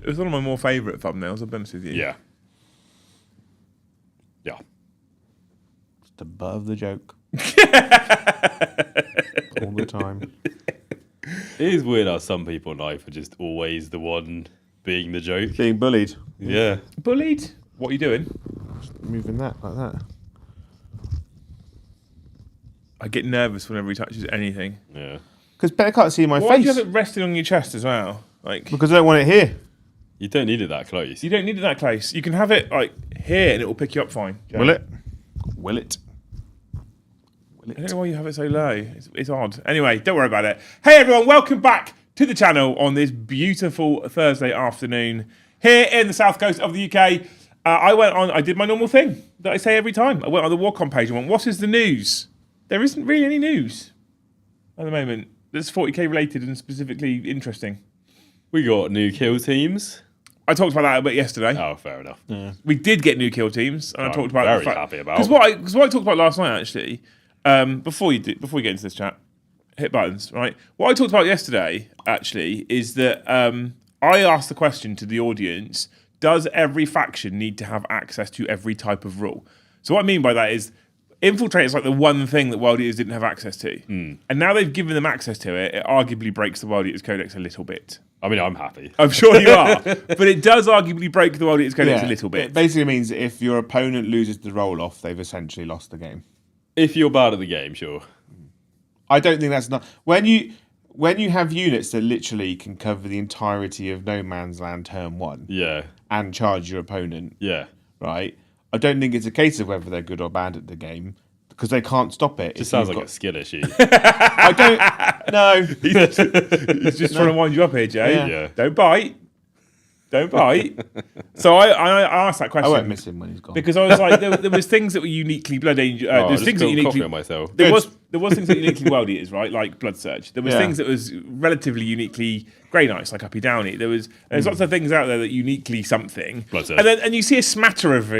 It was one of my more favourite thumbnails, I'll be honest with you. Yeah. Yeah. Just above the joke. All the time. It is weird how some people in life are just always the one being the joke. Being bullied. Yeah. Bullied? What are you doing? Moving that like that. I get nervous whenever he touches anything. Yeah. Because Better can't see my Why do face. you have it resting on your chest as well? Like, Because I don't want it here. You don't need it that close. you don't need it that close. You can have it like here and it will pick you up fine. Joe. Will it? Will it? Will I don't it? know why you have it so low. It's odd. Anyway, don't worry about it. Hey everyone, welcome back to the channel on this beautiful Thursday afternoon here in the south coast of the UK. I did my normal thing that I say every time. I went on the Warcom page and went, what is the news? There isn't really any news at the moment that's 40k related and specifically interesting. We got new kill teams. I talked about that a bit yesterday. Oh, fair enough. Yeah. We did get new kill teams, and I talked about very happy about. because what I talked about last night actually. Before you get into this chat, hit buttons, right? What I talked about yesterday actually is that I asked the question to the audience: does every faction need to have access to every type of rule? So what I mean by that is, Infiltrate is like the one thing that World Eaters didn't have access to, and now they've given them access to it. It arguably breaks the World Eaters Codex a little bit. I mean, I'm happy. I'm sure you are, but it does arguably break the World Eaters Codex a little bit. It basically means if your opponent loses the roll off, they've essentially lost the game. If you're bad at the game, sure. I don't think that's not when you have units that literally can cover the entirety of No Man's Land turn one Yeah. and charge your opponent, Yeah. right? I don't think it's a case of whether they're good or bad at the game because they can't stop it. Just sounds like a skill issue. I don't. No. He's just trying to wind you up here, Jay. Yeah. Yeah. Don't bite. Don't bite. So I asked that I question won't miss him when he's gone. because I was like, there was things that were uniquely Blood Angel. I There's just things that spilled coffee uniquely on myself. there was things that uniquely World Eaters, right? Like Blood Surge. There was Yeah. things that was relatively uniquely Grey Knights, like Uppy Downy. There's lots of things out there that uniquely something. Blood Surge. And you see a smattering of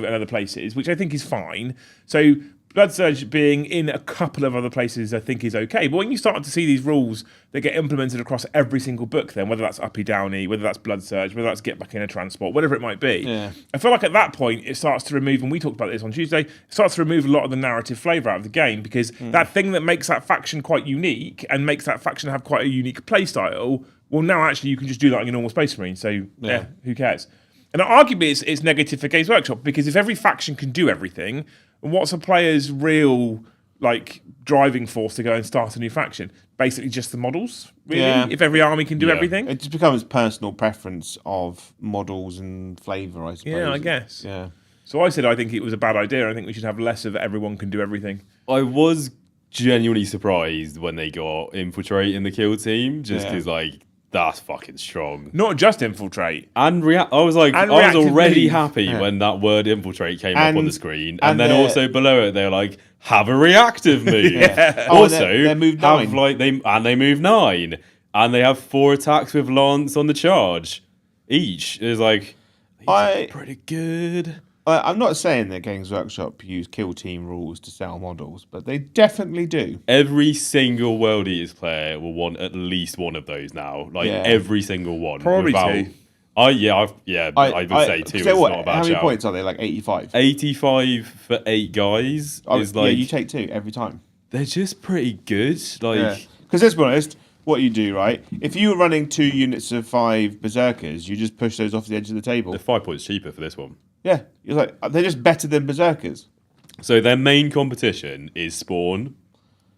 it in other places, which I think is fine. So Blood Surge being in a couple of other places, I think, is okay. But when you start to see these rules that get implemented across every single book, then whether that's Uppy Downy, whether that's Blood Surge, whether that's Get Back in a Transport, whatever it might be, Yeah. I feel like at that point it starts to remove, and we talked about this on Tuesday, it starts to remove a lot of the narrative flavour out of the game because that thing that makes that faction quite unique and makes that faction have quite a unique play style, well, now actually you can just do that on your normal Space Marine. So yeah, who cares? And arguably it's negative for Games Workshop because if every faction can do everything, what's a player's real like driving force to go and start a new faction? Basically just the models, really. Yeah. If every army can do Yeah. everything. It just becomes personal preference of models and flavour, I suppose. Yeah, I guess. Yeah. So I said I think it was a bad idea. I think we should have less of everyone can do everything. I was genuinely surprised when they got Infiltrate in the kill team, just Yeah. because, like, that's fucking strong. Not just Infiltrate. And I was like, And I was reactive already leave. happy Yeah. when that word Infiltrate came up And- on the screen. and And then they're- also below it, they're like, have a reactive move. Yeah. Oh, Also, they're moved have 9. like they move 9. And they have 4 attacks with Lance on the charge. Each. It's like, these are pretty good. I'm not saying that Games Workshop use kill team rules to sell models, but they definitely do. Every single World Eaters player will want at least one of those now. Like Yeah. every single one. Probably without, two. I would say 2 is not a bad How many shout. points are they? Like 85? 85 for 8 guys is like, yeah, you take 2 every time. they're just pretty good. Like, Because let's be honest, what you do, right? If you were running 2 units of 5 Berserkers, you just push those off the edge of the table. they're 5 points cheaper for this one. Yeah, you're like they're just better than Berserkers. So their main competition is Spawn,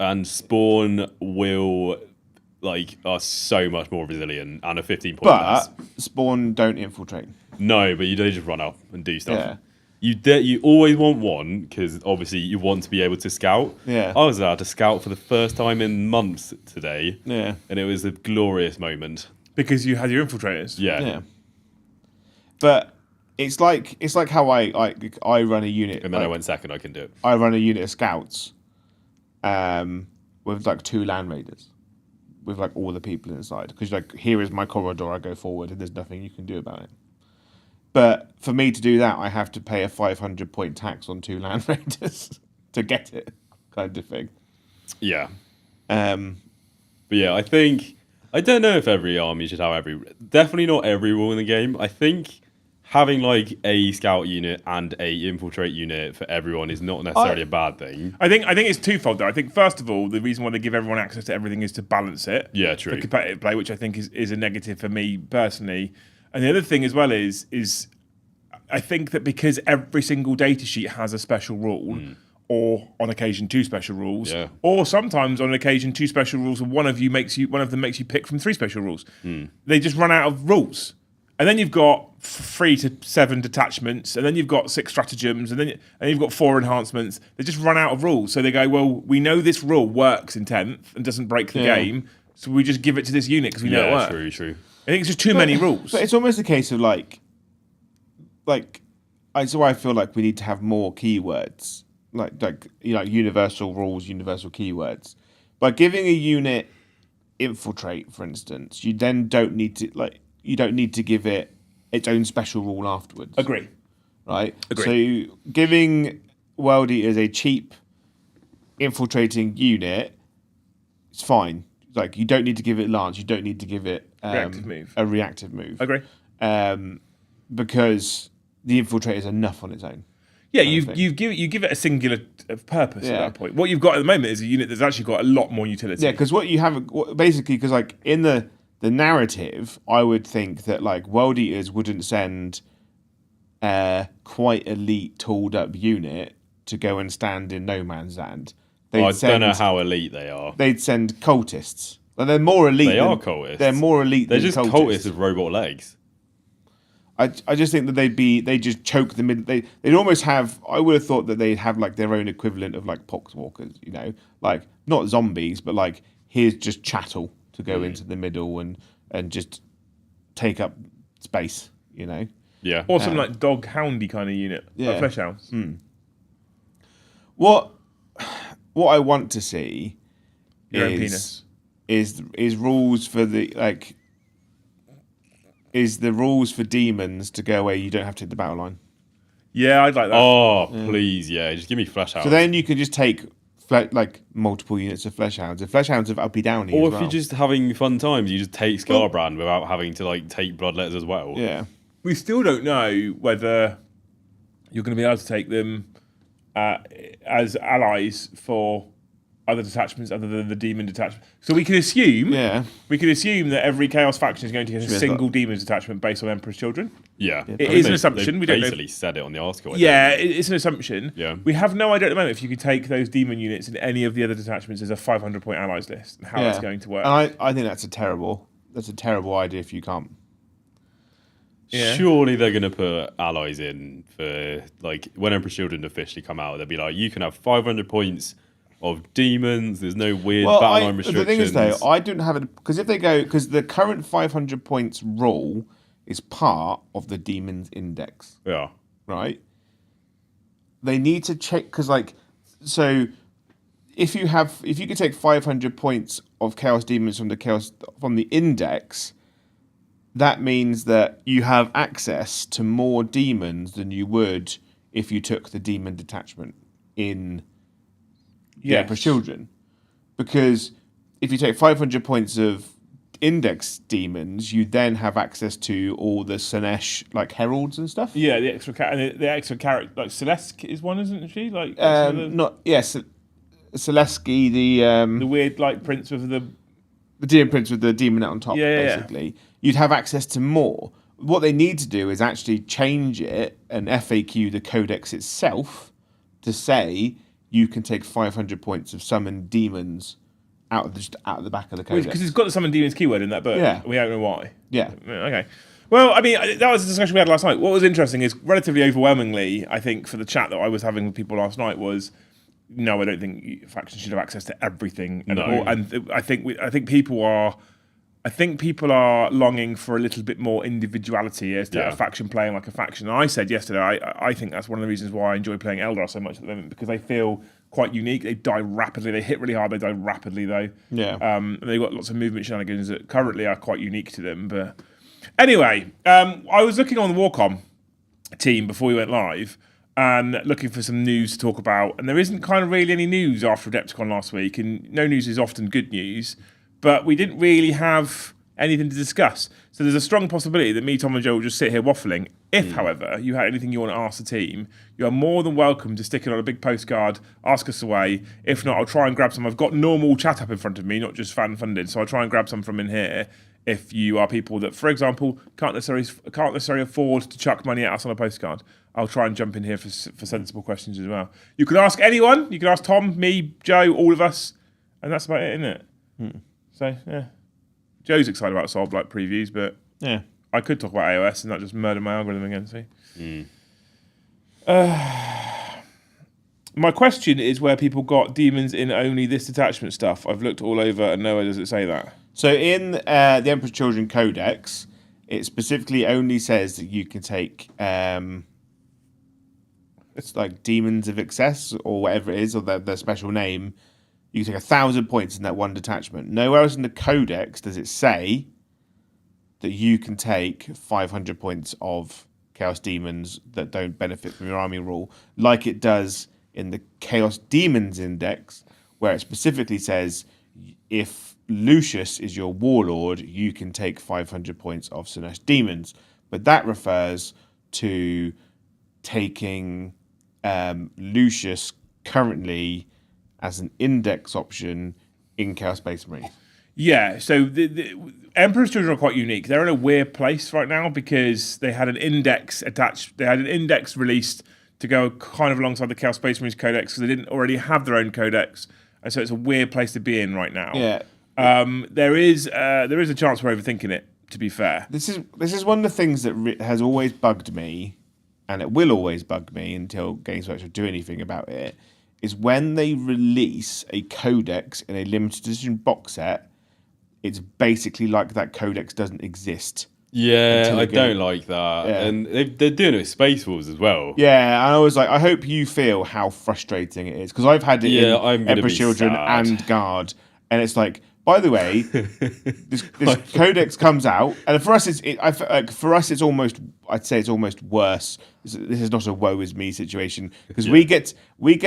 and Spawn will are so much more resilient and a 15-point But Spawn don't infiltrate. No, but they just run up and do stuff. Yeah. You always want one because obviously you want to be able to scout. Yeah. I was allowed to scout for the first time in months today. Yeah. And it was a glorious moment. Because you had your infiltrators. Yeah. Yeah. But it's like how I run a unit. And then I went second. I can do it. I run a unit of scouts, with like 2 land raiders, with like all the people inside. Because like here is my corridor. I go forward, and there's nothing you can do about it. But for me to do that, I have to pay a 500-point tax on 2 land raiders to get it, kind of thing. Yeah. Um, But yeah, I think I don't know if every army should have definitely not every rule in the game. I think having like a scout unit and a infiltrate unit for everyone is not necessarily a bad thing. I think it's twofold though. I think first of all, the reason why they give everyone access to everything is to balance it. Yeah, true. For competitive play, which I think is a negative for me personally. And the other thing as well is I think that because every single data sheet has a special rule, or on occasion 2 special rules, or sometimes on occasion 2 special rules, and one of them makes you pick from 3 special rules. They just run out of rules, and then you've got 3 to 7 detachments, and then you've got 6 stratagems, and then you've got 4 enhancements. They just run out of rules, so they go, well, we know this rule works in 10th and doesn't break the game, so we just give it to this unit because we know it works. True. I think it's just too many rules. But it's almost a case of like that's why I feel like we need to have more keywords, like universal rules, universal keywords. By giving a unit infiltrate, for instance, you then don't need to give it its own special rule afterwards. Agree. Right. Agree. So giving World Eaters a cheap infiltrating unit, it's fine. Like you don't need to give it lance. You don't need to give it a reactive move. Agree. Because the infiltrator is enough on its own. Yeah, you give it a singular purpose at that point. What you've got at the moment is a unit that's actually got a lot more utility. Yeah, because what you have basically, because like in the narrative, I would think that like World Eaters wouldn't send a quite elite tooled up unit to go and stand in no man's land. I don't know how elite they are. They'd send cultists. Well, they're more elite. They are cultists. They're more elite. They're just cultists with robot legs. I just think that they just choke them in. They'd almost have. I would have thought that they'd have like their own equivalent of like poxwalkers. You know, like not zombies, but like here's just chattel to go into the middle and just take up space. You know. Yeah. Or something like dog houndy kind of unit. Yeah. Like flesh hounds. What I want to see Your own penis. is rules for the like. Is the rules for demons to go away? You don't have to hit the battle line. Yeah, I'd like that. Oh, please, just give me flesh hounds. So then you can just take like multiple units of flesh hounds. The flesh hounds have uppy downy. Or as if well. you're just having fun times, you just take Scarbrand without having to like take bloodletters as well. Yeah. We still don't know whether you're going to be able to take them as allies for other detachments other than the demon detachment. So we can assume that every Chaos faction is going to get a single demon detachment based on Emperor's Children. Yeah. It is an assumption. We basically said it on the article. It's an assumption. Yeah. We have no idea at the moment if you could take those demon units in any of the other detachments as a 500-point allies list and how that's going to work. And I think that's a terrible idea if you can't. Yeah. Surely they're going to put allies in for like when Emperor's Children officially come out. They'll be like, you can have 500 points of demons. There's no weird battle line restrictions. The thing is, though, I don't have it because if they go because the current 500 points rule is part of the demons index. Yeah. Right. They need to check because, like, so if you could take 500 points of chaos demons from the index, that means that you have access to more demons than you would if you took the demon detachment in. For children, because if you take 500 points of index demons, you then have access to all the Sinesh like heralds and stuff. Yeah, the extra character like Celeste is one, isn't she? Like Celesky, the weird like prince with the demon prince with the demon out on top. Basically, you'd have access to more. What they need to do is actually change it and FAQ the codex itself to say. You can take 500 points of summon demons out of the back of the codex. Because it's got the summon demons keyword in that book. Yeah. We don't know why. Yeah. Okay. Well, I mean, that was the discussion we had last night. What was interesting is relatively overwhelmingly, I think, for the chat that I was having with people last night was, no, I don't think factions should have access to everything. And, and I think people are longing for a little bit more individuality as to a faction playing like a faction. And I said yesterday, I think that's one of the reasons why I enjoy playing Eldar so much at the moment, because they feel quite unique. They die rapidly. They hit really hard. They die rapidly, though. Yeah. And they've got lots of movement shenanigans that currently are quite unique to them. But anyway, I was looking on the Warcom team before we went live and looking for some news to talk about. And there isn't kind of really any news after Adepticon last week. And no news is often good news. but we didn't really have anything to discuss. So there's a strong possibility that me, Tom, and Joe will just sit here waffling. If, however, you had anything you want to ask the team, you are more than welcome to stick it on a big postcard, ask us away. If not, I'll try and grab some. I've got normal chat up in front of me, not just fan funded, so I'll try and grab some from in here. If you are people that, for example, can't necessarily afford to chuck money at us on a postcard, I'll try and jump in here for sensible questions as well. You can ask anyone. You can ask Tom, me, Joe, all of us, and that's about it, isn't it? So, yeah. Joe's excited about Soul Blight previews, but Yeah. I could talk about AOS and not just murder my algorithm again, see? My question is where people got demons in only this detachment stuff. I've looked all over and nowhere does it say that. So in the Emperor's Children Codex, it specifically only says that you can take it's like Demons of Excess or whatever it is, or their special name. You can take 1,000 points in that one detachment. Nowhere else in the Codex does it say that you can take 500 points of Chaos Demons that don't benefit from your army rule, like it does in the Chaos Demons Index, where it specifically says if Lucius is your warlord, you can take 500 points of Sinesh Demons. But that refers to taking Lucius currently as an index option in Chaos Space Marines. Yeah, so the Emperor's Children are quite unique. They're in a weird place right now because they had an index attached. They had an index released to go kind of alongside the Chaos Space Marines Codex because they didn't already have their own codex, and so it's a weird place to be in right now. Yeah. There is a chance we're overthinking it. To be fair, This is one of the things that has always bugged me, and it will always bug me until Games Workshop do anything about it, is when they release a codex in a limited edition box set, it's basically like that codex doesn't exist. Yeah, I don't like that. Yeah. And they're doing it with Space Wars as well. Yeah, and I was like, I hope you feel how frustrating it is, because I've had it I'm in gonna Emperor's be Children sad. and Guard, and it's like, by the way, this codex comes out, and for us, it's almost, I'd say it's almost worse. This is not a woe is me situation because we get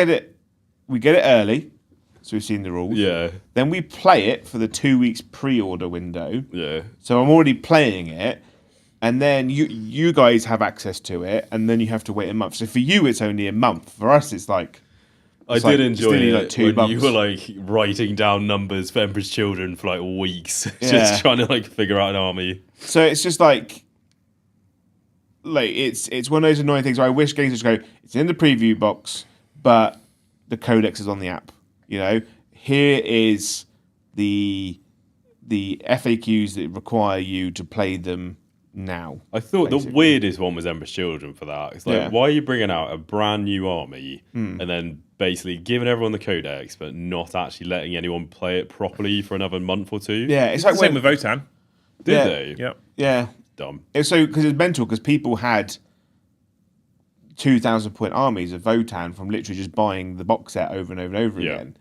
it early, so we've seen the rules. Yeah. Then we play it for the 2 weeks pre-order window. Yeah. So I'm already playing it, and then you guys have access to it, and then you have to wait a month. So for you, it's only a month. For us, it's like. I did enjoy it like $2 when you were like writing down numbers for Emperor's Children for like weeks, Yeah. just trying to like figure out an army. So it's just like it's one of those annoying things where I wish games would just go, it's in the preview box, but the codex is on the app. You know, here is the FAQs that require you to play them now. I thought basically. the weirdest one was Emperor's Children for that. It's like, Yeah. why are you bringing out a brand new army and then basically giving everyone the codex, but not actually letting anyone play it properly for another month or two? Yeah, it's like same when, with Votan. Did Yeah. they? Yep. yeah. Dumb. It's so because it's mental because people had 2,000 point armies of Votan from literally just buying the box set over and over and over Yeah. again.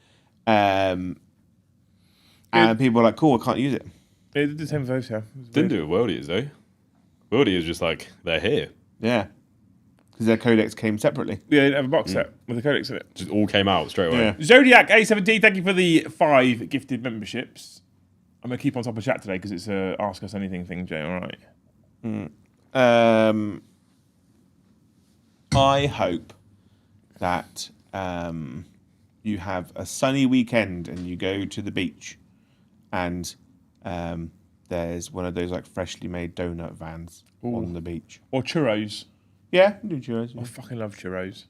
And people were like, cool, I can't use it. They did the same with Votan. Didn't do it with Worldiers though. Worldiers just like, they're here. Yeah. Because their codex came separately. Yeah, they didn't have a box set with the codex in it. Just all came out straight away. Yeah. Zodiac A17, thank you for the 5 gifted memberships. I'm going to keep on top of chat today because it's a Ask Us Anything thing, Jay, all right? I hope that you have a sunny weekend and you go to the beach and there's one of those like freshly made donut vans on the beach. Or churros. Yeah, do churros. I fucking love churros.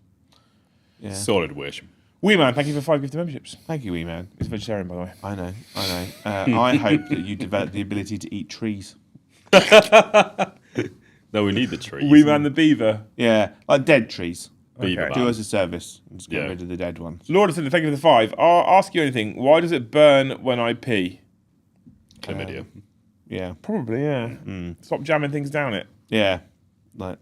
Yeah. Solid wish. Wee Man, thank you for 5 gifted memberships. Thank you, wee man. It's vegetarian, by the way. I know. I hope that you develop the ability to eat trees. No, we need the trees. Wee Man the Beaver. Yeah, like dead trees. Beaver Okay. man. Do us a service and just get Yeah. rid of the dead ones. Lorderson, thank you for the 5. I'll ask you anything. Why does it burn when I pee? Chlamydia. Yeah, Probably, yeah. Stop jamming things down it. yeah. Like,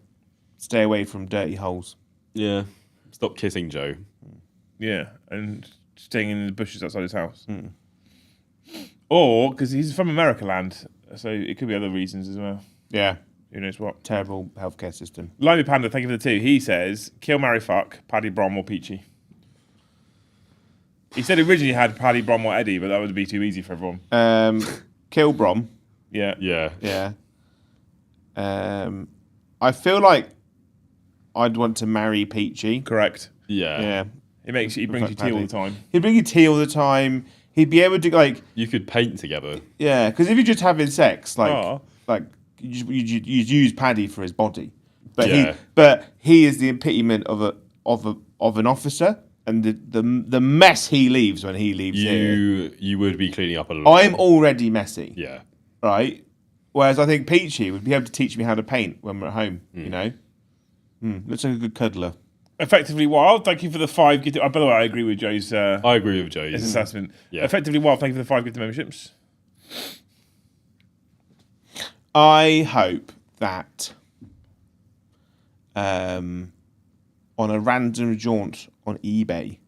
stay away from dirty holes. Yeah. Stop kissing Joe. Yeah, and staying in the bushes outside his house. Or, because he's from America land, so it could be other reasons as well. Yeah, Who knows what. terrible healthcare system. Limey Panda, thank you for the 2. He says, kill, marry, fuck, Paddy, Brom or Peachy. He said originally had Paddy, Brom, or Eddie, but that would be too easy for everyone. Kill Brom. Yeah. Yeah. I feel like I'd want to marry Peachy. Correct. Yeah. He brings you tea all the time. He'd bring you tea all the time. He'd be able to like. You could paint together. Yeah, because if you're just having sex, Oh. like you use Paddy for his body, but Yeah. he is the epitome of an officer, and the mess he leaves when he leaves here. You would be cleaning up a lot. I'm already messy. Yeah. Right. Whereas I think Peachy would be able to teach me how to paint when we're at home. You know. Looks like a good cuddler. Effectively Wild, thank you for the 5 gifted. By the way, I agree with Joe's I agree with Joe's assessment. Yeah. Effectively Wild, thank you for the 5 gifted memberships. I hope that on a random jaunt on eBay,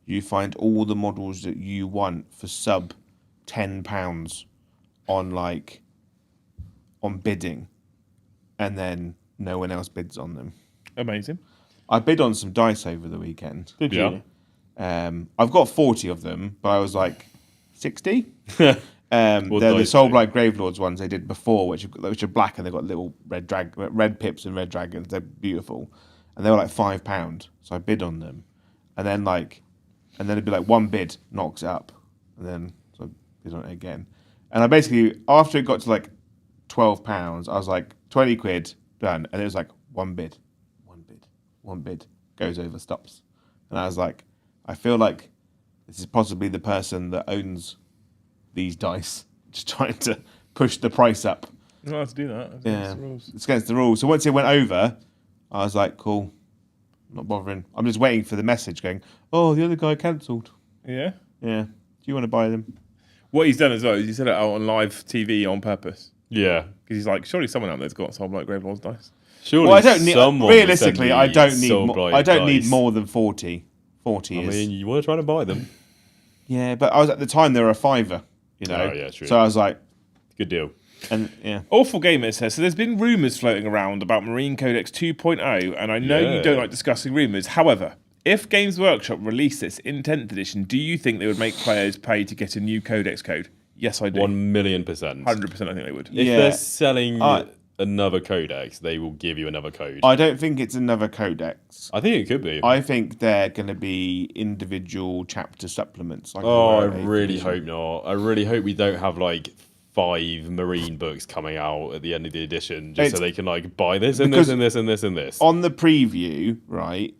you find all the models that you want for sub £10 on bidding, and then no one else bids on them. Amazing. I bid on some dice over the weekend. Did you? I've got 40 of them, but I was like 60. They're the Soul Blight Gravelords ones they did before, which are black and they've got little red pips and red dragons. They're beautiful, and they were like £5. So I bid on them, and then it'd be like one bid knocks it up, and then so I bid on it again, and I basically after it got to like £12, I was like 20 quid done, and it was like one bid goes over, stops, and I was like, I feel like this is possibly the person that owns these dice just trying to push the price up. You're not allowed to do that. That's against the rules. It's against the rules. So once it went over, I was like, cool, not bothering. I'm just waiting for the message going, oh, the other guy cancelled. Yeah. Yeah. Do you want to buy them? What he's done as well is he said it out on live TV on purpose. Yeah. Because he's like, surely someone out there's got Soul Blight Gravelords dice. Surely Well, I don't need. someone Realistically, I don't need. Soul Blight I don't need dice. more than 40. 40 I is. mean, you were trying to buy them. Yeah, but I was at the time they were a £5. You know. Oh, yeah, true. So I was like, Good deal. and yeah. Awful Gamer says, so there's been rumours floating around about Marine Codex 2.0, and I know you don't like discussing rumours. However, if Games Workshop released this in 10th edition, do you think they would make players pay to get a new Codex code? Yes, I do. 1,000,000%. 100% I think they would. If Yeah. they're selling another codex, they will give you another code. I don't think it's another codex. I think it could be. I think they're going to be individual chapter supplements. Like I they were in really 8th hope not. I really hope we don't have like 5 marine books coming out at the end of the edition just so they can like buy this and this and this and this and this. On the preview, right,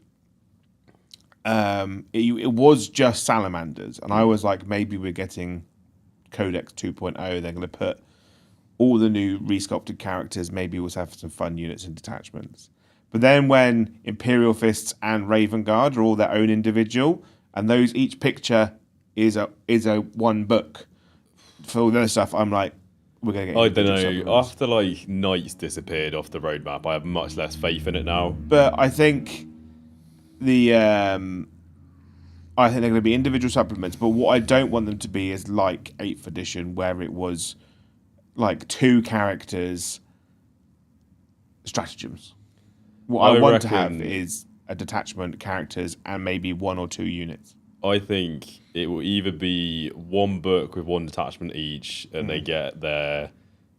it was just salamanders, and I was like, maybe we're getting Codex 2.0. They're going to put all the new resculpted characters. Maybe we'll have some fun units and detachments. But then when Imperial Fists and Raven Guard are all their own individual, and those each picture is a one book for all the other stuff, I'm like, we're gonna get. I don't know. supplements. After like Knights disappeared off the roadmap, I have much less faith in it now. But I think they're going to be individual supplements. But what I don't want them to be is like 8th edition, where it was like 2 characters, stratagems. What I want to have is a detachment, characters, and maybe 1 or 2 units. I think it will either be one book with 1 detachment each, and they get their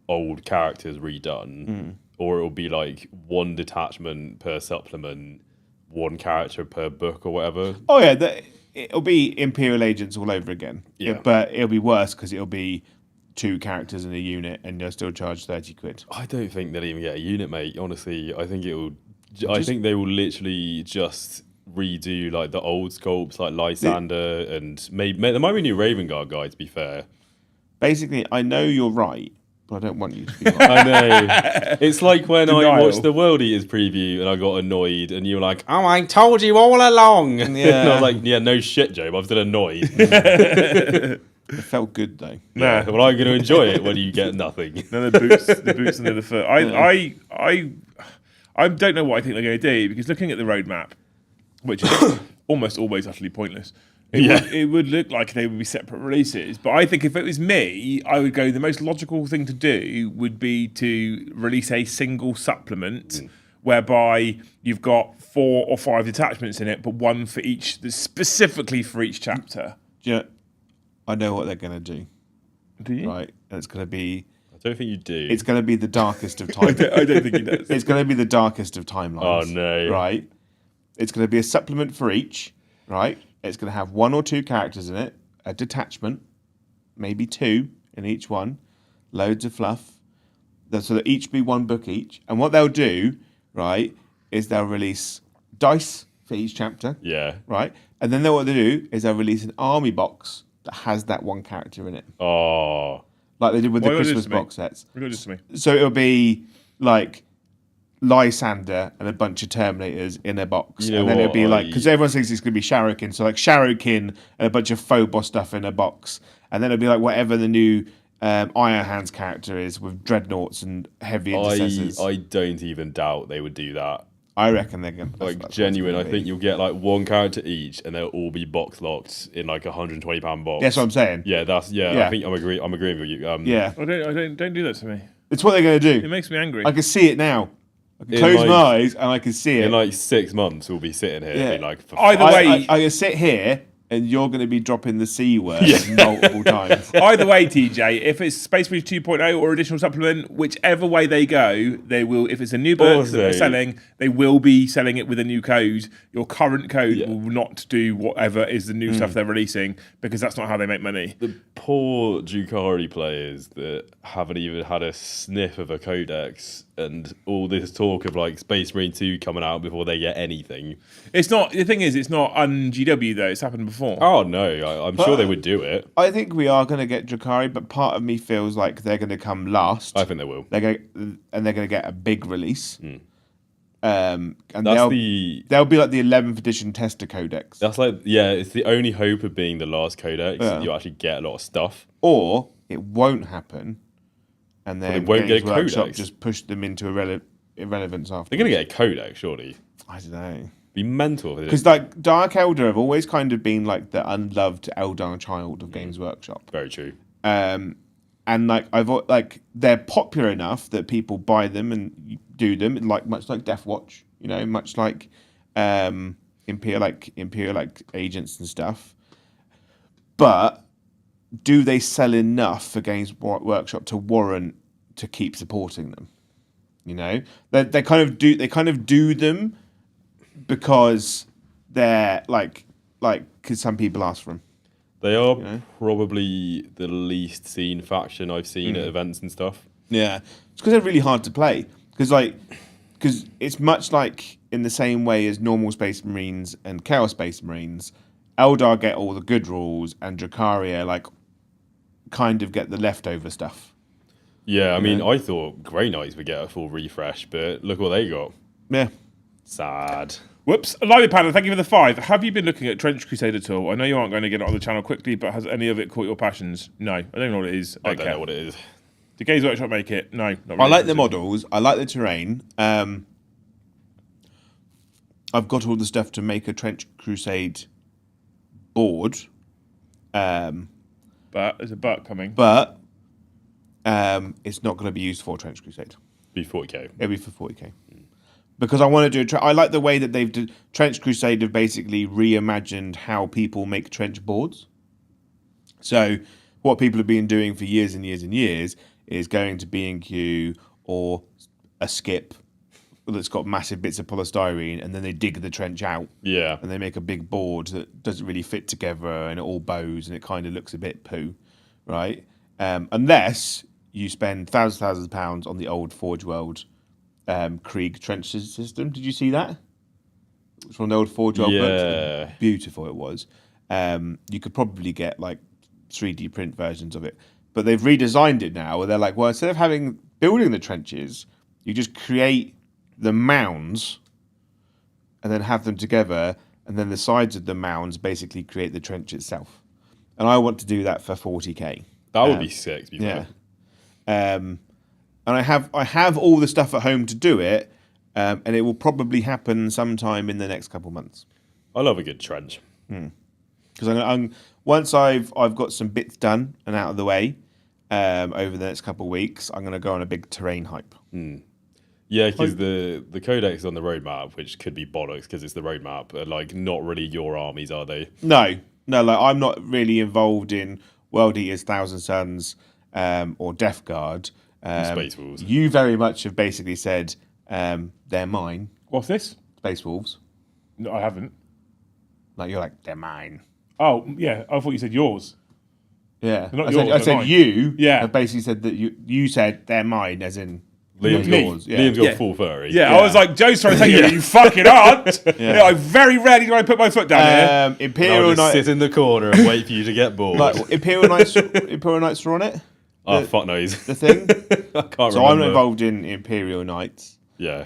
old characters redone, or it will be like 1 detachment per supplement, 1 character per book, or whatever. Oh yeah, it'll be Imperial Agents all over again. Yeah. But it'll be worse because it'll be 2 characters in a unit, and you'll still charge 30 quid. I don't think they'll even get a unit, mate. Honestly, I think I think they will literally just redo like the old sculpts, like Lysander, and maybe there might be a new Raven Guard guy. To be fair, Basically, I know you're right, but I don't want you to be right. I know. It's like when I Denial. watched the World Eaters preview and I got annoyed, and you were like, "Oh, I told you all along." Yeah. And I was like, "Yeah, no shit, Joe. I'm still annoyed." It felt good though. Yeah, well, I'm going to enjoy it when you get nothing. No, the boots and the other foot. I don't know what I think they're going to do, because looking at the roadmap, which is almost always utterly pointless, it would look like they would be separate releases. But I think if it was me, I would go, the most logical thing to do would be to release a single supplement whereby you've got 4 or 5 detachments in it, but one for each, specifically for each chapter. Do you know, I know what they're going to do. Do you? Right, and it's going to be. I don't think you do. It's going to be the darkest of timelines. I don't think he does. It's going to be the darkest of timelines. Oh, no. Right, it's going to be a supplement for each. Right, it's going to have 1 or 2 characters in it, a detachment, maybe 2 in each one, loads of fluff. So that each be 1 book each. And what they'll do, right, is they'll release dice for each chapter. Yeah. Right, and then what they do is they'll release an army box that has that 1 character in it. Oh. Like they did with the Why would Christmas this to me? box sets. Read this to me. So it'll be like Lysander and a bunch of Terminators in a box. You know and then it'll what, be like, because everyone thinks it's going to be Shadowkin. So like Shadowkin and a bunch of Phobos stuff in a box. And then it'll be like whatever the new Iron Hands character is with dreadnoughts and heavy intercessors. I don't even doubt they would do that. I reckon they're going to. Like, genuine, I think you'll get like 1 character each and they'll all be box locked in like a £120 box. That's what I'm saying. Yeah, Yeah. I think I'm agreeing with you. Yeah. I don't do that to me. It's what they're going to It do. makes me angry. I can see it now. I can In close like- my eyes and I can see it. In like 6 months, we'll be sitting here Yeah. being like, for Either I way, can sit here and you're going to be dropping the C word multiple times. either way, TJ, if it's Space Marine 2.0 or additional supplement, whichever way they go, they will. If it's a new book that they're Also- selling, they will be selling it with a new code. Your current code Yeah. will not do whatever is the new stuff they're releasing because that's not how they make money. the poor Drukhari players that haven't even had a sniff of a codex and all this talk of like Space Marine 2 coming out before they get anything. It's not. The thing is, it's not un-GW though. It's happened before. Oh no, I'm sure they would do it. I think we are going to get Drukhari, but part of me feels like they're going to come last. I think they will. They're going to get a big release. And That's they'll be like the 11th edition tester codex. That's like, yeah, it's the only hope of being the last codex. Yeah. You actually get a lot of stuff. Or it won't happen, and then they won't get a Games Workshop codex. just push them into irrelevance after. They're going to get a codex, surely. I don't know. Be mental. Because like Dark Elder have always kind of been like the unloved Eldar child of Games Workshop. Very true. And like they're popular enough that people buy them and do them, like much like Death Watch, much like Imperial agents and stuff. But do they sell enough for Games Workshop to warrant to keep supporting them? They kind of do them because they're because some people ask for them. They are probably the least seen faction I've seen at events and stuff. Yeah, it's because they're really hard to play. Because it's much like in the same way as normal Space Marines and Chaos Space Marines, Eldar get all the good rules and Drukhari kind of get the leftover stuff. Yeah, I mean, I thought Grey Knights would get a full refresh, but look what they got. Yeah. Sad. Whoops. Lively Panda, thank you for the 5. Have you been looking at Trench Crusade at all? I know you aren't going to get it on the channel quickly, but has any of it caught your passions? No. I don't know what it is. I don't know what it is. Did Games Workshop make it? No. Not really. I like the models. I like the terrain. I've got all the stuff to make a Trench Crusade board. But there's a but coming. But it's not going to be used for Trench Crusade. Be 40k. It'll be for 40k. Because I want to do I like the way that they've done Trench Crusade have basically reimagined how people make trench boards. So what people have been doing for years and years and years is going to B&Q or a skip that's got massive bits of polystyrene, and then they dig the trench out. Yeah. And they make a big board that doesn't really fit together, and it all bows, and it kind of looks a bit poo, right? Unless you spend thousands of pounds on the old Forge World Krieg trench system. Did you see that? It was from the old Forge World Yeah. books. Beautiful it was. You could probably get like 3D print versions of it, but they've redesigned it now where they're like, well, instead of building the trenches, you just create the mounds and then have them together, and then the sides of the mounds basically create the trench itself. And I want to do that for 40k. That would be sick, to be Yeah. fair. And I have all the stuff at home to do it, and it will probably happen sometime in the next couple of months. I love a good trench. Because once I've got some bits done and out of the way over the next couple of weeks, I'm going to go on a big terrain hype. Yeah, because the codex on the roadmap, which could be bollocks because it's the roadmap, are like not really your armies, are they? No, like I'm not really involved in World Eaters, Thousand Suns, or Death Guard. Space Wolves. You very much have basically said they're mine. What's this? Space Wolves. No, I haven't. Like you're like they're mine. Oh, yeah. I thought you said yours. Yeah, They're not I yours, said they're mine. you. Yeah. have basically said that you said they're mine, as in Liam's they're got, yours. Yeah. Liam's got Yeah. full furry. Yeah, Yeah. I was like, Joe's trying to tell you, you fucking aren't. Yeah. I very rarely do I put my foot down here. I'll Imperial just Knight. sit in the corner and wait for you to get bored. Like Imperial Knights. Imperial Knights are on it. Oh, fuck knows. The thing. I can't So remember. I'm involved in Imperial Knights. Yeah.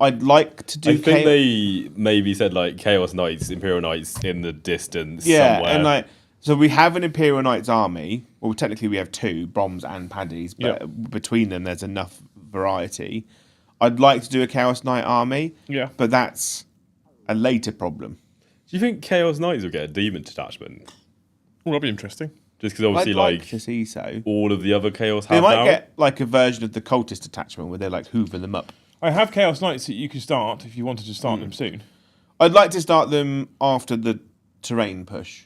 I'd like to do. I think they maybe said like Chaos Knights, Imperial Knights in the distance somewhere. and like so we have an Imperial Knights army. Well, technically we have two, Broms and Paddies, but between them there's enough variety. I'd like to do a Chaos Knight army. Yeah. But that's a later problem. Do you think Chaos Knights will get a demon detachment? Well, that'd be interesting. Just because obviously I'd like to see so. all of the other Chaos They have might now. get like a version of the cultist attachment where they like hoover them up. I have Chaos Knights that you can start if you wanted to start them soon. I'd like to start them after the terrain push.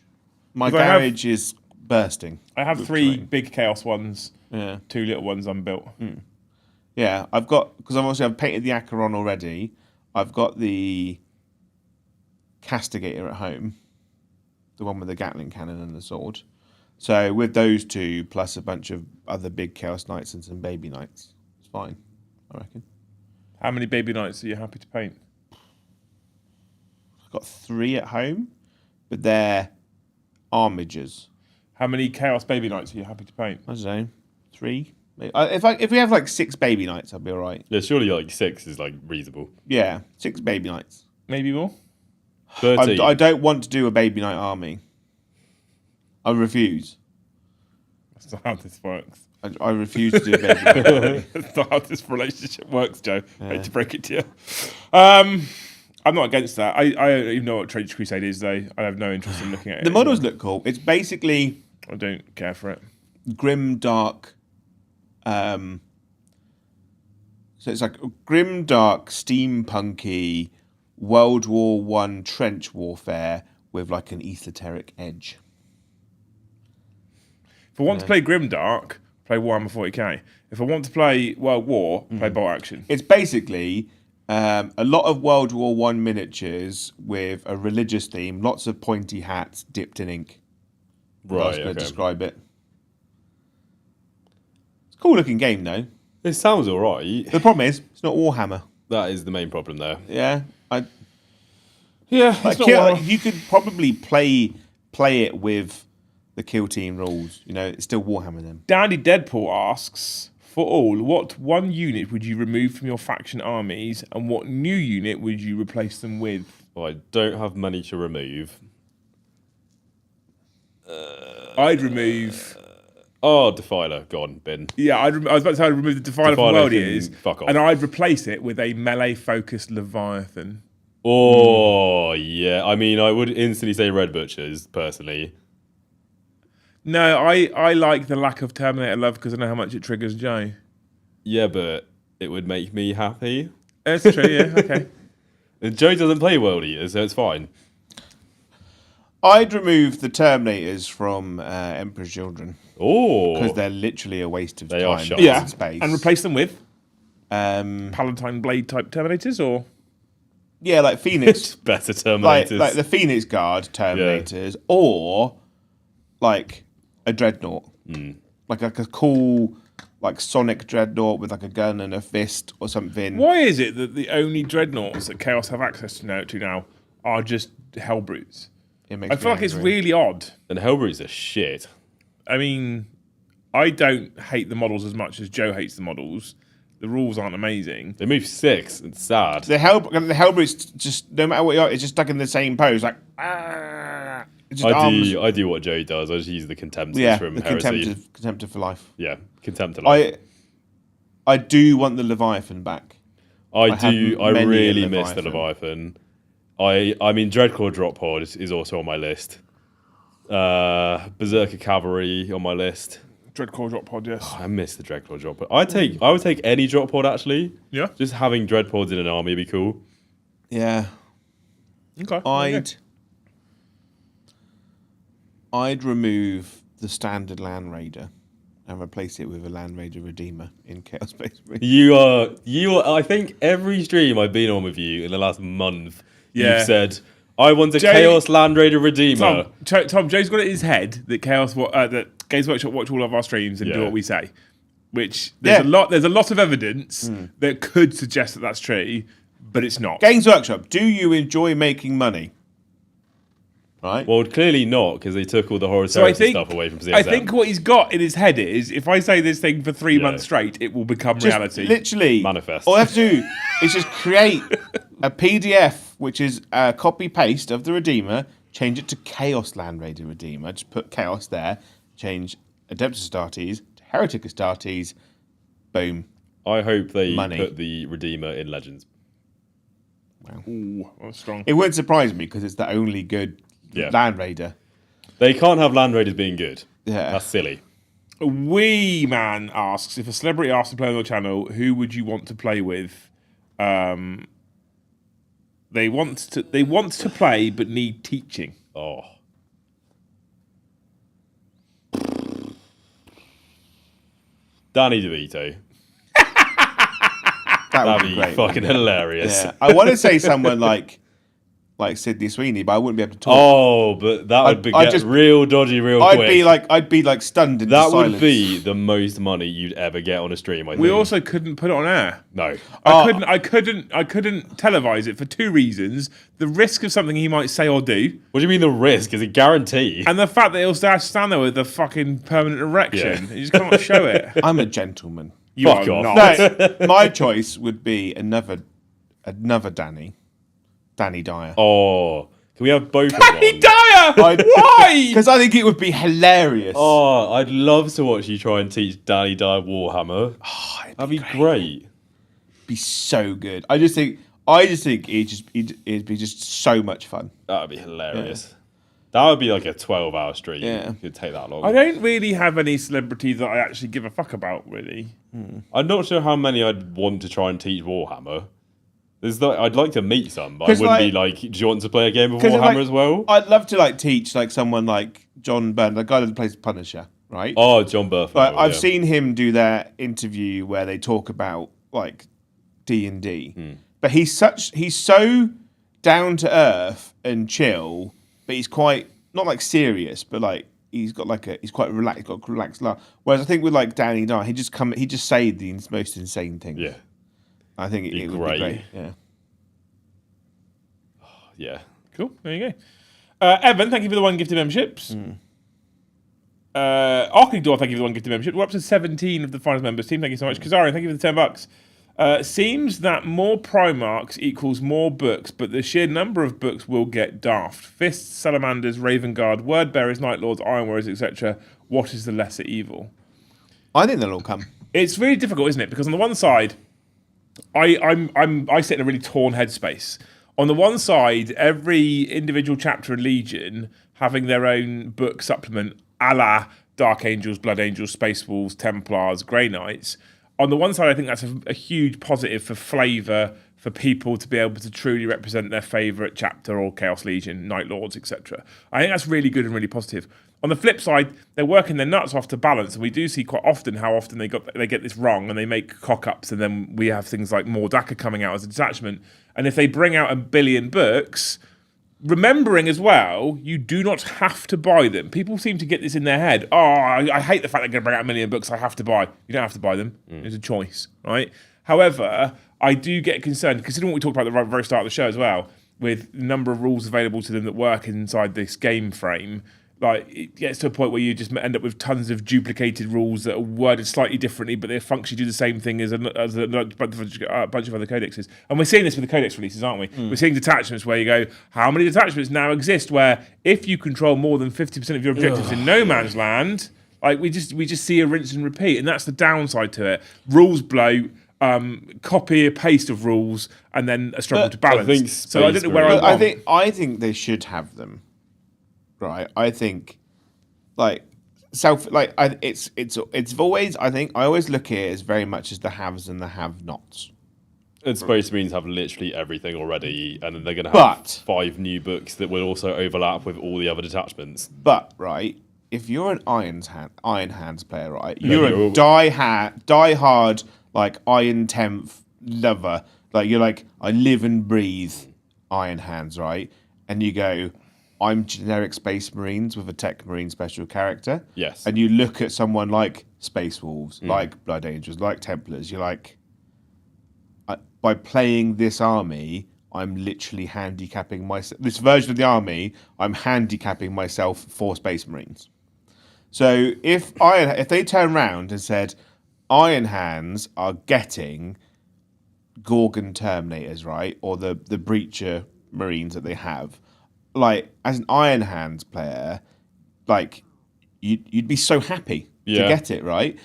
My If I have- garage is bursting. I have with 3 terrain. big Chaos ones, Yeah. 2 little ones unbuilt. Yeah, I've got, because I've painted the Acheron already. I've got the Castigator at home, the one with the Gatling cannon and the sword. So with those 2 plus a bunch of other big Chaos Knights and some baby knights, it's fine, I reckon. How many baby knights are you happy to paint? I've got 3 at home, but they're armigers. How many Chaos baby knights are you happy to paint? I don't know, 3. Maybe. If we have like 6 baby knights, I'll be all right. Yeah, surely like 6 is like reasonable. Yeah, 6 baby knights. Maybe more? 13. I don't want to do a baby knight army. I refuse. That's not how this works. I refuse to do a baby knight army. That's not how this relationship works, Joe. I hate to break it to you. I'm not against that. I don't even know what Trader's Crusade is, though. I have no interest in looking at it. The models look cool. It's basically I don't care for it. grim dark. So it's like grim dark, steampunky, World War One trench warfare with like an esoteric edge. If I want to play Grimdark, play Warhammer 40k. If I want to play World War, play Bolt Action. It's basically a lot of World War One miniatures with a religious theme, lots of pointy hats dipped in ink. I was Right, going to okay. describe it. It's a cool looking game though. It sounds alright. The problem is it's not Warhammer. That is the main problem there. Yeah, Yeah, like it's not Warhammer. you could probably play it with the kill team rules. You know, it's still Warhammer then. Dandy Deadpool asks, for all, what one unit would you remove from your faction armies, and what new unit would you replace them with? Well, I don't have many to remove. I'd remove. Oh, Defiler, gone, bin. Yeah, I was about to say I'd remove the Defiler from Defiler World can Eaters, fuck off. and I'd replace it with a melee-focused Leviathan. Oh, yeah. I mean, I would instantly say Red Butchers, personally. No, I like the lack of Terminator love because I know how much it triggers Joe. Yeah, but it would make me happy. That's true, yeah, okay. And Joe doesn't play World Eaters, so it's fine. I'd remove the Terminators from Emperor's Children Oh, because they're literally a waste of They time are shite. and Yeah, space. and replace them with um, Palatine Blade type Terminators, or yeah, like Phoenix, better Terminators. like the Phoenix Guard Terminators, or like a Dreadnought, like a cool like Sonic Dreadnought with like a gun and a fist or something. why is it that the only dreadnoughts that Chaos have access to now are just Hellbrutes? It makes I feel me like it's angry. really odd. And Hellbrutes are shit. I mean, I don't hate the models as much as Joe hates the models. The rules aren't amazing. They move 6. It's sad. The Hellbrutes just no matter what you are, it's just stuck in the same pose, like it's just arms. I do what Joe does. I just use the Contemptors Yeah, from the Heresy. contemptor for life. Yeah, Contempt of Life. I do want the Leviathan back. I have do. I many really a miss the Leviathan. Leviathan. I mean, Dreadclaw Drop Pod is also on my list. Berserker Cavalry on my list. Dreadcore drop pod, yes. I miss the Dreadclaw drop pod. I would take any drop pod actually. Yeah. Just having dread pods in an army would be cool. Yeah. Okay. I'd remove the standard Land Raider and replace it with a Land Raider Redeemer in Chaos Space Marine. You are. I think every stream I've been on with you in the last month, Yeah. you've said, I want a Chaos Land Raider Redeemer. Tom, Joe's got it in his head that that Games Workshop watch all of our streams and do what we say. Which there's a lot of evidence that could suggest that that's true, but it's not. Games Workshop, do you enjoy making money? Right. Well, clearly not, because they took all the horror stuff away from CSM. I think what he's got in his head is, if I say this thing for 3 months straight, it will become reality. Literally. Manifest. All I have to do is just create a PDF, which is a copy-paste of the Redeemer, change it to Chaos Land Raider Redeemer, just put Chaos there, change Adeptus Astartes to Heretic Astartes, boom. I hope they put the Redeemer in Legends. Wow. Ooh, that's strong. It wouldn't surprise me, because it's the only good Land Raider. They can't have Land Raiders being good. Yeah. That's silly. Wee Man asks, if a celebrity asks to play on your channel, who would you want to play with? They want to play but need teaching. Oh. Danny DeVito. That'd be great, fucking hilarious. Yeah. I want to say someone like Sydney Sweeney, but I wouldn't be able to talk. Oh, but that would get real dodgy real quick. I'd be like stunned into that silence. Would be the most money you'd ever get on a stream. I think. We also couldn't put it on air. No, I couldn't televise it for 2 reasons: the risk of something he might say or do. What do you mean the risk? Is it guaranteed? And the fact that he'll stand there with a fucking permanent erection. You just can't show it. I'm a gentleman. You Fuck are off. not. No, my choice would be another Danny Dyer. Oh, can we have both of Danny them? Dyer! Why? Because I think it would be hilarious. Oh, I'd love to watch you try and teach Danny Dyer Warhammer. Oh, That'd be great. It'd be so good. I just think it'd be just so much fun. That'd be hilarious. Yeah. That would be like a 12-hour stream. Yeah. It could take that long. I don't really have any celebrities that I actually give a fuck about, really. I'm not sure how many I'd want to try and teach Warhammer. I'd like to meet some, but I wouldn't be like, do you want to play a game of Warhammer as well? I'd love to teach someone like John Byrne, the guy that plays Punisher, right? Oh, John Burford. I've seen him do their interview where they talk about D&D. But he's so down to earth and chill, but he's quite not serious, but he's quite relaxed, he's got a relaxed laugh. Whereas I think with Danny Dyer, he just say the most insane things. Yeah. I think it would be great. Yeah. Yeah. Cool. There you go. Evan, thank you for the 1 gifted memberships. Arkingdor, thank you for the 1 gifted membership. We're up to 17 of the finals members team. Thank you so much. Kazarian, thank you for the $10. Seems that more Primarchs equals more books, but the sheer number of books will get daft. Fists, Salamanders, Raven Guard, Wordbearers, Night Lords, Iron Warriors, etc. What is the lesser evil? I think they'll all come. It's really difficult, isn't it? Because on the one side, I sit in a really torn headspace. On the one side, every individual chapter in Legion having their own book supplement, a la Dark Angels, Blood Angels, Space Wolves, Templars, Grey Knights. On the one side, I think that's a huge positive for flavour, for people to be able to truly represent their favourite chapter or Chaos Legion, Night Lords, etc. I think that's really good and really positive. On the flip side, they're working their nuts off to balance, and we do see quite often how often they get this wrong and they make cock-ups, and then we have things like Mordaka coming out as a detachment. And if they bring out 1 billion books, remembering as well, you do not have to buy them. People seem to get this in their head. Oh, I hate the fact they're going to bring out 1 million books I have to buy. You don't have to buy them. It's a choice, right? However, I do get concerned, considering what we talked about at the very start of the show as well, with the number of rules available to them that work inside this game frame. It gets to a point where you just end up with tons of duplicated rules that are worded slightly differently, but they functionally do the same thing as a bunch of other codexes. And we're seeing this with the codex releases, aren't we? We're seeing detachments where you go, how many detachments now exist where if you control more than 50% of your objectives in no man's land, we just see a rinse and repeat, and that's the downside to it. Rules bloat. Copy a paste of rules, and then a struggle to balance. I don't know where I think they should have them. Right, I think it's always, I think I always look at it as very much as the haves and the have-nots. And Space Marines have literally everything already, and then they're going to have But 5 new books that will also overlap with all the other detachments. But right, if you're an Iron Hands player, right, you're a die hard like Iron 10th lover. Like you're like, I live and breathe Iron Hands, right? And you go, I'm generic Space Marines with a Tech Marine special character. Yes. And you look at someone like Space Wolves, like Blood Angels, like Templars. You're like, by playing this army, I'm literally handicapping myself. This version of the army, I'm handicapping myself for Space Marines. So if they turn around and said, Iron Hands are getting Gorgon Terminators, right, or the Breacher Marines that they have, like as an Iron Hands player, like you'd be so happy to get it, right?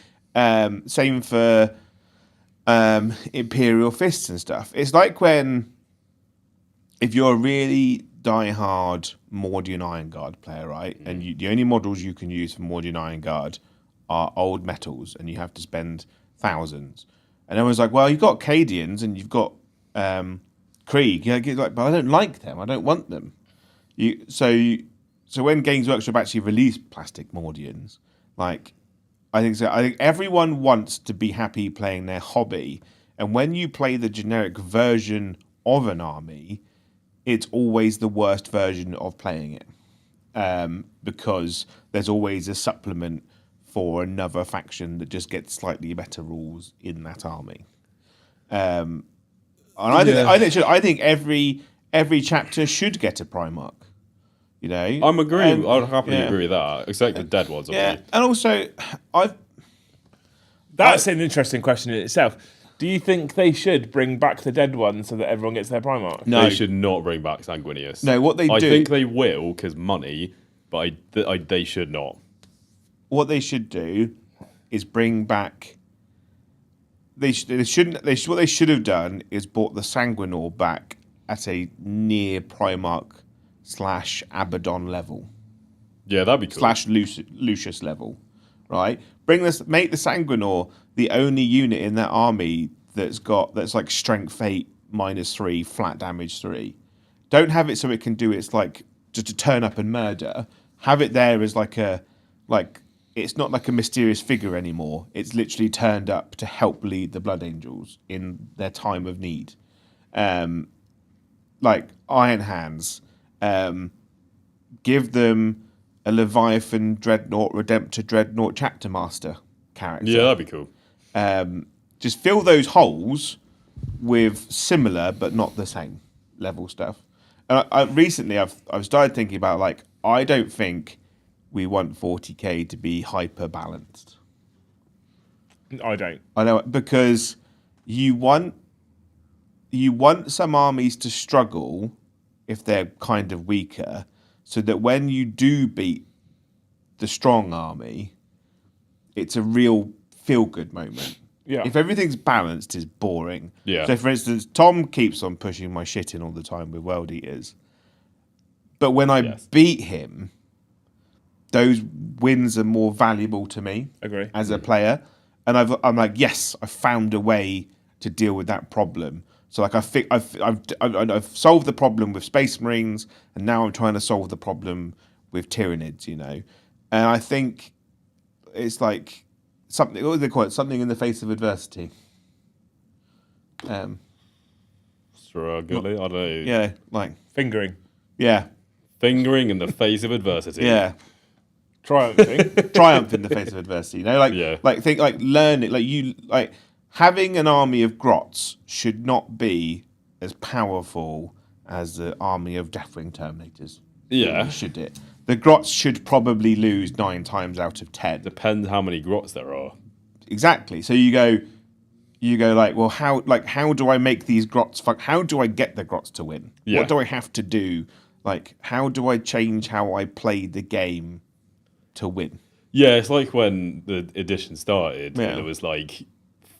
Same for Imperial Fists and stuff. It's like if you're a really die-hard Mordian Iron Guard player, right? And the only models you can use for Mordian Iron Guard are old metals, and you have to spend thousands. And everyone's like, well, you've got Cadians and you've got Krieg. You're like, but I don't like them. I don't want them. So when Games Workshop actually released plastic Mordians, like, I think everyone wants to be happy playing their hobby. And when you play the generic version of an army, it's always the worst version of playing it. Because there's always a supplement for another faction that just gets slightly better rules in that army. And I think every chapter should get a Primarch. You know, I'm agreeing. I'd happily agree with that, except the dead ones. Yeah, and also That's an interesting question in itself. Do you think they should bring back the dead ones so that everyone gets their Primarch? No. They should not bring back Sanguinius. No, what they do... I think they will, because money, but they should not. What they should do is bring back... What they should have done is brought the Sanguinor back at a near Primarch / Abaddon level. Yeah, that'd be cool. / Lucius level, right? Make the Sanguinor the only unit in that army that's like strength 8 -3 flat damage 3. Don't have it so it can do its like just to turn up and murder. Have it there as like it's not like a mysterious figure anymore. It's literally turned up to help lead the Blood Angels in their time of need. Like Iron Hands. Give them a Leviathan Dreadnought Redemptor Dreadnought Chapter Master character. Yeah, that'd be cool. Just fill those holes with similar but not the same level stuff. And recently I've started thinking about, like, I don't think we want 40k to be hyper balanced. I don't. I know, because you want some armies to struggle if they're kind of weaker, so that when you do beat the strong army, it's a real feel-good moment. Yeah. If everything's balanced, it's boring. Yeah. So, for instance, Tom keeps on pushing my shit in all the time with World Eaters. But when I beat him, those wins are more valuable to me. Agree. As a player. And I'm like, yes, I found a way to deal with that problem. So like I've solved the problem with Space Marines, and now I'm trying to solve the problem with Tyranids, you know. And I think it's like something. What do they call it? Something in the face of adversity. Struggling. I don't know. Yeah, like Fingering. Yeah. Fingering in the face of adversity. Yeah. Triumphing. Triumph in the face of adversity. You know, learn it. Like having an army of Grots should not be as powerful as the army of Deathwing Terminators. Yeah. Should it? The Grots should probably lose 9 times out of 10. Depends how many Grots there are. Exactly. So you go like, well, how do I make these Grots? How do I get the Grots to win? Yeah. What do I have to do? Like, how do I change how I play the game to win? Yeah, it's like when the edition started, Yeah. and there was like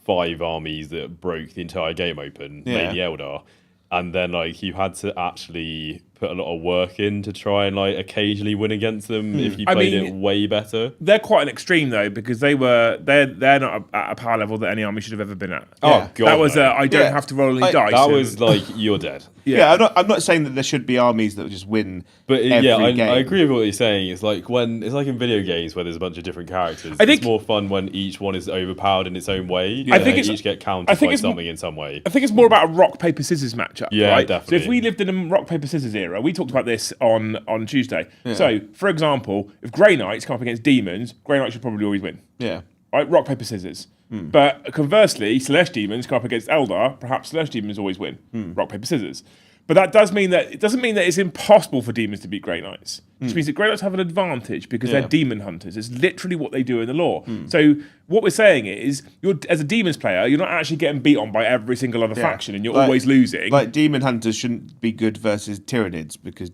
5 armies that broke the entire game open, mainly Eldar. And then like you had to actually put a lot of work in to try and like occasionally win against them if you played it way better. They're quite an extreme though, because they're not at a power level that any army should have ever been at. Oh god, that was no. I don't have to roll any dice. That was like you're dead. Yeah, I'm not saying that there should be armies that would just win. But every game. I agree with what you're saying. It's like in video games where there's a bunch of different characters. I think it's more fun when each one is overpowered in its own way. I think they it's- each get countered by something in some way. I think it's more about a rock paper scissors matchup. Yeah, right? definitely. So if we lived in a rock paper scissors era, we talked about this on Tuesday. So for example, if Grey Knights come up against demons, Grey Knights should probably always win. Yeah. Right, rock paper scissors. But conversely, Celeste demons come up against Eldar, perhaps Celeste demons always win. Rock paper scissors. But that doesn't mean that it's impossible for demons to beat Grey Knights. Which means that Grey Knights have an advantage because they're demon hunters. It's literally what they do in the lore. So what we're saying is, as a demons player, you're not actually getting beat on by every single other faction, and you're always losing. Like demon hunters shouldn't be good versus Tyranids because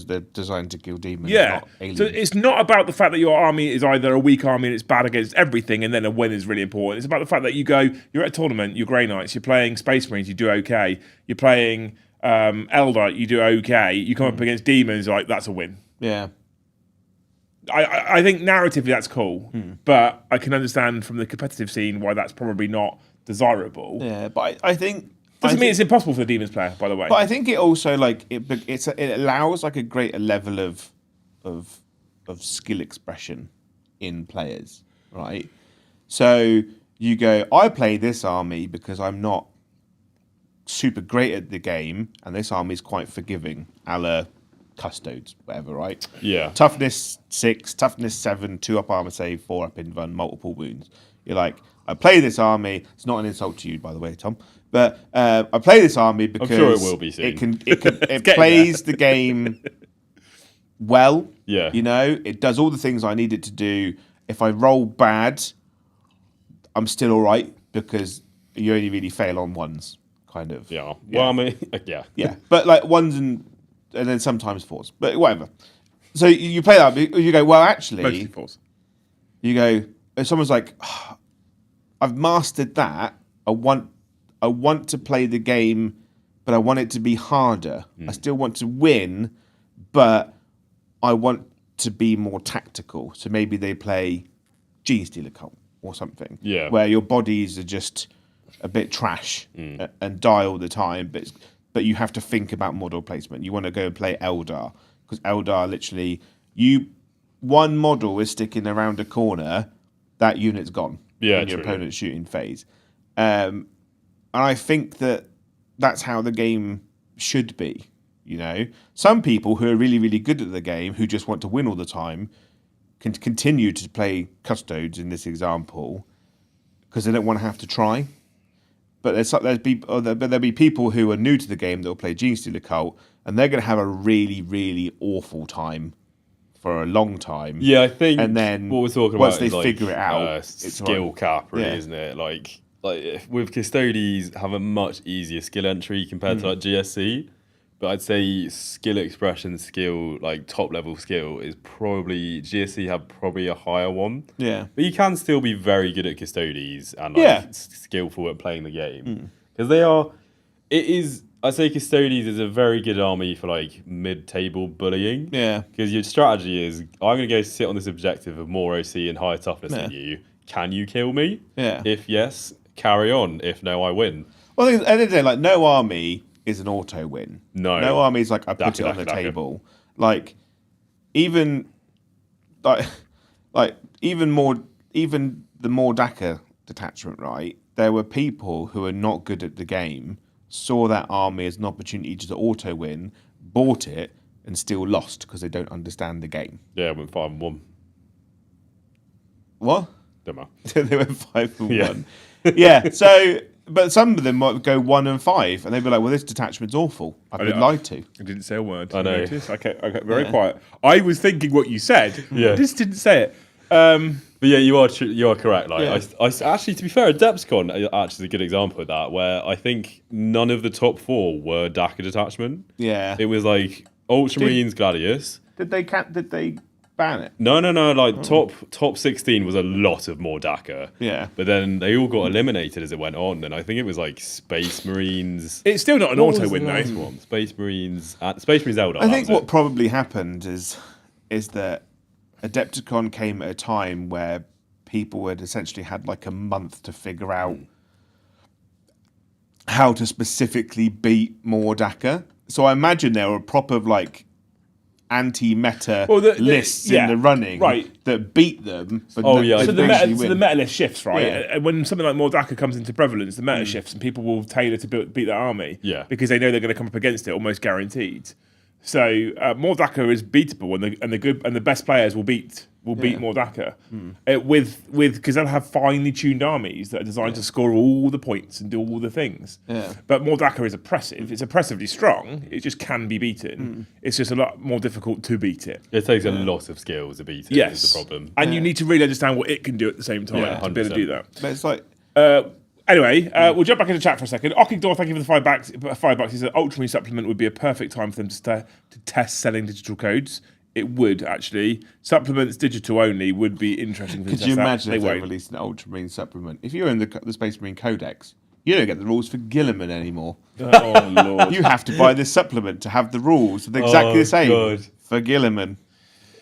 they're designed to kill demons. Yeah, not aliens. so it's not about the fact that your army is either a weak army and it's bad against everything, and then a win is really important. It's about the fact that you're at a tournament, you're Grey Knights, you're playing Space Marines, you do okay. You're playing Eldar, you do okay. You come up against demons, like that's a win. Yeah. I think narratively that's cool, but I can understand from the competitive scene why that's probably not desirable. Yeah, but I think Doesn't mean it's impossible for the demons player, by the way. But I think it also like it allows like a greater level of skill expression in players, right? So you go, I play this army because I'm not super great at the game, and this army is quite forgiving, a la Custodes, whatever, right? Yeah. Toughness 6, toughness 7, 2 up armor save, 4 up invuln, multiple wounds. You're like, I play this army. It's not an insult to you, by the way, Tom. But I play this army because I'm sure it will be soon. it plays the game well. Yeah. You know, it does all the things I need it to do. If I roll bad, I'm still all right because you only really fail on ones, kind of. Yeah. Well, I mean, yeah. Yeah, but like ones and then sometimes 4s, but whatever. So you play that, you go, well, actually, Mostly 4s. you go, if someone's like, "Oh, I've mastered that. I want to play the game, but I want it to be harder. I still want to win, but I want to be more tactical. So maybe they play Gene Stealer Cult or something. Yeah. Where your bodies are just a bit trash and die all the time, but you have to think about model placement. You want to go and play Eldar, because Eldar literally, one model is sticking around a corner, that unit's gone. Yeah, in your true. opponent's shooting phase. And I think that's how the game should be. You know, some people who are really, really good at the game, who just want to win all the time, can continue to play Custodes in this example because they don't want to have to try. But there'll be people who are new to the game that will play Gene Stealer Cult, and they're going to have a really, really awful time for a long time. Yeah, I think and then what we're talking once about they is like, figure it out, it's skill like, cap, really, yeah. isn't it? Like with Custodes have a much easier skill entry compared to like GSC. But I'd say skill expression, skill, like top level skill, is probably GSC have probably a higher one. Yeah. But you can still be very good at Custodes and skillful at playing the game because they are. It is. I'd say Custodes is a very good army for like mid-table bullying. Yeah. Because your strategy is, I'm going to go sit on this objective of more OC and higher toughness than you. Can you kill me? Yeah. If yes, carry on. If no, I win. Well, at the end of the day, like, no army is an auto win. No. No army is like, I put it on the table. Like, even the Mordaka detachment, right? There were people who are not good at the game, saw that army as an opportunity to auto win, bought it, and still lost because they don't understand the game. Yeah, went 5-1. What? Don't matter. They went 5-1. Yeah. So, but some of them might go 1-5, and they'd be like, "Well, this detachment's awful. I've been lied to." I didn't say a word. I know. Notice? I kept very quiet. I was thinking what you said. Yeah. I just didn't say it. But yeah, you are correct. Like, Yeah. I actually, to be fair, Depscon actually is a good example of that, where I think none of the top 4 were Daka detachment. Yeah. It was like Ultramarines, Gladius. Did they ban it? No. Like top 16 was a lot of Mordaka. Yeah. But then they all got eliminated as it went on, and I think it was like Space Marines. It's still not an What auto was win the though. last one? Space Marines Eldar. I think that was what probably happened is that Adepticon came at a time where people had essentially had like a month to figure out how to specifically beat Mordaka. So I imagine there were proper like anti-meta lists in the running that beat them. But So the meta list shifts, right? Yeah. And when something like Mordaka comes into prevalence, the meta shifts, and people will tailor to beat their army. Yeah. Because they know they're going to come up against it, almost guaranteed. So Mordaka is beatable, and the good and the best players will beat Mordaka because they'll have finely tuned armies that are designed to score all the points and do all the things. Yeah. But Mordaka is oppressive. It's oppressively strong. It just can be beaten. It's just a lot more difficult to beat it. It takes a lot of skills to beat it. Yes, is the problem. and you need to really understand what it can do at the same time to be able to do that. But it's like Anyway, we'll jump back into chat for a second. Ockingdor, thank you for the $5. He said Ultramarine supplement would be a perfect time for them to test selling digital codes. It would actually. Supplements digital only would be interesting. Could you imagine if they released an Ultramarine supplement? If you're in the Space Marine Codex, you don't get the rules for Gilliman anymore. Oh Lord! You have to buy this supplement to have the rules. They're exactly the same for Gilliman.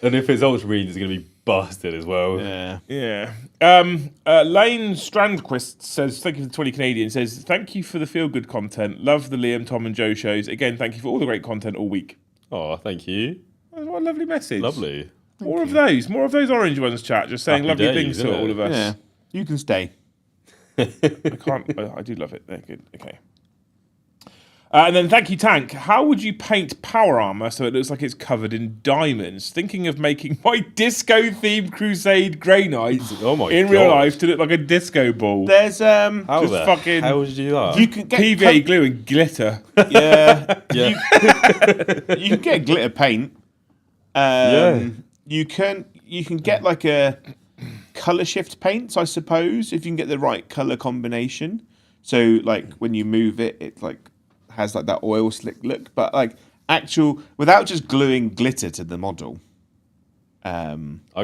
And if it's Ultramarine, it's going to be busted as well. Yeah. Lane Strandquist says, thank you for the 20 Canadian, says, thank you for the feel-good content. Love the Liam, Tom and Joe shows. Again, thank you for all the great content all week. Oh, thank you. What a lovely message. Lovely. More of those orange ones, chat. Just saying Happy lovely days, things to all of us. Yeah. You can stay. I can't. I do love it. They're good. Okay. And then thank you, Tank. How would you paint power armor so it looks like it's covered in diamonds? Thinking of making my disco-themed Crusade Grey Knights in real life to look like a disco ball. There's How would you do that? you can get PVA glue and glitter. Yeah. Yeah. You can get glitter paint. You can get like a color shift paints, I suppose, if you can get the right color combination. So like when you move it, it like has like that oil slick look, but like actual without just gluing glitter to the model. I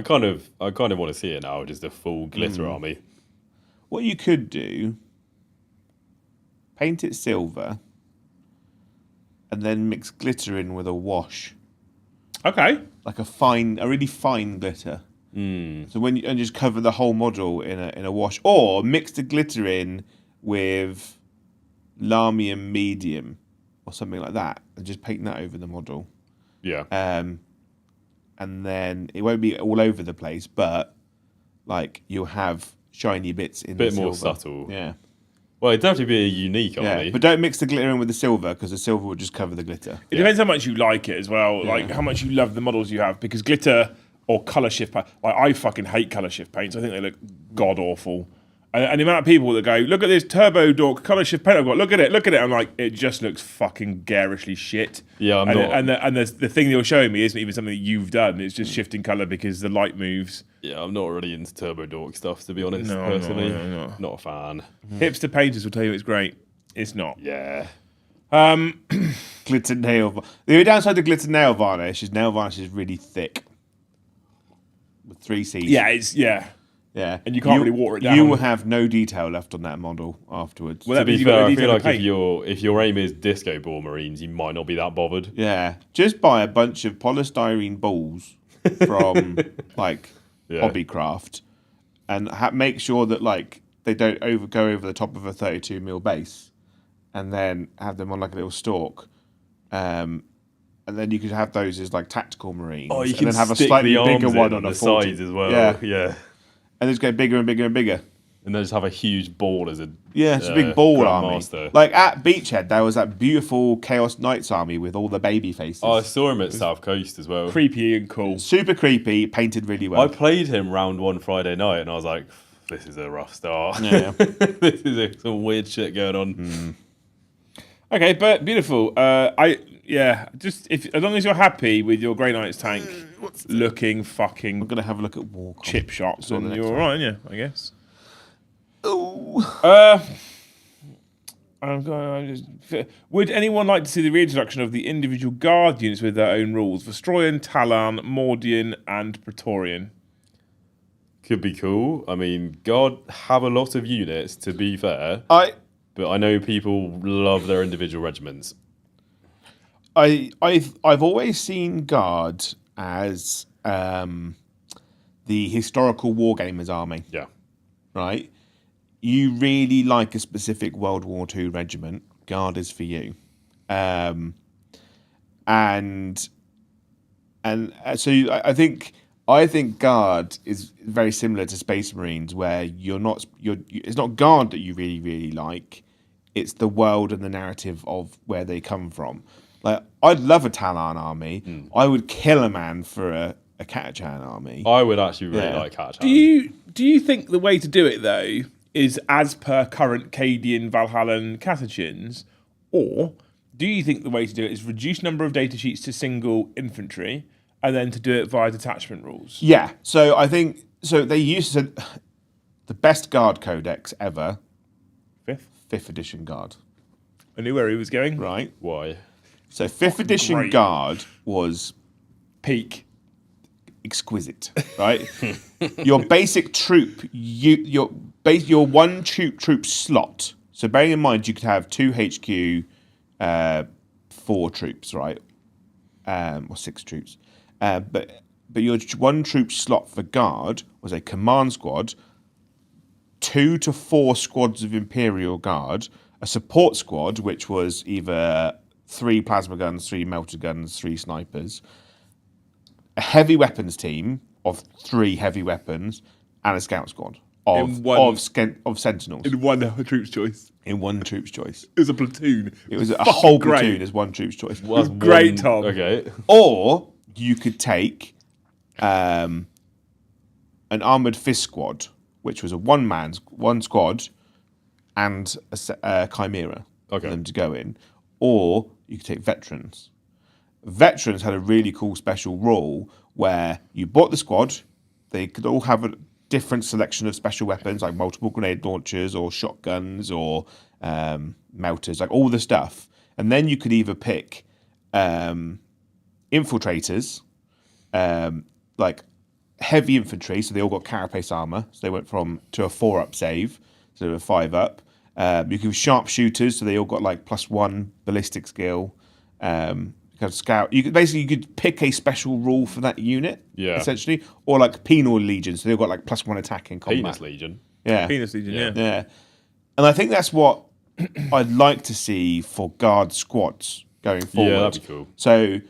kind of want to see it now, just a full glitter army. What you could do, paint it silver, and then mix glitter in with a wash. Okay. Like a really fine glitter. So when and just cover the whole model in a wash, or mix the glitter in with Lamium medium or something like that, and just paint that over the model. Yeah. And then it won't be all over the place, but like you'll have shiny bits in Bit the more silver. subtle. Yeah. Well, it'd definitely be a unique army. Yeah, but don't mix the glitter in with the silver because the silver will just cover the glitter. It depends how much you like it as well, like how much you love the models you have, because glitter or colour shift paint, like I fucking hate colour shift paints. I think they look god awful. And the amount of people that go, look at this Turbo Dork colour shift paint I've got, look at it. I'm like, it just looks fucking garishly shit. Yeah, I'm not. And the thing you're showing me isn't even something that you've done. It's just shifting colour because the light moves. Yeah, I'm not really into Turbo Dork stuff, to be honest, No, personally. no. Not a fan. Hipster painters will tell you it's great. It's not. Yeah. Glitter nail. The only downside to glitter nail varnish is really thick with 3 C's. Yeah. And you can't really water it down. You will have no detail left on that model afterwards. Well, To be means you've got fair, no I detail feel to like paint. if your aim is Disco Ball Marines, you might not be that bothered. Yeah, just buy a bunch of polystyrene balls from like Hobbycraft, and make sure that like they don't go over the top of a 32mm base, and then have them on like a little stalk. And then you could have those as like tactical marines. Oh, you and can then have a stick slightly the bigger arms one in on the a 40. sides as well. Yeah. And just go bigger and bigger and bigger. And then just have a huge ball as a Yeah, it's a big ball army. Grandmaster. Like at Beachhead, there was that beautiful Chaos Knights army with all the baby faces. Oh, I saw him at South Coast as well. Creepy and cool. Super creepy, painted really well. I played him round 1 Friday night, and I was like, this is a rough start. Yeah. This is some weird shit going on. Okay, but beautiful. Just as long as you're happy with your Grey Knights tank looking fucking We're going to have a look at Warcom. chip shots, on the and next you're one. all right, yeah, I guess. Ooh. Would anyone like to see the reintroduction of the individual guard units with their own rules? Vestroyan, Talon, Mordian, and Praetorian. Could be cool. I mean, God have a lot of units, to be fair. But I know people love their individual regiments. I've always seen Guard as the historical wargamers army. Yeah. Right? You really like a specific World War II regiment, Guard is for you. And so I think Guard is very similar to Space Marines, where it's not Guard that you really, really like. It's the world and the narrative of where they come from. Like, I'd love a Talon army. I would kill a man for a Catachan army. I would actually really like Catachan. Do you think the way to do it, though, is as per current Cadian, Valhallan Catachans, or do you think the way to do it is reduce number of data sheets to single infantry and then to do it via detachment rules? Yeah, so I think they used the best Guard codex ever, fifth edition Guard. I knew where he was going. Right. Why? So fifth edition great. Guard was Peak. exquisite, right? Your basic troop, your one troop slot. So bearing in mind you could have 2 HQ, 4 troops, right? Or 6 troops. But your one troop slot for Guard was a command squad, 2 to 4 squads of Imperial Guard, a support squad, which was either 3 plasma guns, 3 melter guns, 3 snipers, a heavy weapons team of 3 heavy weapons, and a scout squad of sentinels. In one troop's choice. In one troop's choice. It was a platoon. It was a whole great. platoon as one troop's choice. Well, Great, Tom. Okay. Or you could take an armoured fist squad, which was one squad, and a chimera for them to go in. Or you could take veterans. Veterans had a really cool special rule where you bought the squad, they could all have a different selection of special weapons, like multiple grenade launchers or shotguns or melters, like all the stuff. And then you could either pick infiltrators, like heavy infantry, so they all got carapace armor, so they went to a 4-up save, so a 5-up. You could have sharpshooters, so they all got like +1 ballistic skill. You could scout. You could pick a special rule for that unit, essentially, or like penal legion, so they've got like +1 attack in combat. Penis Legion. Yeah, Penis Legion, yeah. And I think that's what I'd like to see for Guard squads going forward. Yeah, that'd be cool. So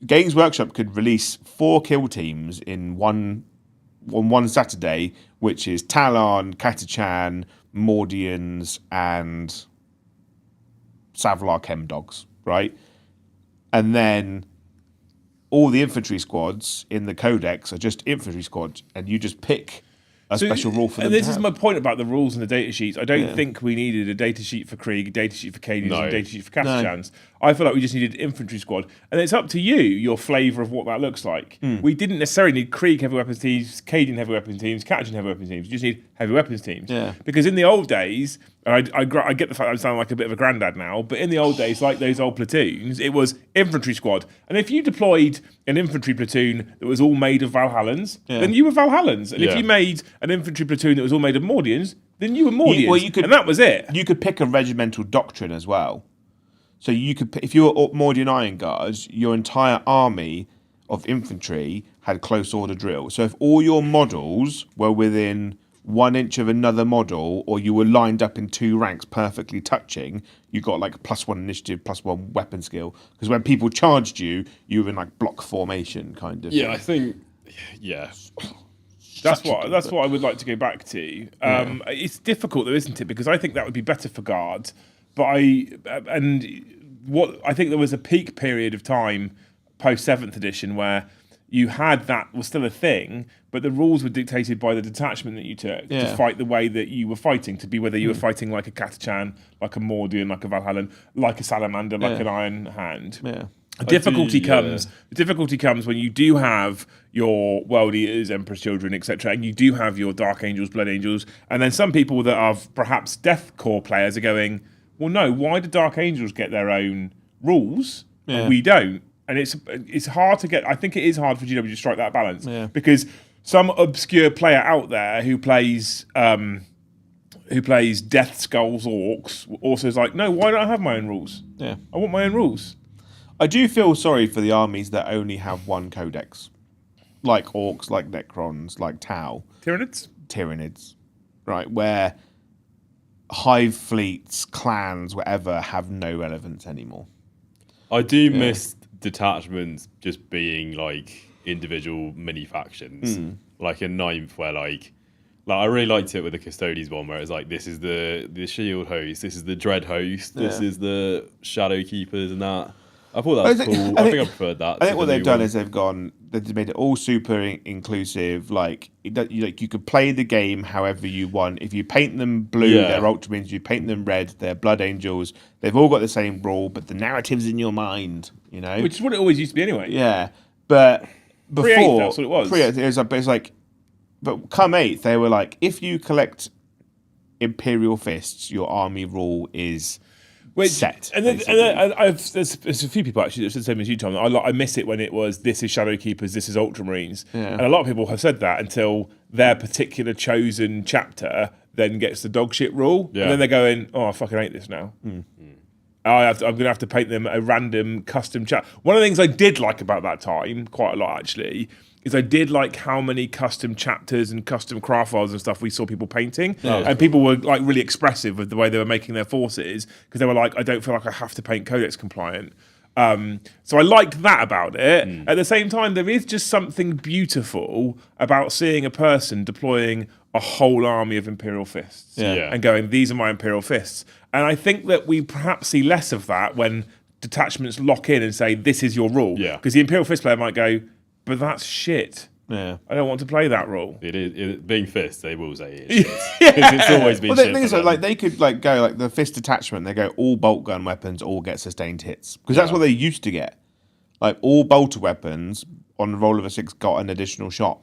Games Workshop could release 4 kill teams in one Saturday, which is Talon, Catachan, Mordians, and Savlar Chem Dogs, right? And then all the infantry squads in the codex are just infantry squads, and you just pick a special rule for them. And this is my point about the rules and the data sheets. I don't think we needed a data sheet for Krieg, a data sheet for Cadians, and a data sheet for Catachans. I feel like we just needed an infantry squad. And it's up to you, your flavour of what that looks like. We didn't necessarily need Krieg heavy weapons teams, Cadian heavy weapons teams, Catachan heavy weapons teams. You just need heavy weapons teams. Yeah. Because in the old days, and I get the fact that I sound like a bit of a granddad now, but in the old days, like those old platoons, it was infantry squad. And if you deployed an infantry platoon that was all made of Valhallans, then you were Valhallans. And if you made an infantry platoon that was all made of Mordians, then you were Mordians. And that was it. You could pick a regimental doctrine as well. So you could, if you were Mordian Iron Guards, your entire army of infantry had close order drill. So if all your models were within 1 inch of another model, or you were lined up in 2 ranks perfectly touching, you got like +1 initiative, +1 weapon skill. Because when people charged you, you were in like block formation kind of. Yeah, I think. Yeah. That's what I would like to go back to. It's difficult though, isn't it? Because I think that would be better for Guard. But I think there was a peak period of time post 7th edition where you had that was still a thing, but the rules were dictated by the detachment that you took to fight the way that you were fighting, to be whether you were fighting like a Catachan, like a Mordian, like a Valhallan, like a Salamander, like an Iron Hand. Yeah. The difficulty comes when you do have your World Eaters, Emperor's Children, etc., and you do have your Dark Angels, Blood Angels, and then some people that are perhaps Death Core players are going, well, no, why do Dark Angels get their own rules Yeah. and we don't? And it's hard to get. I think it is hard for GW to strike that balance because some obscure player out there who plays Death Skulls Orcs also is like, no, why don't I have my own rules? Yeah. I want my own rules. I do feel sorry for the armies that only have one codex, like Orcs, like Necrons, like Tau. Tyranids, right, where hive fleets, clans, whatever, have no relevance anymore. I do miss detachments just being like individual mini factions, like a ninth where like I really liked it with the Custodies one where it's like this is the Shield host, this is the Dread host, this is the Shadow Keepers and that. I thought that was cool. I think I preferred that. I think what they've done is they've made it all super inclusive. Like you could play the game however you want. If you paint them blue, they're Ultramarines. If you paint them red, they're Blood Angels. They've all got the same rule, but the narrative's in your mind. You know, which is what it always used to be anyway. Yeah, but before Pre-8, that's what it was. It's like, but come 8th, they were like, if you collect Imperial Fists, your army rule is. Set, and there's a few people actually that said the same as you, Tom. I miss it when it was this is Shadow Keepers, this is Ultramarines, and a lot of people have said that until their particular chosen chapter then gets the dogshit rule, and then they're going, oh, I fucking hate this now. I'm going to have to paint them a random custom chapter. One of the things I did like about that time, quite a lot actually, is I did like how many custom chapters and custom craft files and stuff we saw people painting. And people were like really expressive with the way they were making their forces because they were like, I don't feel like I have to paint Codex compliant. So I liked that about it. At the same time, there is just something beautiful about seeing a person deploying a whole army of Imperial Fists and going, these are my Imperial Fists. And I think that we perhaps see less of that when detachments lock in and say, this is your rule. Because the Imperial Fist player might go, but that's shit. Yeah, I don't want to play that role. It is being Fist. They will say it is shit. It's always been. Well, shit the thing is, for them. like they could like go like the Fist detachment. They go all bolt gun weapons all get sustained hits because that's what they used to get. Like all bolter weapons on the roll of a 6 got an additional shot.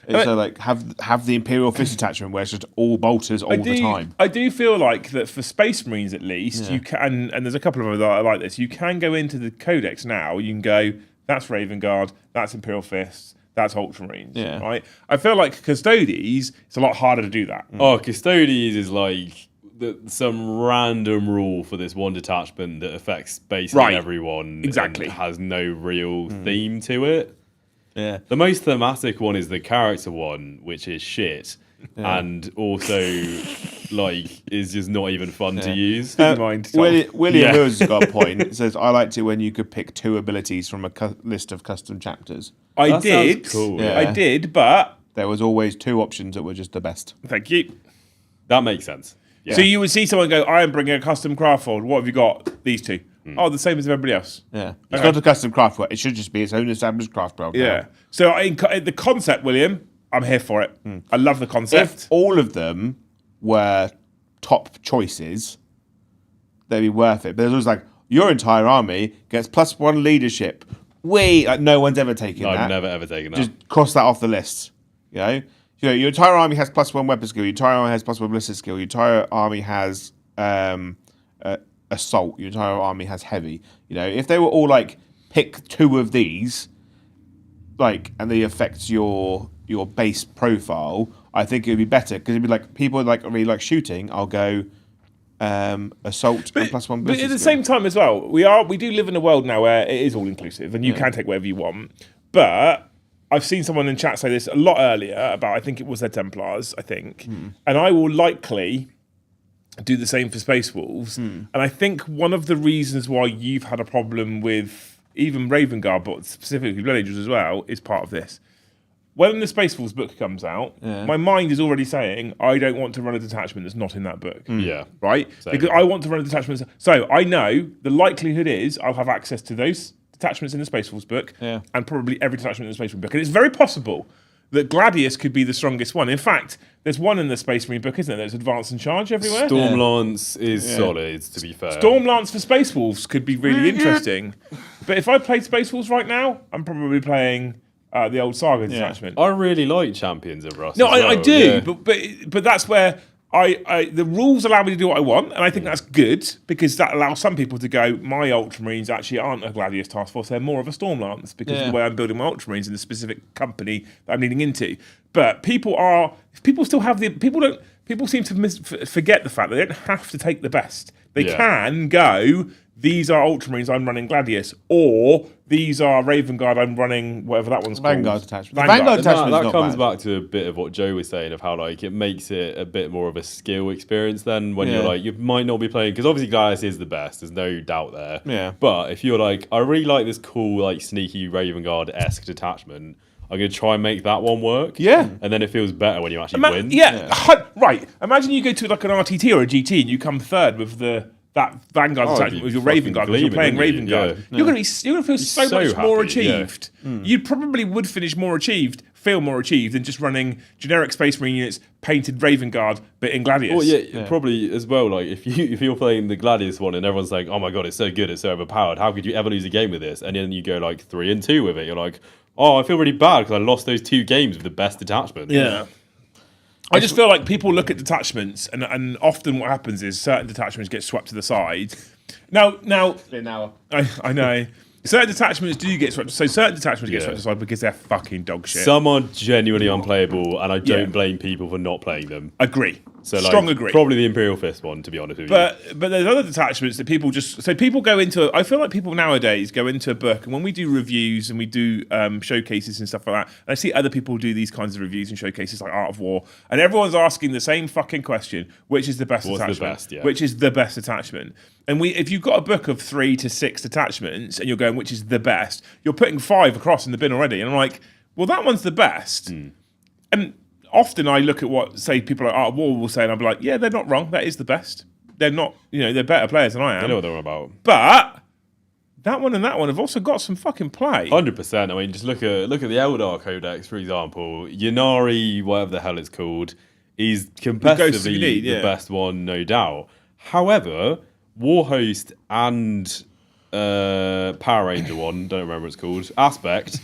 And so like have the Imperial Fist attachment where it's just all bolters all the time. I do feel like that for Space Marines at least you can, and there's a couple of them that I like this. You can go into the Codex now. You can go, that's Raven Guard, that's Imperial Fists. That's Ultramarines, right? I feel like Custodies, it's a lot harder to do that. Oh, Custodies is like some random rule for this one detachment that affects basically everyone. Exactly. And has no real theme to it. Yeah. The most thematic one is the character one, which is shit. And also, like, is just not even fun to use. William Wills has got a point. It says, I liked it when you could pick 2 abilities from a list of custom chapters. I did. Cool. Yeah. I did, but... There was always 2 options that were just the best. Thank you. That makes sense. Yeah. So you would see someone go, I am bringing a custom craft fold. What have you got? These 2. Oh, the same as everybody else. Yeah. It's not a custom craft world. It should just be its own established craft world. Yeah. So the concept, William... I'm here for it. I love the concept. If all of them were top choices, they'd be worth it. But there's always like, your entire army gets +1 leadership. Like, no one's ever taken that. I've never ever taken that. Just cross that off the list. You know, your entire army has +1 weapon skill. Your entire army has +1 ballistic skill. Your entire army has assault. Your entire army has heavy. You know, if they were all like, pick 2 of these, like, and they affect your base profile, I think it would be better because it'd be like people like really like shooting. I'll go assault and +1. But at the same time as well, we do live in a world now where it is all inclusive and you can take whatever you want. But I've seen someone in chat say this a lot earlier about, I think it was their Templars, and I will likely do the same for Space Wolves. And I think one of the reasons why you've had a problem with even Raven Guard, but specifically Blood Angels as well, is part of this. When the Space Wolves book comes out, my mind is already saying, I don't want to run a detachment that's not in that book. Yeah. Right? Same. Because I want to run a detachment. So I know the likelihood is I'll have access to those detachments in the Space Wolves book and probably every detachment in the Space Marine book. And it's very possible that Gladius could be the strongest one. In fact, there's one in the Space Marine book, isn't there? There's Advance and Charge everywhere. Stormlance is solid, to be fair. Stormlance for Space Wolves could be really interesting. But if I played Space Wolves right now, I'm probably playing... the old Saga detachment. I really like Champions of Rust. No, as well. I do, but that's where the rules allow me to do what I want, and I think that's good because that allows some people to go, my Ultramarines actually aren't a Gladius task force; they're more of a Stormlance because of the way I'm building my Ultramarines in the specific company that I'm leading into. But people still have people seem to forget the fact that they don't have to take the best. They can go, these are Ultramarines, I'm running Gladius, or these are Raven Guard, I'm running whatever that one's Vanguard called. detachment. Vanguard detachment that is not comes bad. back to a bit of what Joe was saying of how like it makes it a bit more of a skill experience then when you're like, you might not be playing, because obviously Gladius is the best, there's no doubt there. Yeah. But if you're like, I really like this cool like sneaky Raven Guard-esque detachment, I'm going to try and make that one work. Yeah. And then it feels better when you actually win. Right. Imagine you go to like an RTT or a GT and you come third with that Vanguard detachment with your Raven Guard because you're playing Raven Guard. You're going to feel so much more happy, achieved. You probably would finish more achieved, feel more achieved than just running generic Space Marine units, painted Raven Guard, but in Gladius. Well, probably as well. Like if you're playing the Gladius one and everyone's like, "Oh my god, it's so good, it's so overpowered. How could you ever lose a game with this?" And then you go like 3-2 with it. You're like, "Oh, I feel really bad because I lost those 2 games with the best detachment." Yeah. I just feel like people look at detachments, and often what happens is certain detachments get swept to the side. Now, I know. Certain detachments do get swept. So certain detachments get swept to the side because they're fucking dog shit. Some are genuinely unplayable, and I don't blame people for not playing them. Agree. So Strong agree. Probably the Imperial Fist one, to be honest with you. But there's other detachments that people just... So people go into... I feel like people nowadays go into a book, and when we do reviews and we do showcases and stuff like that, and I see other people do these kinds of reviews and showcases like Art of War, and everyone's asking the same fucking question, which is the best attachment? The best, yeah. Which is the best attachment? And if you've got a book of 3 to 6 attachments and you're going, which is the best, you're putting 5 across in the bin already. And I'm like, well, that one's the best. And often I look at what, say, people like Art of War will say, and I'll be like, yeah, they're not wrong. That is the best. They're not, they're better players than I am. I know what they're on about. But that one and that one have also got some fucking play. 100%. I mean, just look at the Eldar Codex, for example. Yanari, whatever the hell it's called, is competitively the best one, no doubt. However, Warhost and Power Ranger one, don't remember what it's called, Aspect,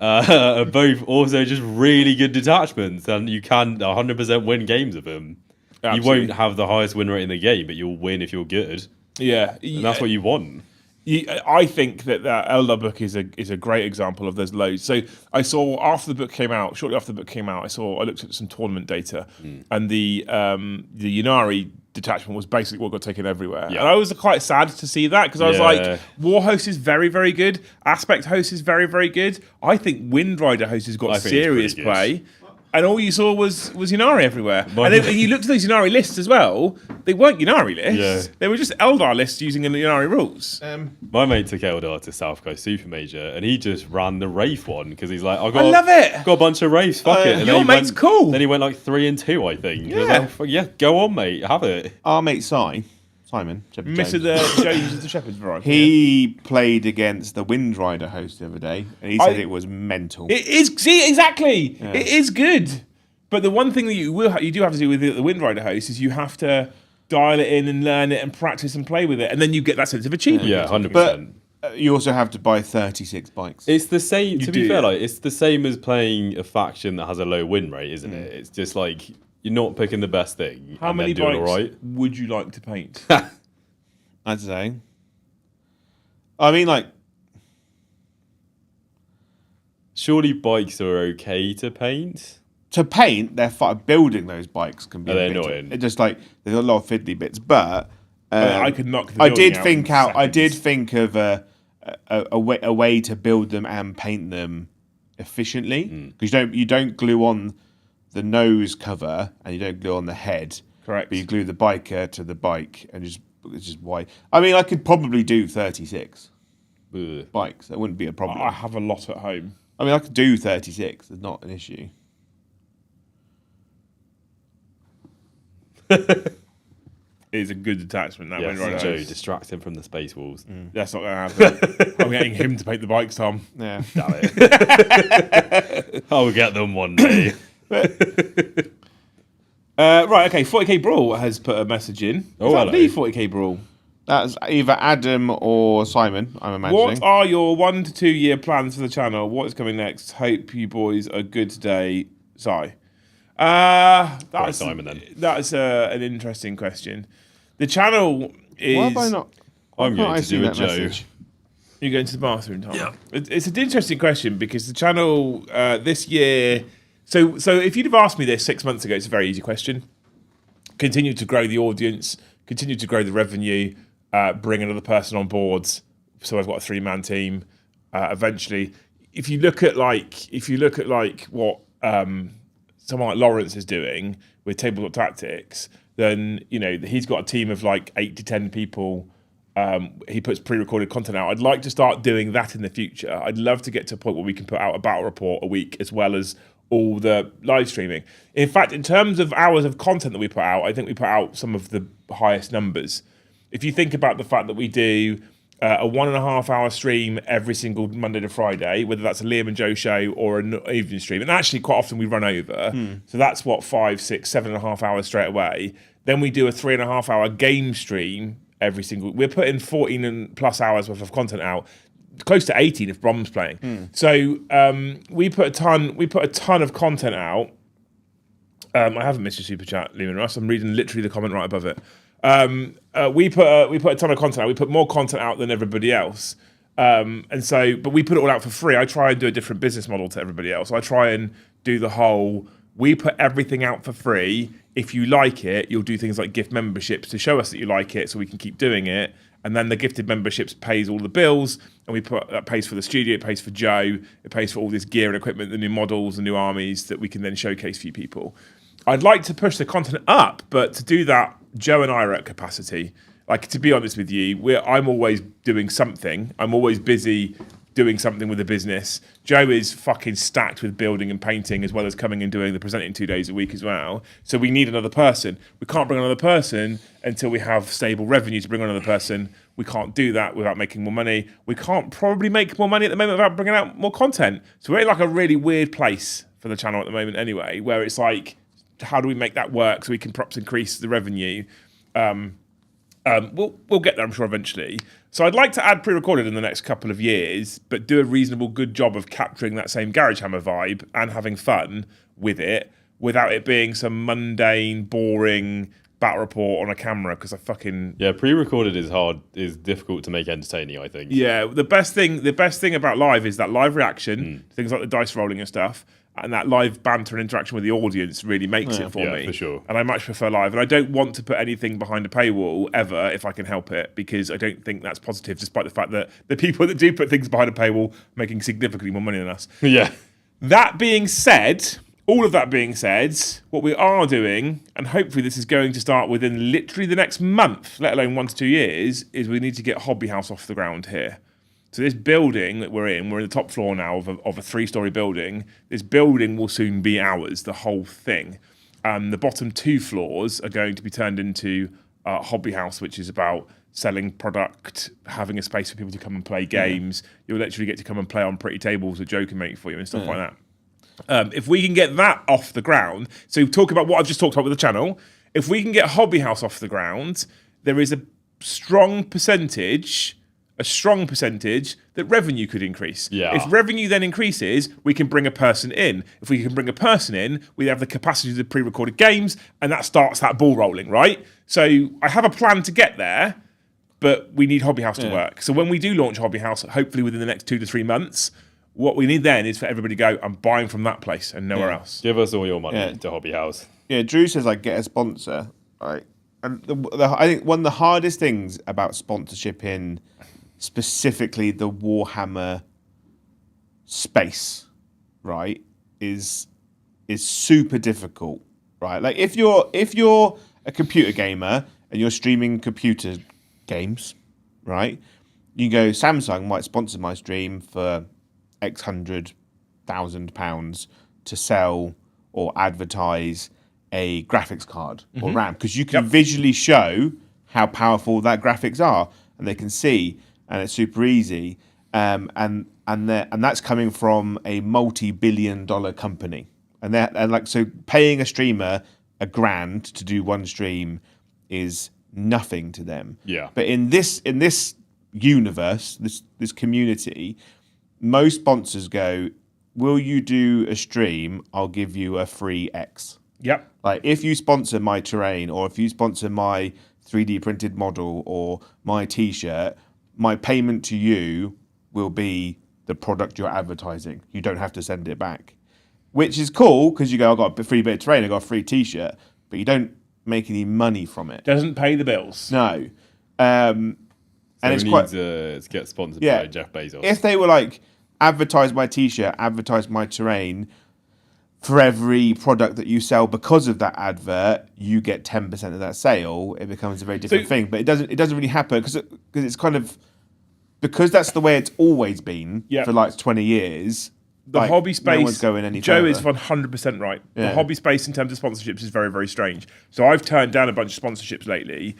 are both also just really good detachments, and you can 100% win games of them. Absolutely. You won't have the highest win rate in the game, but you'll win if you're good. Yeah. And that's what you want. I think that Eldar book is a great example of there's loads. So I saw shortly after the book came out, I looked at some tournament data, and the Yanari detachment was basically what got taken everywhere. Yeah. And I was quite sad to see that because I was like, Warhost is very, very good. Aspect Host is very, very good. I think Wind Rider Host has got serious play. And all you saw was Yanari everywhere. And you looked at those Yanari lists as well. They weren't Yanari lists. Yeah. They were just Eldar lists using the Yanari rules. My mate took Eldar to South Coast Super Major, and he just ran the Wraith one because he's like, I love it. I've got a bunch of Wraiths. Fuck it. And your mate's cool. Then he went like 3-2, I think. Yeah. Like, go on, mate. Have it. Our mate Simon, Mr. Jones of the Shepherd's variety. He played against the Wind Rider host the other day, and he said it was mental. It is. See, exactly. Yeah. It is good. But the one thing that you do have to do with the Wind Rider host is you have to dial it in and learn it and practice and play with it, and then you get that sense of achievement. Yeah, 100%. But you also have to buy 36 bikes. It's the same. To be fair, like it's the same as playing a faction that has a low win rate, isn't it? It's just like you're not picking the best thing. How many bikes would you like to paint? I'd say. I mean, like, surely bikes are okay to paint. To paint, they're fine. Building those bikes can be annoying. It's just like there's a lot of fiddly bits, but I could knock. I did think of a way to build them and paint them efficiently because you don't glue on the nose cover and you don't glue on the head. Correct. But you glue the biker to the bike and it's just white. I mean, I could probably do 36 bikes. That wouldn't be a problem. I have a lot at home. I mean, I could do 36. It's not an issue. It is a good detachment. That Wind Rider. Joe, distract him from the Space Wolves. That's not going to happen. I'm getting him to paint the bikes, Tom. Yeah. Damn it. I'll get them one day. Right, okay. 40k Brawl has put a message in. Hello. The 40k Brawl. That's either Adam or Simon, I'm imagining. What are your 1 to 2 year plans for the channel? What is coming next? Hope you boys are good today. Zy. That's Simon, then. That's an interesting question. The channel is. Why have I not? I'm why going can't I to see do a that Joe. message? You're going to the bathroom, Tom. Yeah. It's an interesting question because the channel this year. So if you'd have asked me this 6 months ago, it's a very easy question. Continue to grow the audience, continue to grow the revenue, bring another person on board. So I've got a 3-man team. Eventually, if you look at what someone like Lawrence is doing with Tabletop Tactics, then he's got a team of like 8 to 10 people. He puts pre-recorded content out. I'd like to start doing that in the future. I'd love to get to a point where we can put out a battle report a week as well as all the live streaming. In fact, in terms of hours of content that we put out, I think we put out some of the highest numbers. If you think about the fact that we do a 1.5 hour stream every single Monday to Friday, whether that's a Liam and Joe show or an evening stream, and actually quite often we run over. So that's 5, 6, 7.5 hours straight away. Then we do a 3.5 hour game stream every single. We're putting 14 and plus hours worth of content out, close to 18 if Brom's playing. So we put a ton of content out. I haven't missed your super chat, Liam and Russ. I'm reading literally the comment right above it. We put a ton of content out. We put more content out than everybody else. But we put it all out for free. I try and do a different business model to everybody else. I try and do the whole, we put everything out for free. If you like it, you'll do things like gift memberships to show us that you like it so we can keep doing it. And then the gifted memberships pays all the bills, and that pays for the studio, it pays for Joe, it pays for all this gear and equipment, the new models, the new armies that we can then showcase for you people. I'd like to push the content up, but to do that, Joe and I are at capacity. Like, to be honest with you, I'm always doing something. I'm always busy doing something with the business. Joe is fucking stacked with building and painting, as well as coming and doing the presenting 2 days a week as well. So we need another person. We can't bring another person until we have stable revenue to bring on another person. We can't do that without making more money. We can't probably make more money at the moment without bringing out more content. So we're in like a really weird place for the channel at the moment anyway, where it's like, how do we make that work so we can perhaps increase the revenue? We'll get there, I'm sure, eventually. So I'd like to add pre-recorded in the next couple of years, but do a reasonable good job of capturing that same Garage Hammer vibe and having fun with it without it being some mundane, boring battle report on a camera, because pre-recorded is difficult to make entertaining, I think. Yeah, the best thing about live is that live reaction, things like the dice rolling and stuff, and that live banter and interaction with the audience really makes it for me. For sure. And I much prefer live. And I don't want to put anything behind a paywall ever if I can help it, because I don't think that's positive, despite the fact that the people that do put things behind a paywall are making significantly more money than us. Yeah. All of that being said, what we are doing, and hopefully this is going to start within literally the next month, let alone 1 to 2 years, is we need to get Hobby House off the ground here. So this building that we're in the top floor now of a 3-story building. This building will soon be ours, the whole thing. The bottom 2 floors are going to be turned into Hobby House, which is about selling product, having a space for people to come and play games. You'll literally get to come and play on pretty tables that Joe can make for you and stuff like that. If we can get that off the ground, so talk about what I've just talked about with the channel. If we can get Hobby House off the ground, there is a strong percentage that revenue could increase. Yeah. If revenue then increases, we can bring a person in. If we can bring a person in, we have the capacity to do pre-recorded games, and that starts that ball rolling, right? So I have a plan to get there, but we need Hobby House to work. So when we do launch Hobby House, hopefully within the next 2 to 3 months, what we need then is for everybody to go, I'm buying from that place and nowhere else. Give us all your money to Hobby House. Yeah, Drew says, like, get a sponsor, right? And I think one of the hardest things about sponsorship in specifically the Warhammer space, right, is super difficult, right? Like, if you're a computer gamer and you're streaming computer games, right, you go, Samsung might sponsor my stream for X £100,000 to sell or advertise a graphics card or RAM, because you can visually show how powerful that graphics are, and they can see, and it's super easy, and that's coming from a multi-billion-dollar company, and like, so paying a streamer $1,000 to do one stream is nothing to them. Yeah. But in this universe, this community, most sponsors go, will you do a stream? I'll give you a free X. Yep. Like if you sponsor my terrain, or if you sponsor my 3D printed model or my T-shirt, my payment to you will be the product you're advertising. You don't have to send it back, which is cool because you go, I got a free bit of terrain, I got a free T-shirt, but you don't make any money from it. Doesn't pay the bills. No. And it's quite to get sponsored by Jeff Bezos. If they were like, advertise my T-shirt, advertise my terrain, for every product that you sell because of that advert, you get 10% of that sale. It becomes a very different thing. But it doesn't really happen because it's kind of, because that's the way it's always been for like 20 years. The hobby space, no one's going any Joe further. is 100% right. The hobby space in terms of sponsorships is very, very strange. So I've turned down a bunch of sponsorships lately.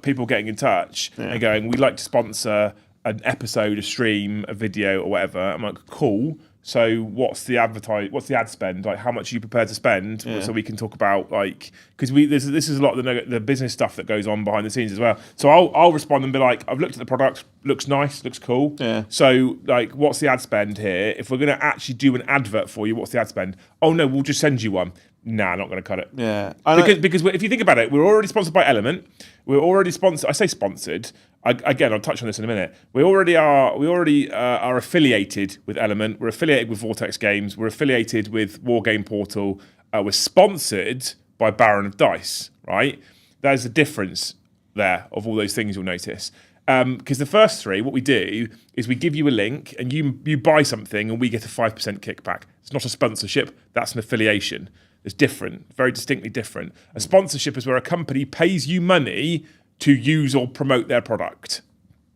People getting in touch and going, we'd like to sponsor an episode, a stream, a video, or whatever. I'm like, cool. So what's the ad spend? Like, how much are you prepared to spend? So we can talk about, like, because this is a lot of the business stuff that goes on behind the scenes as well. So I'll respond and be like, I've looked at the product, looks nice, looks cool. Yeah. So like, what's the ad spend here? If we're going to actually do an advert for you, what's the ad spend? Oh no, we'll just send you one. Nah, not going to cut it. Yeah. Because if you think about it, we're already sponsored by Element. We're already sponsored. I say sponsored. Again, I'll touch on this in a minute. We already are affiliated with Element. We're affiliated with Vortex Games. We're affiliated with Wargame Portal. We're sponsored by Baron of Dice. Right? There's a difference there of all those things you'll notice. Because the first three, what we do is we give you a link and you buy something and we get a 5% kickback. It's not a sponsorship. That's an affiliation. It's different, very distinctly different. A sponsorship is where a company pays you money to use or promote their product.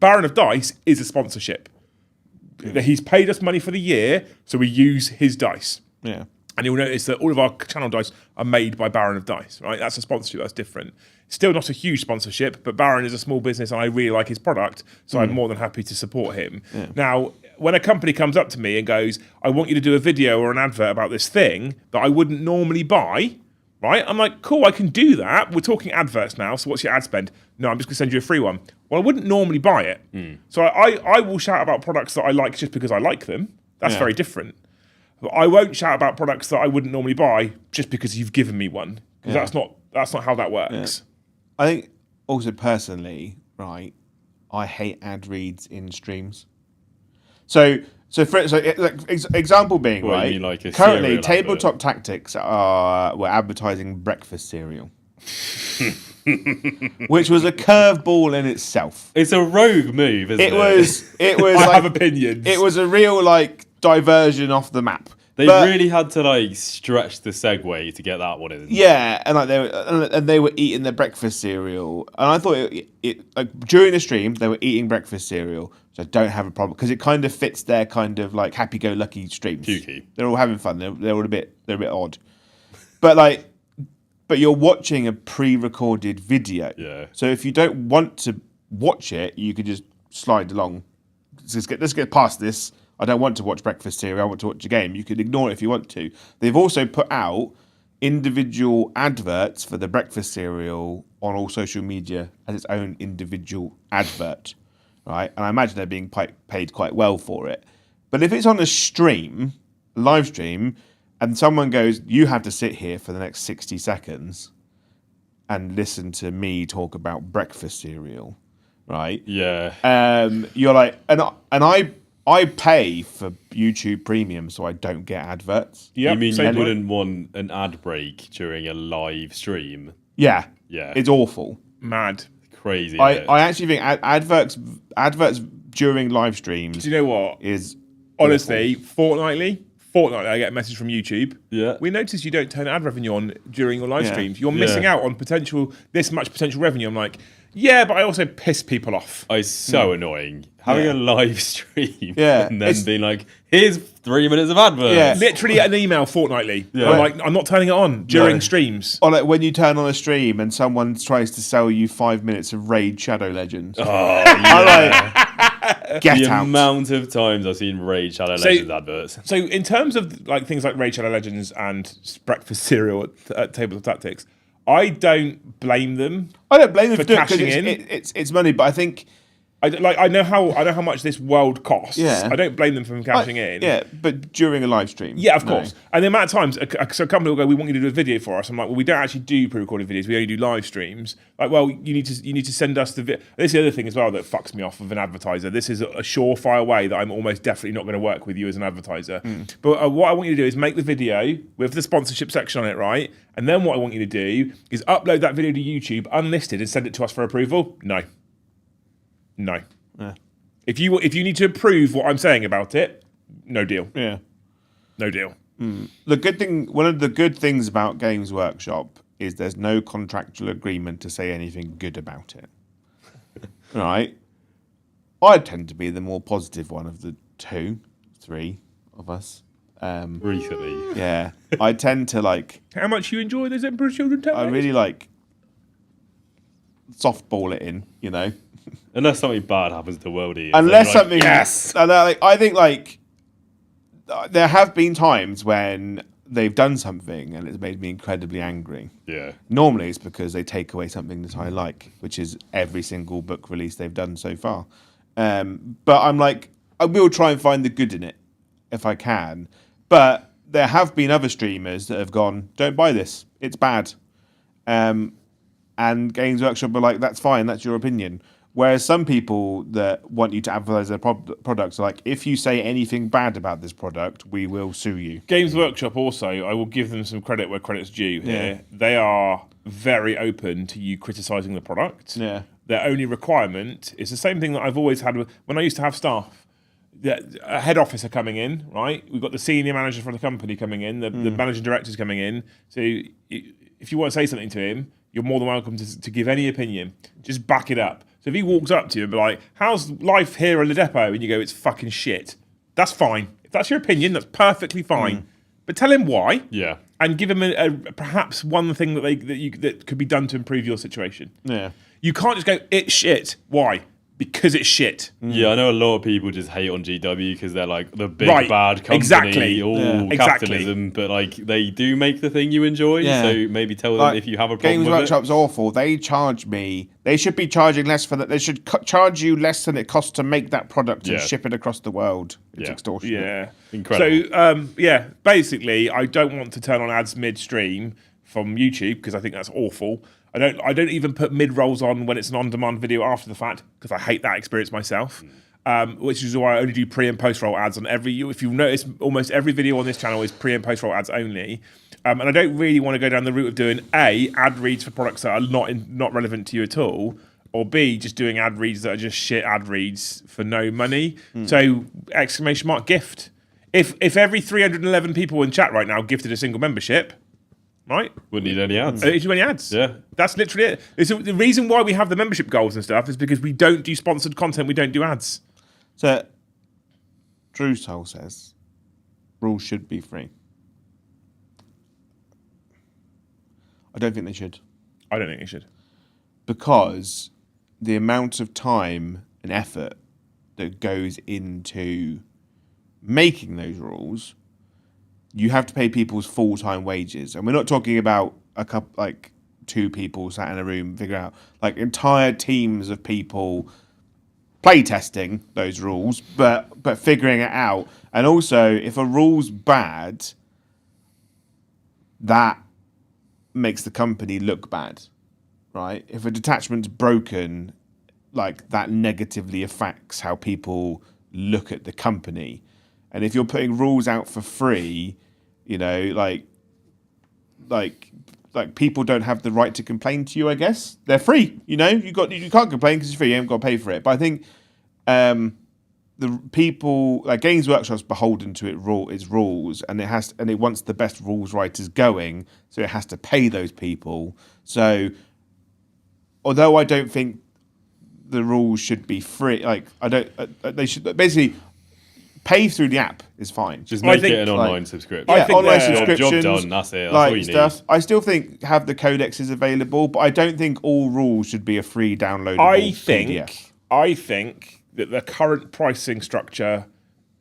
Baron of Dice is a sponsorship. He's paid us money for the year, so we use his dice. Yeah. And you'll notice that all of our channel dice are made by Baron of Dice, right? That's a sponsorship, that's different. Still not a huge sponsorship, but Baron is a small business and I really like his product, so I'm more than happy to support him. Yeah. Now, when a company comes up to me and goes, I want you to do a video or an advert about this thing that I wouldn't normally buy, right? I'm like, cool, I can do that. We're talking adverts now, so what's your ad spend? No, I'm just going to send you a free one. Well, I wouldn't normally buy it. So I will shout about products that I like just because I like them. That's very different. But I won't shout about products that I wouldn't normally buy just because you've given me one. Because that's not how that works. Yeah. I think also personally, right, I hate ad reads in streams. So example being, What, right, you mean like a currently cereal Tabletop Tactics were advertising breakfast cereal. Which was a curveball in itself. It's a rogue move, isn't it? It was I like, have opinions. It was a real like diversion off the map. They really had to like stretch the segue to get that one in. Yeah, and like they were eating their breakfast cereal, and I thought it like during the stream they were eating breakfast cereal, which I don't have a problem because it kind of fits their kind of like happy-go-lucky streams. Kooky. They're all having fun. They're a bit odd, but you're watching a pre-recorded video. Yeah. So if you don't want to watch it, you could just slide along. Let's get past this. I don't want to watch breakfast cereal. I want to watch a game. You could ignore it if you want to. They've also put out individual adverts for the breakfast cereal on all social media as its own individual advert, right? And I imagine they're being paid quite well for it. But if it's on a stream, live stream, and someone goes, you have to sit here for the next 60 seconds and listen to me talk about breakfast cereal, right? Yeah. You're like, and I pay for YouTube Premium so I don't get adverts. Yep, you mean you wouldn't want an ad break during a live stream? Yeah. Yeah. It's awful. Mad. Crazy. I actually think adverts during live streams. Do you know what? Is honestly awful. Fortnightly I get a message from YouTube. Yeah. We noticed you don't turn ad revenue on during your live streams. You're missing out on this much potential revenue. I'm like, yeah, but I also piss people off. It's so annoying. Having a live stream and then being like, here's 3 minutes of adverts. Yeah. Literally an email fortnightly. Yeah. I'm like, I'm not turning it on during streams. Or like when you turn on a stream and someone tries to sell you 5 minutes of Raid Shadow Legends. Oh, yeah. Get the out. amount of times I've seen Raid Shadow Legends adverts. So in terms of like things like Raid Shadow Legends and breakfast cereal at Tabletop Tactics, I don't blame them. I don't blame them for for doing cashing it in. It's money, but I think I know how much this world costs. Yeah. I don't blame them for cashing in. Yeah, but during a live stream. Yeah, of course. And the amount of times, so a company will go, "We want you to do a video for us." I'm like, "Well, we don't actually do pre-recorded videos. We only do live streams." Like, well, you need to send us the video. This is the other thing as well that fucks me off of an advertiser. This is a surefire way that I'm almost definitely not going to work with you as an advertiser. But what I want you to do is make the video with the sponsorship section on it, right? And then what I want you to do is upload that video to YouTube unlisted and send it to us for approval. No. Yeah. If you need to approve what I'm saying about it, no deal. Yeah. No deal. The good thing, one of the good things about Games Workshop is there's no contractual agreement to say anything good about it. Right? I tend to be the more positive one of the 3 of us. Recently. Yeah. I tend to like... How much you enjoy those Emperor Children Tales? I really like softball it in, you know? Unless something bad happens to Worldy. Unless something... yes! And I think, like, there have been times when they've done something and it's made me incredibly angry. Yeah. Normally it's because they take away something that I like, which is every single book release they've done so far. But I'm like, I will try and find the good in it if I can. But there have been other streamers that have gone, don't buy this, it's bad. And Games Workshop are like, that's fine, that's your opinion. Whereas some people that want you to advertise their products are like, if you say anything bad about this product, we will sue you. Games Workshop also, I will give them some credit where credit's due here. Yeah. They are very open to you criticising the product. Yeah. Their only requirement is the same thing that I've always had when I used to have staff. A head office are coming in, right? We've got the senior manager from the company coming in, the managing director's coming in. So if you want to say something to him, you're more than welcome to give any opinion. Just back it up. So if he walks up to you and be like, how's life here in the depot? And you go, it's fucking shit. That's fine. If that's your opinion, that's perfectly fine. But tell him why. Yeah. And give him a perhaps one thing that could be done to improve your situation. Yeah. You can't just go, it's shit. Why? Because it's shit. Yeah, I know a lot of people just hate on GW because they're like the big Right, bad company, exactly. all Yeah. capitalism, but like they do make the thing you enjoy. Yeah. So maybe tell them if you have a problem Games with Workshop's awful. They charge me. They should be charging less for that. They should charge you less than it costs to make that product and ship it across the world. It's extortionate. Yeah. Incredible. So, basically, I don't want to turn on ads midstream from YouTube because I think that's awful. I don't even put mid-rolls on when it's an on-demand video after the fact because I hate that experience myself. Which is why I only do pre and post-roll ads on every. If you've noticed, almost every video on this channel is pre and post-roll ads only. And I don't really want to go down the route of doing A, ad reads for products that are not relevant to you at all, or B, just doing ad reads that are just shit ad reads for no money. So !gift. If every 311 people in chat right now gifted a single membership, right? Wouldn't need any ads. Don't do any ads. Yeah. That's literally it. The reason why we have the membership goals and stuff is because we don't do sponsored content, we don't do ads. So, Drew Soul says, rules should be free. I don't think they should. I don't think they should. Because the amount of time and effort that goes into making those rules, you have to pay people's full-time wages. And we're not talking about a couple, like 2 people sat in a room figure out, like entire teams of people play testing those rules, but figuring it out. And also, if a rule's bad, that makes the company look bad, right? If a detachment's broken, like that negatively affects how people look at the company. And if you're putting rules out for free, you know, like people don't have the right to complain to you, I guess. They're free, you know? You can't complain because it's free, you haven't got to pay for it. But I think the people, like Games Workshop's beholden to its rules, and it wants the best rules writers going, so it has to pay those people. So although I don't think the rules should be free, like they should basically pay through the app is fine. Just make it an online subscription. Yeah, online Job subscriptions. done, that's it. That's all you stuff. need. I still think have the codexes available, but I don't think all rules should be a free downloadable PDF. I think that the current pricing structure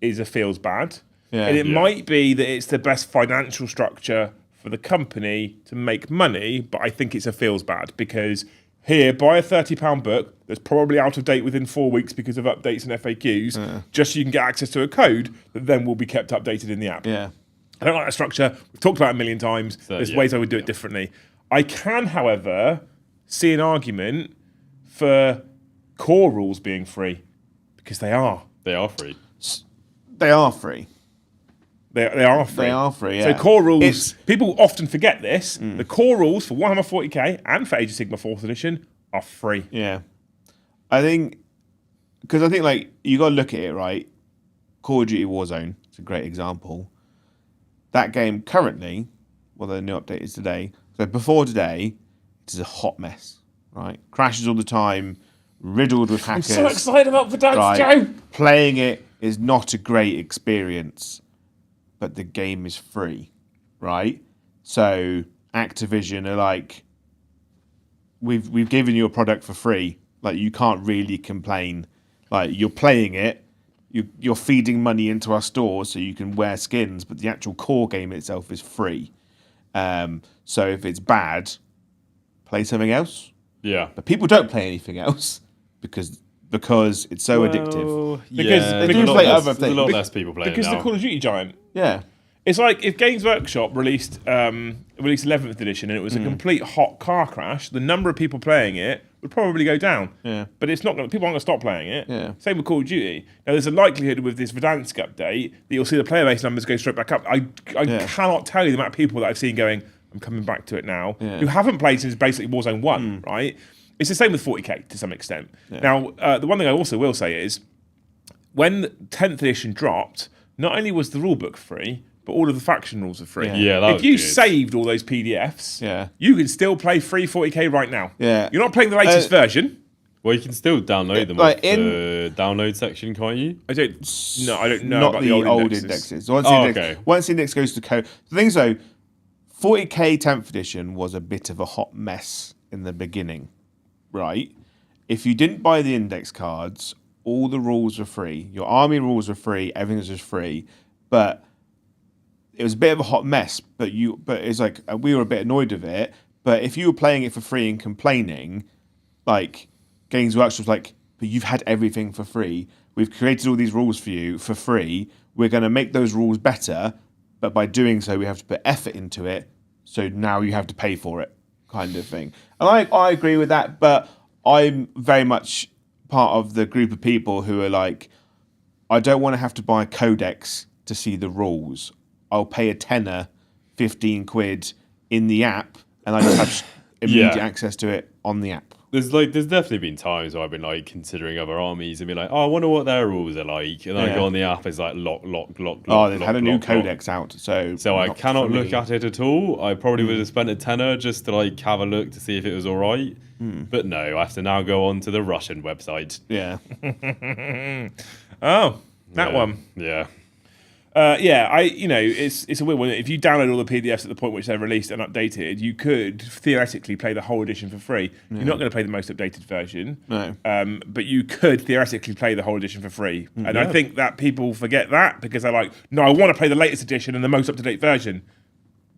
feels bad. Yeah. And it might be that it's the best financial structure for the company to make money, but I think it's feels bad because here, buy a £30 book that's probably out of date within 4 weeks because of updates and FAQs, just so you can get access to a code that then will be kept updated in the app. Yeah. I don't like that structure. We've talked about it a million times. There's ways I would do it differently. I can, however, see an argument for core rules being free, because they are. They are free. They are free. They are free. They are free, yeah. So core rules, people often forget this. The core rules for Warhammer 40k and for Age of Sigmar 4th edition are free. Yeah. I think, because I think, like, you got to look at it, right? Call of Duty Warzone is a great example. That game currently, well, the new update is today. So before today, it is a hot mess, right? Crashes all the time, riddled with hackers. I'm so excited about Verdansk, Joe! Playing it is not a great experience, but the game is free, right? So Activision are like, we've given you a product for free. Like, you can't really complain. Like, you're playing it, you're feeding money into our stores so you can wear skins, but the actual core game itself is free. So if it's bad, play something else. Yeah. But people don't play anything else because it's so addictive. Because they do play other there's things. a lot less people playing Because now. the Call of Duty giant. Yeah. It's like if Games Workshop released 11th edition and it was a complete hot car crash, the number of people playing it would probably go down. Yeah. But it's not going. People aren't going to stop playing it. Yeah. Same with Call of Duty. Now, there's a likelihood with this Verdansk update that you'll see the player base numbers go straight back up. I cannot tell you the amount of people that I've seen going, I'm coming back to it now, who haven't played since basically Warzone 1, right? It's the same with 40k to some extent. Yeah. Now, the one thing I also will say is, when 10th edition dropped, not only was the rulebook free, but all of the faction rules are free. Yeah, that if was you good. saved all those PDFs, you can still play free 40k right now. Yeah. You're not playing the latest version. Well, you can still download them like off the download section, can't you? I don't know Not about the old indexes. So once the index goes to code. The thing is, though, 40k 10th edition was a bit of a hot mess in the beginning, right? If you didn't buy the index cards, all the rules were free. Your army rules were free. Everything was just free. But it was a bit of a hot mess. But it's like we were a bit annoyed with it. But if you were playing it for free and complaining, like Games Workshop was like, but you've had everything for free. We've created all these rules for you for free. We're going to make those rules better, but by doing so, we have to put effort into it. So now you have to pay for it, kind of thing. And I agree with that, but I'm very much part of the group of people who are like, I don't want to have to buy a codex to see the rules. I'll pay a tenner, 15 quid in the app, and I just have immediate access to it on the app. There's definitely been times where I've been like considering other armies and be like, oh, I wonder what their rules are like, and then I go on the app, it's like lock. Oh, they've had a new codex out, so I cannot look at it at all. I probably would have spent a tenner just to like have a look to see if it was all right, but no, I have to now go on to the Russian website. Yeah. Oh, that one. Yeah. It's a weird one. If you download all the PDFs at the point which they're released and updated, you could theoretically play the whole edition for free. Yeah. You're not going to play the most updated version, no. But you could theoretically play the whole edition for free. And I think that people forget that because they're like, no, I want to play the latest edition and the most up-to-date version.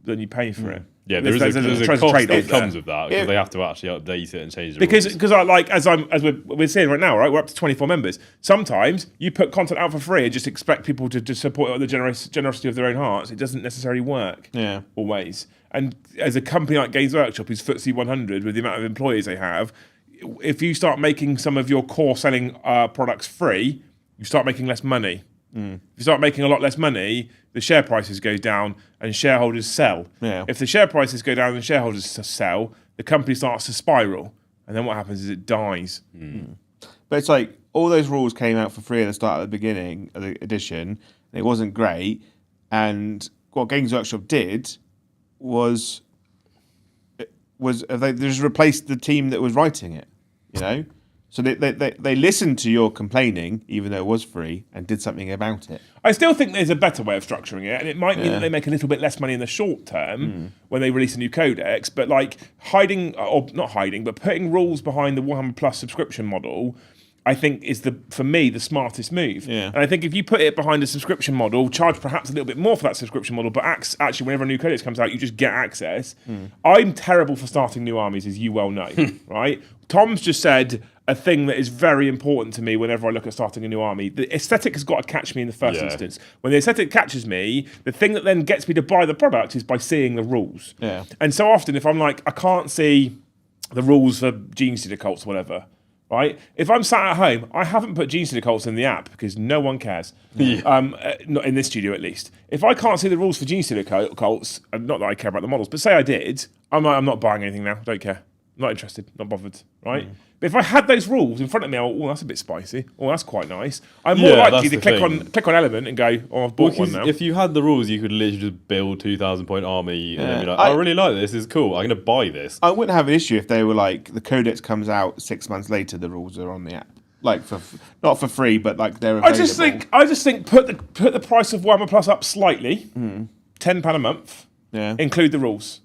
Then you pay for it. Yeah, there's a cost that comes with that because they have to actually update it and change the rules. Because we're seeing right now, right, we're up to 24 members. Sometimes you put content out for free and just expect people to just support it with the generosity of their own hearts. It doesn't necessarily work. Always. And as a company like Games Workshop, who's FTSE 100 with the amount of employees they have, if you start making some of your core selling products free, you start making less money. If you start making a lot less money, the share prices go down and shareholders sell. If the share prices go down and shareholders sell, the company starts to spiral. And then what happens is it dies. But it's like all those rules came out for free at the start of the beginning of the edition. And it wasn't great. And what Games Workshop did was they just replaced the team that was writing it, you know? So they listened to your complaining, even though it was free, and did something about it. I still think there's a better way of structuring it, and it might mean that they make a little bit less money in the short term when they release a new codex, but like putting rules behind the Warhammer Plus subscription model I think is for me the smartest move. Yeah. And I think if you put it behind a subscription model, charge perhaps a little bit more for that subscription model, but actually whenever a new codex comes out, you just get access. I'm terrible for starting new armies, as you well know, right? Tom's just said a thing that is very important to me whenever I look at starting a new army. The aesthetic has got to catch me in the first instance. When the aesthetic catches me, the thing that then gets me to buy the product is by seeing the rules. Yeah. And so often, if I'm like, I can't see the rules for Gene Stealer cults, whatever, right? If I'm sat at home, I haven't put Gene Stealer cults in the app because no one cares. Not in this studio, at least. If I can't see the rules for Gene Stealer cults, not that I care about the models, but say I did, I'm not buying anything now. Don't care. Not interested. Not bothered. Right? But if I had those rules in front of me, oh, that's a bit spicy. Oh, that's quite nice. I'm more likely to click on Element and go, oh, I've bought one now. If you had the rules, you could literally just build 2,000 point army and then be like, I really like this. It's cool. I'm going to buy this. I wouldn't have an issue if they were like the codex comes out 6 months later. The rules are on the app, like not for free, but like they're available. I just think put the price of Warhammer Plus up slightly, £10 a month. Yeah. Include the rules.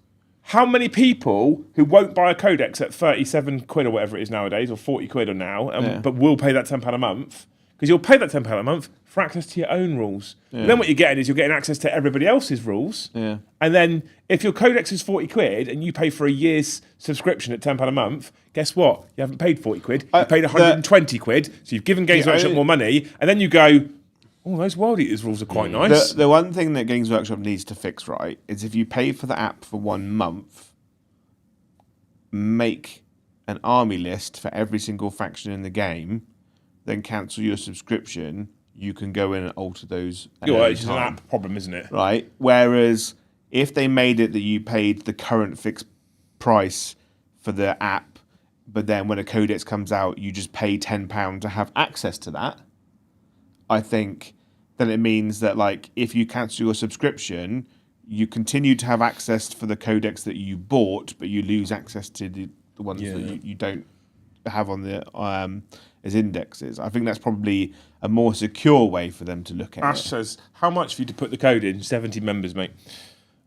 How many people who won't buy a codex at 37 quid or whatever it is nowadays, or 40 quid or now, but will pay that £10 a month? Because you'll pay that £10 a month for access to your own rules. Yeah. But then what you're getting is you're getting access to everybody else's rules. Yeah. And then if your codex is 40 quid and you pay for a year's subscription at £10 a month, guess what? You haven't paid 40 quid. You paid 120 quid. So you've given Games Workshop more money. And then you go, oh, those Wild Eaters rules are quite nice. The one thing that Games Workshop needs to fix right is if you pay for the app for 1 month, make an army list for every single faction in the game, then cancel your subscription. You can go in and alter those. It's an app problem, isn't it? Right. Whereas if they made it that you paid the current fixed price for the app, but then when a codex comes out, you just pay £10 to have access to that, I think then it means that like if you cancel your subscription, you continue to have access for the codex that you bought, but you lose access to the ones that you don't have on the as indexes. I think that's probably a more secure way for them to look at Ash it. says, how much for you to put the code in? 70 members, mate.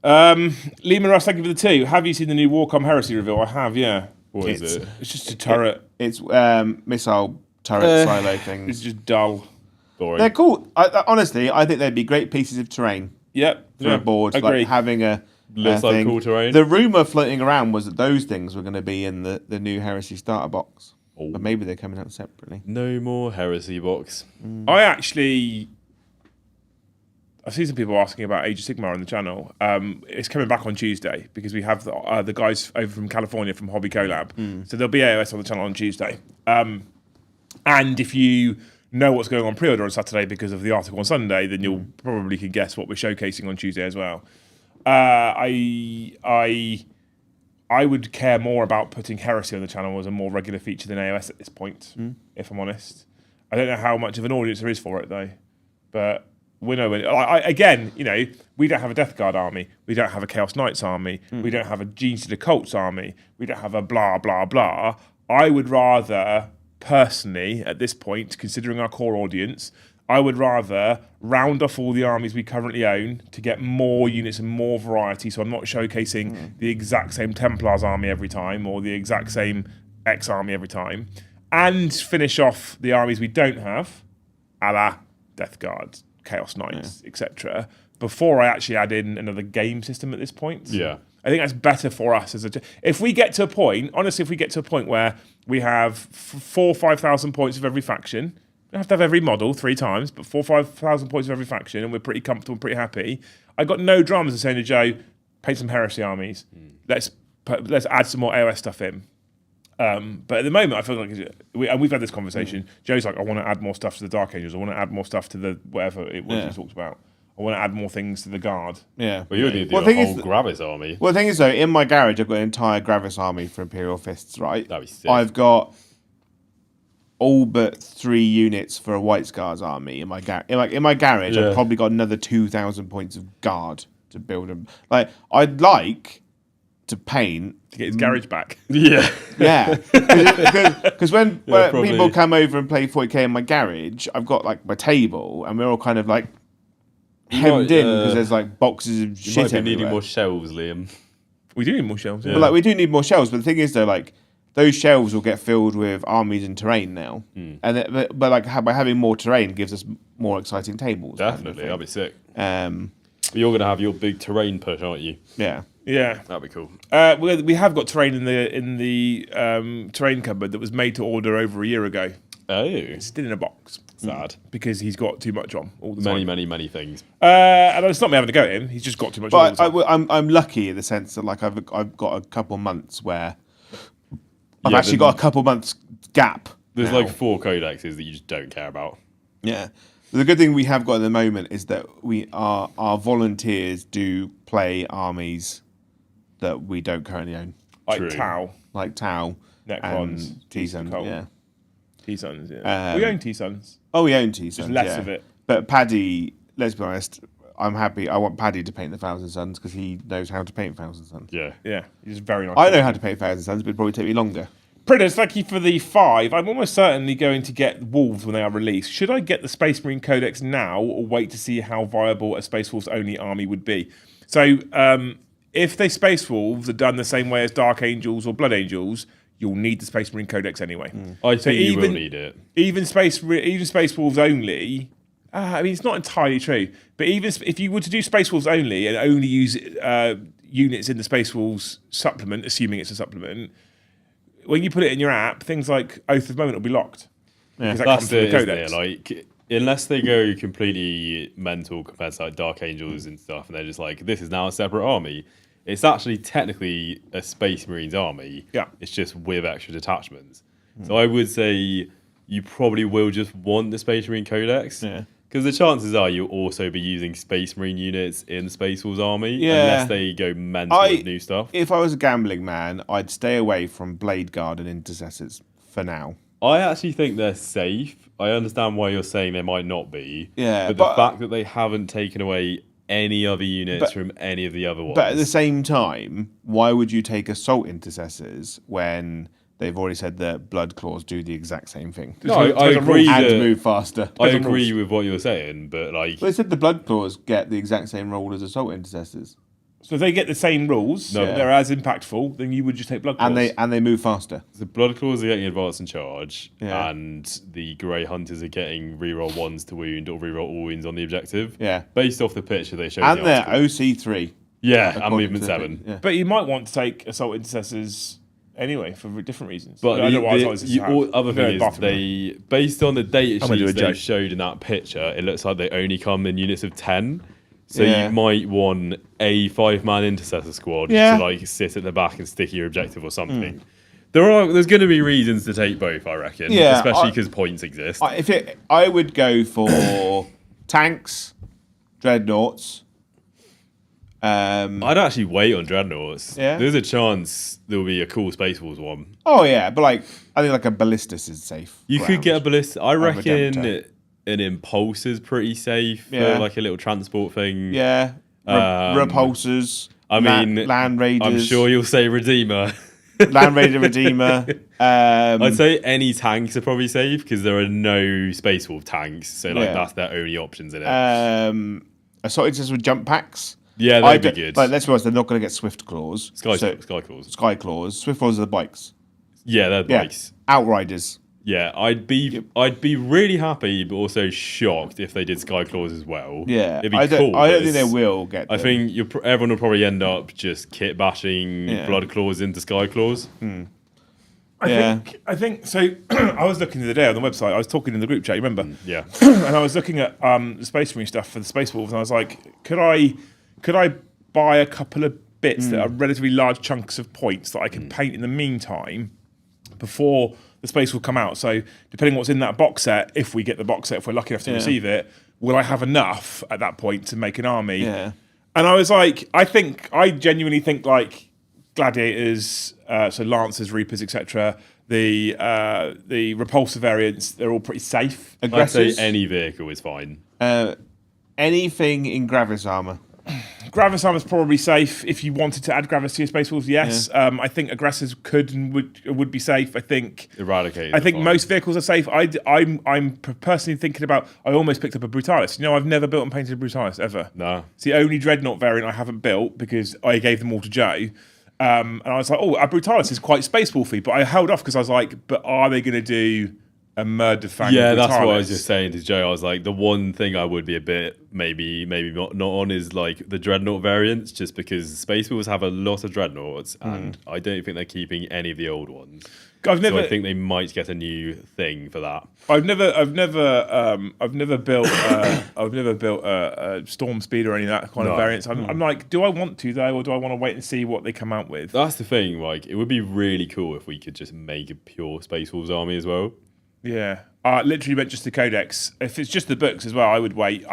Lehman Russ, thank you for the 2. Have you seen the new Warcom Heresy reveal? I have, yeah. What is it? It's just a turret. It's missile turret silo things. It's just dull. Boring. They're cool. Honestly, I think they'd be great pieces of terrain. Yep. For a board. Agree. Like having a looks like thing. cool terrain. The rumour floating around was that those things were going to be in the new Heresy starter box. Oh. But maybe they're coming out separately. No more Heresy box. I've seen some people asking about Age of Sigmar on the channel. It's coming back on Tuesday because we have the guys over from California from Hobby Collab. So there'll be AOS on the channel on Tuesday. And if you know what's going on pre-order on Saturday because of the article on Sunday, then you'll probably can guess what we're showcasing on Tuesday as well. I would care more about putting Heresy on the channel as a more regular feature than AOS at this point, if I'm honest. I don't know how much of an audience there is for it though, but we know again, we don't have a Death Guard army, we don't have a Chaos Knights army, we don't have a Gene Stealer Cults army, we don't have a blah blah blah. I would rather, personally, at this point, considering our core audience, I would rather round off all the armies we currently own to get more units and more variety, so I'm not showcasing the exact same Templars army every time or the exact same X army every time, and finish off the armies we don't have, a la Death Guard, Chaos Knights, etc., before I actually add in another game system at this point. Yeah. I think that's better for us if we get to a point, honestly, where we have 4,000 or 5,000 points of every faction. We don't have to have every model 3 times, but 4,000 or 5,000 points of every faction, and we're pretty comfortable and pretty happy. I got no dramas of saying to Joe, paint some Heresy armies. Let's add some more AOS stuff in. But at the moment, I feel like we've had this conversation. Joe's like, I want to add more stuff to the Dark Angels. I want to add more stuff to the whatever it was he talked about. I want to add more things to the Guard. Yeah. Well, you would need to do a whole Gravis army. Well, the thing is, though, in my garage, I've got an entire Gravis army for Imperial Fists, right? That'd be sick. I've got all but 3 units for a White Scars army in my garage. In my garage, I've probably got another 2,000 points of Guard to build them. Like, I'd like to paint to get his garage back. Yeah. Because when people come over and play 40k in my garage, I've got like my table, and we're all kind of like hemmed in because there's like boxes of shit might be everywhere. needing more shelves, Liam. We do need more shelves. But like we do need more shelves. But the thing is, though, like those shelves will get filled with armies and terrain now, but by having more terrain gives us more exciting tables. Definitely, that'd be sick. Um, But you're gonna have your big terrain push, aren't you? yeah. Yeah. That'd be cool. We have got terrain in the terrain cupboard that was made to order over a year ago. Oh, It's still in a box. sad. Because he's got too much on all the time. Many things. And it's not me having to go at him. He's just got too much on. But I'm lucky in the sense that like I've got a couple months where I've actually got a couple months gap. There's now. like 4 codexes that you just don't care about. Yeah. The good thing we have got at the moment is that our volunteers do play armies that we don't currently own, like True. Tau, like Tau Necrons, and T-Sun. Cult. Yeah. T-Suns. Yeah. We own T-Suns. Oh, we own T-Sun. Just less of it. But Paddy, let's be honest, I'm happy. I want Paddy to paint the Thousand Suns because he knows how to paint Thousand Suns. Yeah. Yeah, he's very nice. I know how to paint Thousand Suns, but it'd probably take me longer. Pridders, thank you for the 5. I'm almost certainly going to get Wolves when they are released. Should I get the Space Marine Codex now or wait to see how viable a Space Wolves only army would be? So, if the Space Wolves are done the same way as Dark Angels or Blood Angels, you'll need the Space Marine Codex anyway. I think you will need it. Even Space Wolves only. I mean, it's not entirely true, but even if you were to do Space Wolves only and only use units in the Space Wolves supplement, assuming it's a supplement, when you put it in your app, things like Oath of Moment will be locked. Yeah. That That's comes from it, the isn't codex. it? Like, unless they go completely mental compared to like Dark Angels and stuff, and they're just like, this is now a separate army. It's actually technically a Space Marines army. Yeah. It's just with extra detachments. So I would say you probably will just want the Space Marine Codex. Yeah. Because the chances are you'll also be using Space Marine units in the Space Wolves army, Yeah. unless they go mental with new stuff. If I was a gambling man, I'd stay away from Blade Guard and Intercessors for now. I actually think they're safe. I understand why you're saying they might not be. Yeah, But the fact that they haven't taken away any other units from any of the other ones. But at the same time, why would you take Assault Intercessors when they've already said that Blood Claws do the exact same thing? No, I agree. And that- move faster. I agree with what you're saying, but like, But they said the Blood Claws get the exact same role as Assault Intercessors. So if they get the same rules, No. they're as impactful, then you would just take Blood Claws. And they move faster. the Blood Claws are getting advanced in charge, Yeah. and the Grey Hunters are getting reroll 1s to wound or reroll all wounds on the objective. Yeah. Based off the picture they showed. And in the they're article. OC3. Yeah, and according movement to the 7. thing. Yeah. But you might want to take Assault Intercessors anyway for different reasons. But I don't know why Assault the Intercessors other thing is bathroom. they, based on the data I'm gonna do sheets a they joke. showed in that picture, it looks like they only come in units of 10. So Yeah. you might want a 5-man intercessor squad Yeah. to like sit at the back and stick your objective or something. There's going to be reasons to take both, I reckon. Yeah, Especially because points exist. I would go for tanks, dreadnoughts. I'd actually wait on dreadnoughts. Yeah? There's a chance there'll be a cool Space Wars one. Oh yeah, but like I think like a ballistus is safe. You could get a ballista. I a reckon Dempsey. an impulse is pretty safe Yeah. for like a little transport thing. Yeah, repulsors. I mean, Land Raiders. I'm sure you'll say Redeemer. Land Raider Redeemer. I'd say any tanks are probably safe because there are no Space Wolf tanks, so like Yeah. that's their only options in it. Assault Intercessors with jump packs. Yeah, I that'd be don't- good. But let's be honest, they're not going to get Swift Claws. Sky So- Claws. Sky Claws. Swift Claws are the bikes. Yeah, they're Yeah. bikes. Outriders. Yeah, I'd be really happy, but also shocked if they did Sky Claws as well. Yeah, it'd be I cool. don't think but they will get. I them. think everyone will probably end up just kit bashing Yeah. Blood Claws into Sky Claws. I think so. I was looking the other day on the website. I was talking in the group chat. You remember? Yeah. And I was looking at the Space Marine stuff for the Space Wolves, and I was like, could I buy a couple of bits that are relatively large chunks of points that I can paint in the meantime before the Space will come out? So depending on what's in that box set, if we get the box set, if we're lucky enough to receive it, will I have enough at that point to make an army? Yeah. And I was like, I genuinely think like gladiators, so lancers, reapers, etc. The repulsor variants, they're all pretty safe. I'd Aggressors. say any vehicle is fine. Anything in Gravis armor. Gravis armor is probably safe if you wanted to add Gravis to your Space Wolves. Yes, I think aggressors could and would be safe. I think Eradicated. I think fine. most vehicles are safe. I'm personally thinking about. I almost picked up a Brutalis. You know, I've never built and painted a Brutalis ever. No. It's the only Dreadnought variant I haven't built because I gave them all to Joe. And I was like, oh, Brutalis is quite Space Wolfy, but I held off because I was like, but are they going to do a murder fang? Yeah, that's Brutalis? what I was just saying to Joe. I was like, the one thing I would be a bit maybe not on is like the Dreadnought variants, just because Space Wolves have a lot of Dreadnoughts, and I don't think they're keeping any of the old ones. So I think they might get a new thing for that. I've never built a Storm Speed or any of that kind of variants. I'm like, do I want to though, or do I want to wait and see what they come out with? That's the thing. Like, it would be really cool if we could just make a pure Space Wolves army as well. Yeah, literally meant just the codex. If it's just the books as well, I would wait.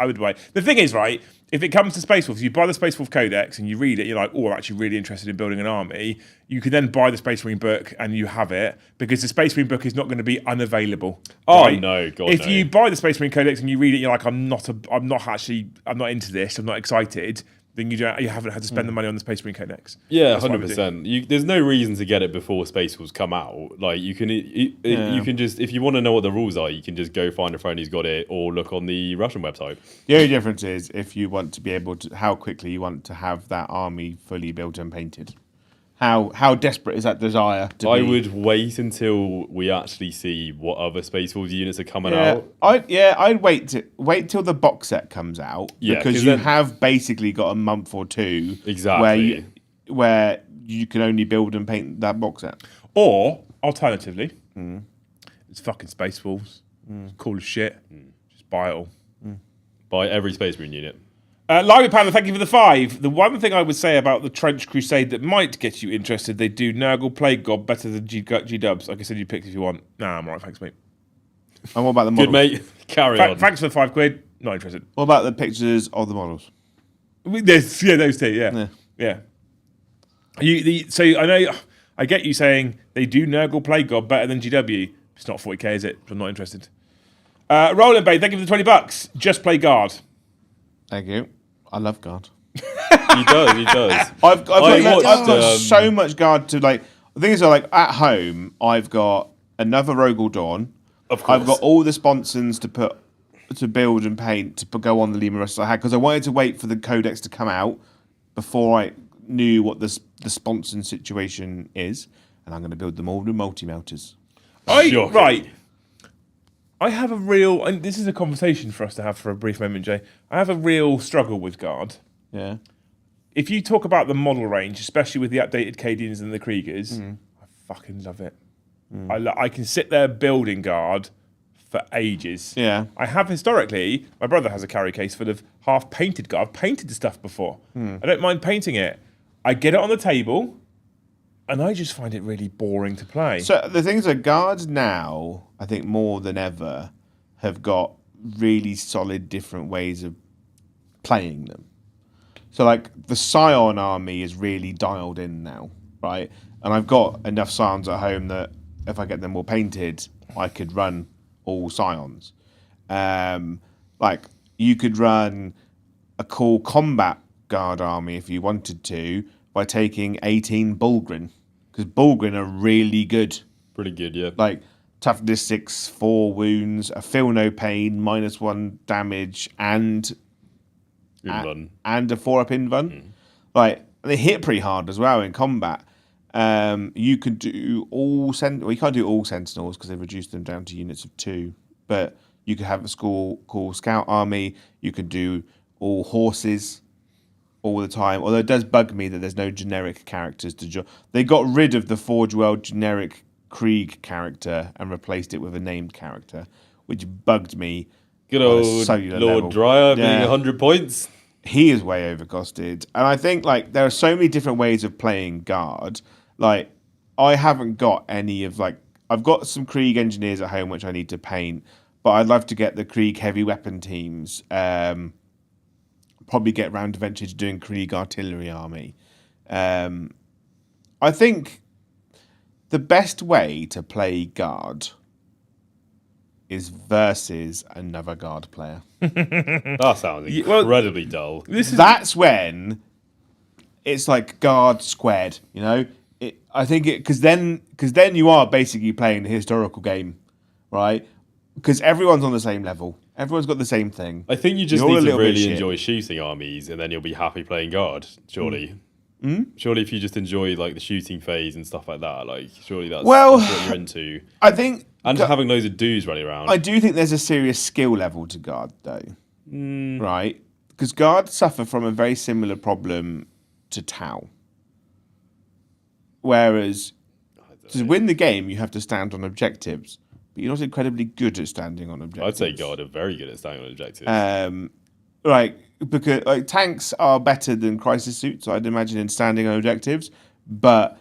The thing is, right, if it comes to Space Wolves, you buy the Space Wolf codex and you read it, you're like, oh, I'm actually really interested in building an army. You can then buy the Space Marine book and you have it, because the Space Marine book is not going to be unavailable. Oh, right? no, God, If no. you buy the Space Marine codex and you read it, you're like, I'm not into this, I'm not excited, then you haven't had to spend the money on the Space Marine codex. Yeah, That's what I would do. 100%. There's no reason to get it before Space Wolves come out. Like, you can just, if you want to know what the rules are, you can just go find a friend who's got it, or look on the Russian website. The only difference is if you want to be able to, how quickly you want to have that army fully built and painted. How desperate is that desire to I be? would wait until we actually see what other Space Wolves units are coming Yeah, out. I'd wait till the box set comes out, Yeah, because 'cause you then- have basically got a month or two Exactly. where you can only build and paint that box set. Or, alternatively, it's fucking Space Wolves. It's cool as shit. Just buy it all. By every Space Marine unit. Larry Panda, thank you for the 5. The one thing I would say about the Trench Crusade that might get you interested, they do Nurgle Plague God better than G-Dubs. Like I said, you pick if you want. Nah, I'm alright, thanks, mate. And what about the models? Good, mate. Carry on. Thanks for the £5. Not interested. What about the pictures of the models? Those two, yeah. So I know, I get you saying they do Nurgle Plague God better than GW. It's not 40k, is it? I'm not interested. Roland Bay, thank you for the $20. Just play guard. Thank you. I love guard. He does. I've got watched, so much guard to like. The things are like at home. I've got another Rogel Dawn. Of course. I've got all the sponsons to build and paint to go on the Lima Russ I had, because I wanted to wait for the codex to come out before I knew what the sponson situation is, and I'm going to build them all with multi-melters. Shocking. Right. I have a real, and this is a conversation for us to have for a brief moment, Jay. I have a real struggle with guard. Yeah. If you talk about the model range, especially with the updated Cadians and the Kriegers, I fucking love it. I can sit there building guard for ages. Yeah. I have historically, my brother has a carry case full of half painted guard. I've painted the stuff before. I don't mind painting it. I get it on the table, and I just find it really boring to play. So the things are, guards now, I think more than ever, have got really solid different ways of playing them. So like the Scion army is really dialed in now, right? And I've got enough Scions at home that if I get them all painted, I could run all Scions. Like you could run a cool combat guard army if you wanted to by taking 18 Bulgrin, because Bulgrin are really good. Pretty good, yeah. Like toughness 6, 4 wounds, a feel no pain, -1 damage, and Invuln. and a 4-up invuln. Like they hit pretty hard as well in combat. You could do all well, you can't do all sentinels because they've reduced them down to units of 2. But you could have a cool scout army. You could do all horses all the time. Although it does bug me that there's no generic characters to join. They got rid of the Forge World generic Krieg character and replaced it with a named character, which bugged me. Good on a old cellular Lord level. Dryer being Yeah. 100 points. He is way overcosted. And I think like there are so many different ways of playing guard. Like I haven't got any of like, I've got some Krieg engineers at home which I need to paint, but I'd love to get the Krieg heavy weapon teams. Probably get round eventually to doing Krieg artillery army. I think the best way to play guard is versus another guard player. That sounds well, incredibly dull. That's when it's like guard squared, you know. I think because then you are basically playing the historical game, right? Because everyone's on the same level, everyone's got the same thing. I think you just You're a need to little bit really shit. enjoy shooting armies, and then you'll be happy playing guard. Surely. Surely, if you just enjoy like the shooting phase and stuff like that, like surely that's Well, what you're into. I think, And just having loads of dudes running around. I do think there's a serious skill level to guard, though. Right? Because guards suffer from a very similar problem to Tau. Whereas, to win the game, you have to stand on objectives, but you're not incredibly good at standing on objectives. I'd say guard are very good at standing on objectives. Because like tanks are better than crisis suits, I'd imagine, in standing on objectives, but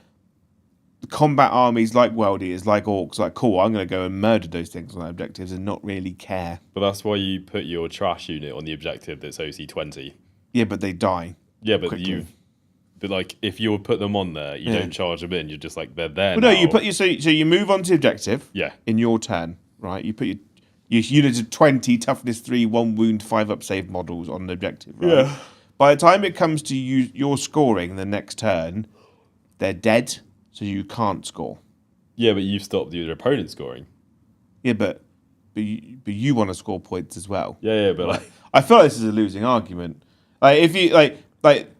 combat armies like worldies, like orcs, like cool, I'm going to go and murder those things on objectives and not really care. But that's why you put your trash unit on the objective that's OC 20. Yeah, but they die. Yeah, but quickly. But like, if you put them on there, you don't charge them in. You're just like they're there. Well, no, you put your so you move on to the objective. Yeah. In your turn, right? You put your unit of 20 toughness 3, 1 wound, 5 up save models on the objective. Right? Yeah. By the time it comes to your scoring the next turn, they're dead, so you can't score. Yeah, but you've stopped your opponent scoring. Yeah, but you want to score points as well. Yeah, but like, I feel like this is a losing argument. Like if you like.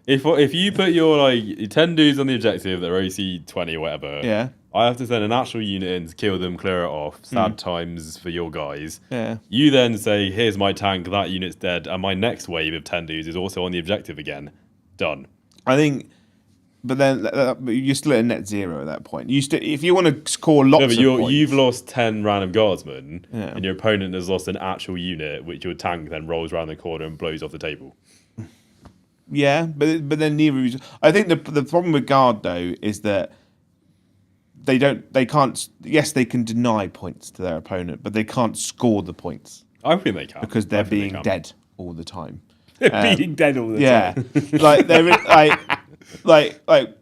If you put your 10 dudes on the objective that are OC 20 or whatever, yeah, I have to send an actual unit in to kill them, clear it off. Sad times for your guys. Yeah. You then say, "Here's my tank. That unit's dead, and my next wave of 10 dudes is also on the objective again." Done. I think, but then you're still at a net zero at that point. If you want to score lots of points, you've lost 10 random guardsmen, and your opponent has lost an actual unit, which your tank then rolls around the corner and blows off the table. Yeah, but then neither. I think the problem with guard though is that they can't. Yes, they can deny points to their opponent, but they can't score the points. I think they can because they're being dead all the time. They're being dead all the time. Yeah, like they're like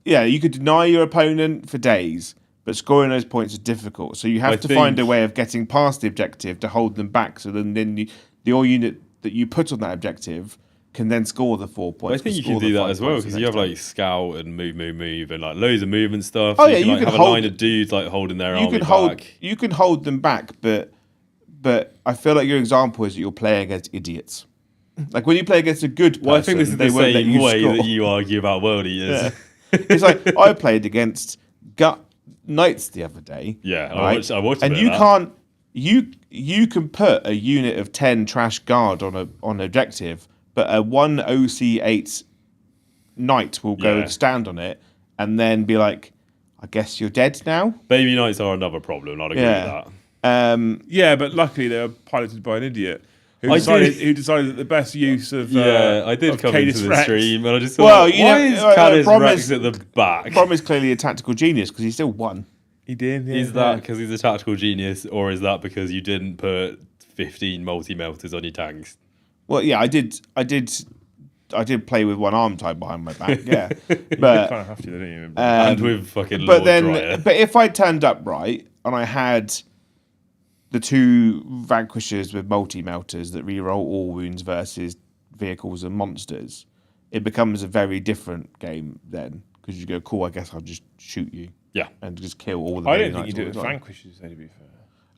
yeah. You could deny your opponent for days, but scoring those points is difficult. So you have to find a way of getting past the objective to hold them back. So then your unit that you put on that objective can then score the 4 points. I think you can do that as well because you have like scout and move and like loads of movement stuff. Oh so yeah, you can have a line of dudes like holding their army back. You can hold them back, but I feel like your example is that you're playing against idiots. Like when you play against a good person, well, I think this is the same way that you argue about worldies. Yeah. It's like I played against knights the other day. Yeah, right? I watched. And you can't. You can put a unit of 10 trash guard on an objective. But a 1 OC8 knight will go and stand on it and then be like, I guess you're dead now? Baby knights are another problem, I'd agree with that. Yeah, but luckily they were piloted by an idiot who decided that the best use of I did come into the stream and I just thought, why is Canis Rex at the back? Brom is clearly a tactical genius because he still won. He did, yeah. Is that because he's a tactical genius or is that because you didn't put 15 multi-melters on your tanks? Well, yeah, I did play with one arm tied behind my back. Yeah, but you kind of have to, don't you? And with fucking Lord Dryer. But if I turned up right and I had the 2 vanquishers with multi-melters that reroll all wounds versus vehicles and monsters, it becomes a very different game then because you go, cool, I guess I'll just shoot you. Yeah, and just kill all the. I don't think you do it with vanquishers, though, to be fair.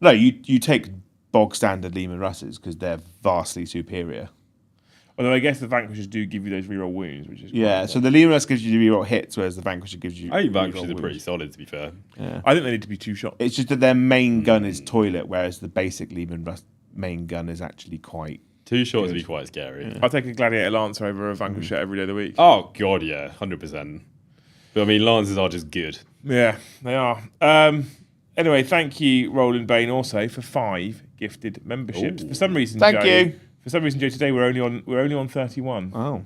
No, you take bog standard Lehman Russes because they're vastly superior. Although I guess the Vanquishers do give you those reroll wounds, which is so the Lehman Russ gives you the reroll hits, whereas the Vanquisher gives you. I think Vanquishers are pretty solid, to be fair. Yeah. I think they need to be 2 shots. It's just that their main gun is toilet, whereas the basic Lehman Russ main gun is actually quite. 2 shots would be quite scary. Yeah. I'll take a Gladiator Lancer over a Vanquisher every day of the week. Oh god, yeah, 100%. But I mean, Lancers are just good. Yeah, they are. Anyway, thank you, Roland Bain, also for 5 gifted memberships. Ooh. For some reason, thank you. For some reason, Joe, today we're only on 31. Oh,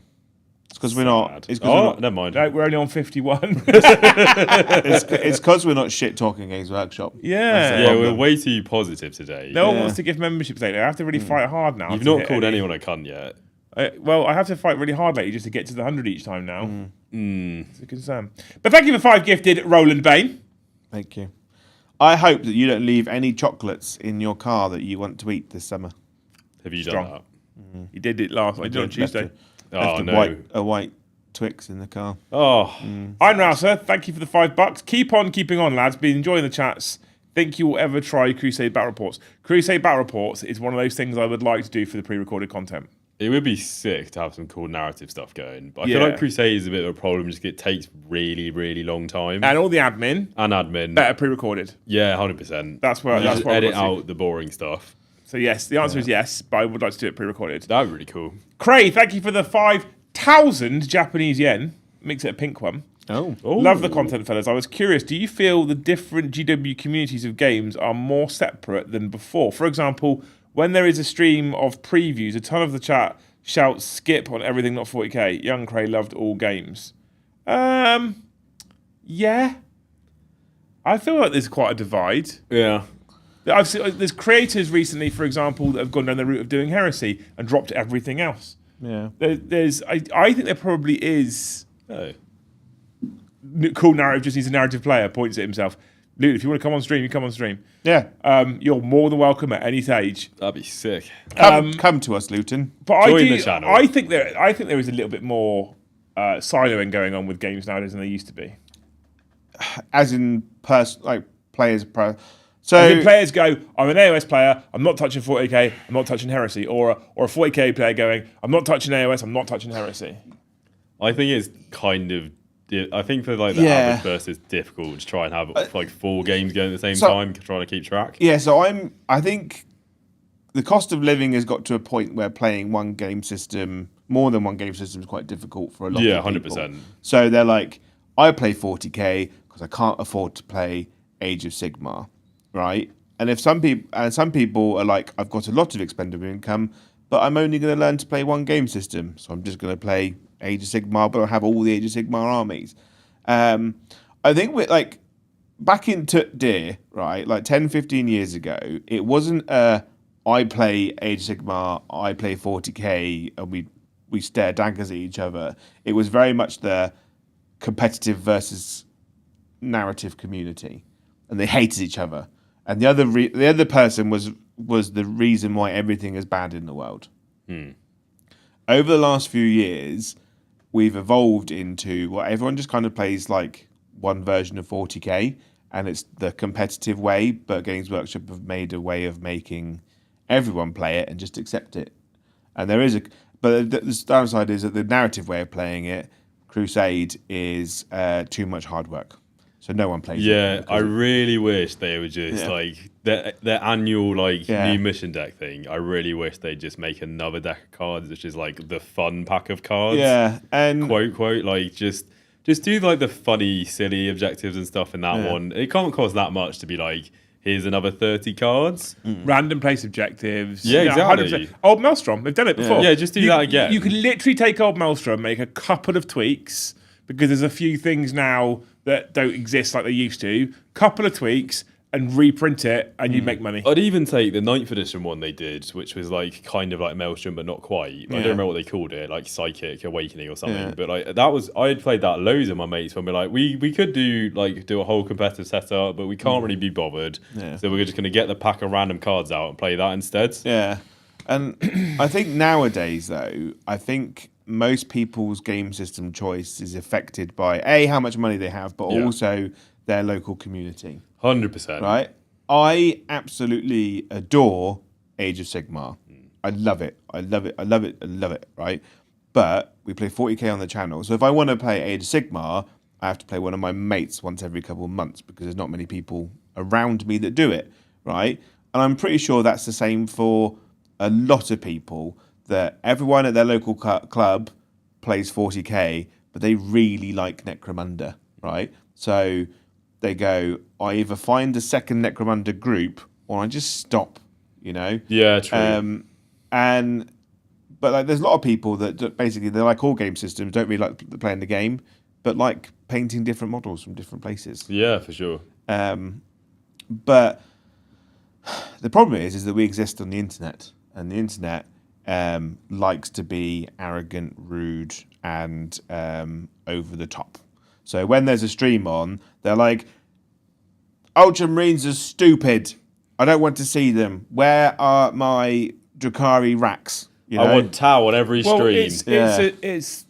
it's because we're not. It's never mind. No, we're only on 51. It's because we're not shit talking Games Workshop. Yeah, we're way too positive today. No one wants to give memberships lately. I have to really fight hard now. You've not called anyone a cunt yet. Well, I have to fight really hard lately just to get to the 100 each time now. It's a concern. But thank you for 5 gifted, Roland Bain. Thank you. I hope that you don't leave any chocolates in your car that you want to eat this summer. Have you done that? You did it last. I did it on Tuesday. A white Twix in the car. I'm Rouser. Thank you for the $5. Keep on keeping on, lads. Been enjoying the chats. Think you will ever try Crusade Battle Reports? Crusade Battle Reports is one of those things I would like to do for the pre-recorded content. It would be sick to have some cool narrative stuff going, but I feel like Crusade is a bit of a problem. Just it takes really, really long time, And all the admin better pre-recorded. Yeah, 100%. That's where that's just why edit out the boring stuff. So yes, the answer is yes, but I would like to do it pre-recorded. That would be really cool. Cray, thank you for the 5,000 Japanese yen. Makes it a pink one. Oh. Love the content, fellas. I was curious, do you feel the different GW communities of games are more separate than before? For example, when there is a stream of previews, a ton of the chat shouts skip on everything not 40k. Young Cray loved all games. Yeah. I feel like there's quite a divide. Yeah. I've seen, there's creators recently, for example, that have gone down the route of doing heresy and dropped everything else. Yeah. I think there probably is... Oh. Cool narrative just needs a narrative player, points at himself. Dude, if you want to come on stream, you come on stream. Yeah. You're more than welcome at any stage. That'd be sick. Come to us, Luton. But Join the channel. I think there is a little bit more siloing going on with games nowadays than there used to be. As in players. So as in players go, I'm an AOS player, I'm not touching 40k, I'm not touching heresy, or a 40k player going, I'm not touching AOS, I'm not touching heresy. I think it's kind of. I think for like the average person, it's difficult to try and have like 4 games going at the same time, trying to keep track. Yeah, so I think the cost of living has got to a point where playing one game system, more than one game system, is quite difficult for a lot of people. 100%. So they're like, I play 40k because I can't afford to play Age of Sigmar, right? And if some people are like, I've got a lot of expendable income, but I'm only going to learn to play one game system, so I'm just going to play Age of Sigmar, but I have all the Age of Sigmar armies. I think we're like back in Deer, right? Like 10, 15 years ago, it wasn't I play Age of Sigmar, I play 40k, and we stare daggers at each other. It was very much the competitive versus narrative community, and they hated each other. And the other person was the reason why everything is bad in the world. Over the last few years, we've evolved into what everyone just kind of plays like one version of 40k, and it's the competitive way, but Games Workshop have made a way of making everyone play it and just accept it. And but the downside is that the narrative way of playing it, Crusade, is too much hard work. So no one plays it. Yeah, I really wish they would just like their annual new mission deck thing. I really wish they'd just make another deck of cards, which is like the fun pack of cards. Yeah, and quote like just do like the funny, silly objectives and stuff in that one. It can't cost that much to be like, here's another 30 cards. Random place objectives. Yeah, exactly. 100%. Old Maelstrom, they've done it before. Yeah, just do that again. You can literally take Old Maelstrom, make a couple of tweaks, because there's a few things now that don't exist like they used to. Couple of tweaks and reprint it, and you make money. I'd even take the 9th edition one they did, which was like kind of like Maelstrom, but not quite. I don't remember what they called it, like Psychic Awakening or something. But like I had played that loads of my mates when we're like, we could do a whole competitive setup, but we can't really be bothered. So we're just gonna get the pack of random cards out and play that instead. Yeah, and I think nowadays though, most people's game system choice is affected by how much money they have, but also their local community. 100%. Right? I absolutely adore Age of Sigmar. I love it. I love it, right? But we play 40k on the channel. So if I want to play Age of Sigmar, I have to play one of my mates once every couple of months because there's not many people around me that do it, right? And I'm pretty sure that's the same for a lot of people, that everyone at their local club plays 40k, but they really like Necromunda, right? So they go, I either find a second Necromunda group or I just stop, you know? Yeah, true. But like, there's a lot of people that basically they like all game systems, don't really like playing the game, but like painting different models from different places. Yeah, for sure. But the problem is that we exist on the internet, and the internet likes to be arrogant, rude, and over the top. So when there's a stream on, they're like, Ultramarines are stupid. I don't want to see them. Where are my Drakari racks? You know? I want Tau on every stream.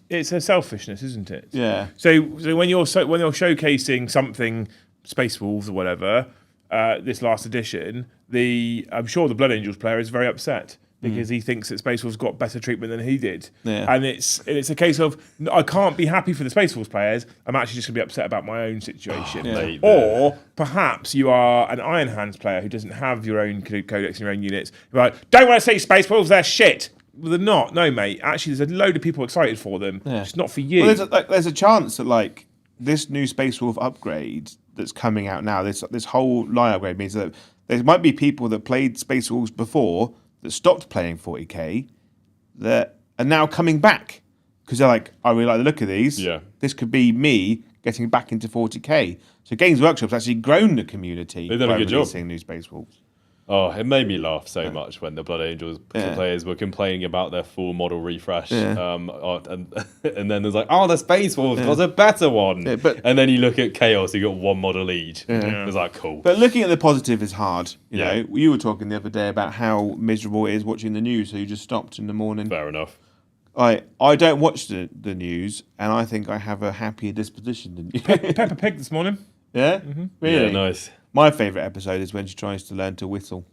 It's a selfishness, isn't it? Yeah. So when you're showcasing something, Space Wolves or whatever, this last edition, I'm sure the Blood Angels player is very upset because he thinks that Space Wolves got better treatment than he did. Yeah. And it's a case of I can't be happy for the Space Wolves players. I'm actually just going to be upset about my own situation. Mate, Or perhaps you are an Iron Hands player who doesn't have your own codex and your own units. You're like, don't want to see Space Wolves, they're shit. Well, they're not. No, mate. Actually, there's a load of people excited for them. Yeah. It's not for you. Well, there's a chance that like this new Space Wolf upgrade that's coming out now, this whole line upgrade means that there might be people that played Space Wolves before that stopped playing 40k that are now coming back because they're like, I really like the look of these. Yeah. This could be me getting back into 40k. So Games Workshop's actually grown the community They've done a good job. releasing new Space Wolves. Oh, it made me laugh so much when the Blood Angels players were complaining about their full model refresh. And then there's like, the Space Wolves was a better one. Yeah, and then you look at Chaos, you got one model each. Yeah. It was like, cool. But looking at the positive is hard. You know, you were talking the other day about how miserable it is watching the news, so you just stopped in the morning. Fair enough. I don't watch the news, and I think I have a happier disposition than you. Peppa Pig this morning. Yeah? Mm-hmm. Really? Yeah, nice. My favourite episode is when she tries to learn to whistle.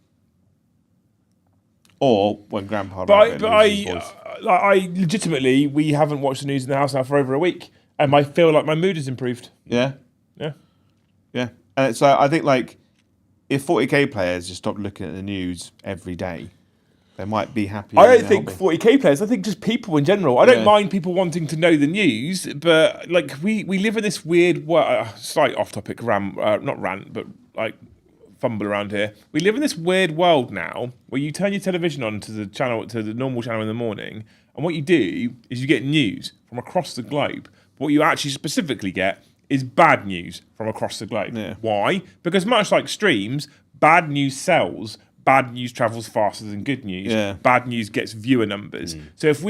Or when Grandpa I legitimately, we haven't watched the news in the house now for over a week, and I feel like my mood has improved. Yeah? Yeah. Yeah. And so I think, like, if 40k players just stopped looking at the news every day, they might be happier. I don't think 40k players, I think just people in general. I don't mind people wanting to know the news, but like we live in this weird, slight off-topic not rant, but like fumble around here. We live in this weird world now where you turn your television on to the normal channel in the morning, and what you do is you get news from across the globe. What you actually specifically get is bad news from across the globe. Yeah. Why? Because much like streams, bad news sells. Bad news travels faster than good news. Yeah. Bad news gets viewer numbers. So if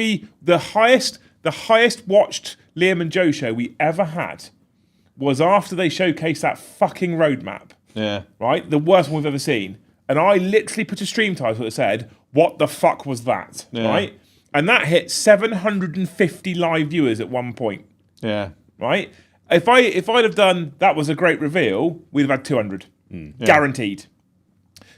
the highest watched Liam and Joe show we ever had was after they showcased that fucking roadmap. Yeah. Right? The worst one we've ever seen. And I literally put a stream title that said, "What the fuck was that?" Yeah. Right? And that hit 750 live viewers at one point. Yeah. Right? If I'd have done that was a great reveal, we'd have had 200. Guaranteed.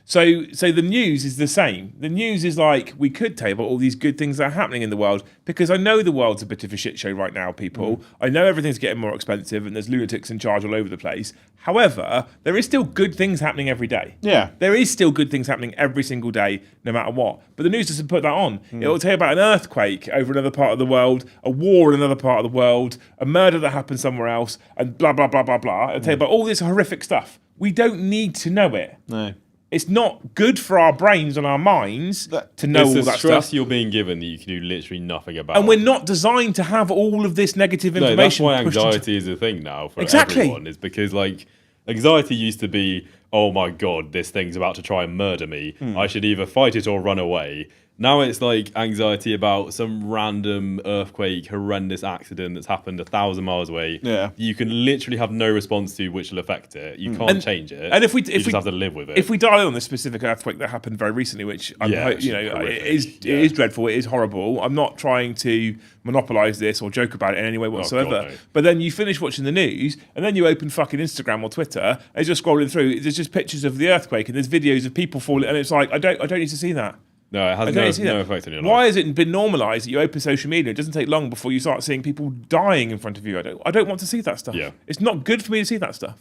So the news is the same. The news is like, we could tell you about all these good things that are happening in the world, because I know the world's a bit of a shit show right now, people. I know everything's getting more expensive and there's lunatics in charge all over the place. However, there is still good things happening every day. Yeah. There is still good things happening every single day, no matter what. But the news doesn't put that on. It'll tell you about an earthquake over another part of the world, a war in another part of the world, a murder that happened somewhere else, and blah, blah, blah, blah, blah. It'll tell you about all this horrific stuff. We don't need to know it. No. It's not good for our brains and our minds to know all that It's the stress stuff. you're being given that you can do literally nothing about. And we're not designed to have all of this negative information. No, that's why pushed anxiety is a thing now for Exactly. everyone. Is because like anxiety used to be, oh my god, this thing's about to try and murder me. I should either fight it or run away. Now it's like anxiety about some random earthquake, horrendous accident that's happened 1,000 miles away. Yeah. You can literally have no response to, which will affect it. You can't change it. And if we just have to live with it. If we dial in on this specific earthquake that happened very recently, which it is dreadful, it is horrible. I'm not trying to monopolise this or joke about it in any way whatsoever. God, no. But then you finish watching the news, and then you open fucking Instagram or Twitter, and you're just scrolling through. There's just pictures of the earthquake, and there's videos of people falling, and it's like I don't need to see that. No, it has no effect on your life. Why has it been normalised that you open social media? It doesn't take long before you start seeing people dying in front of you. I don't want to see that stuff. Yeah. It's not good for me to see that stuff.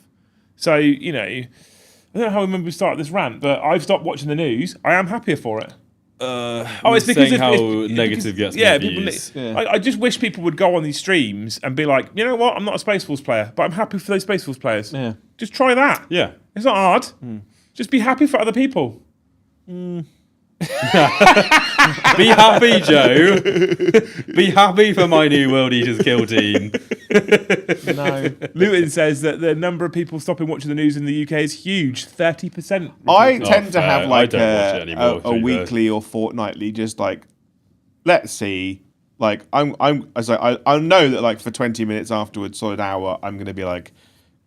So, I don't know how I remember we started this rant, but I've stopped watching the news. I am happier for it. It's because saying how negative gets more views. I just wish people would go on these streams and be like, you know what, I'm not a Space Force player, but I'm happy for those Space Force players. Yeah. Just try that. Yeah. It's not hard. Just be happy for other people. Be happy, Joe. Be happy for my new World Eaters kill team. No. Luton says that the number of people stopping watching the news in the UK is huge, 30%. I tend to have like I don't watch it anymore, a weekly or fortnightly, just like, let's see. Like I know that like for 20 minutes afterwards, solid hour, I'm going to be like,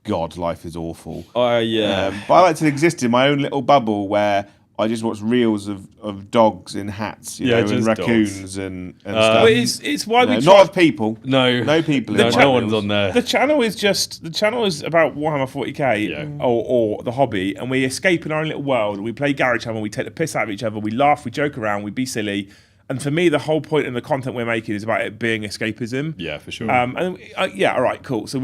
God, life is awful. Yeah. But I like to exist in my own little bubble where I just watch reels of dogs in hats, you know, and just raccoons and stuff. But it's why we No, try. not of people. No, No people. No, in no reels. one's on there. The channel is about Warhammer 40k Yeah. or the hobby, and we escape in our own little world. We play garage hammer, we take the piss out of each other, we laugh, we joke around, we be silly. And for me, the whole point in the content we're making is about it being escapism. Yeah, for sure. Yeah, all right, cool. So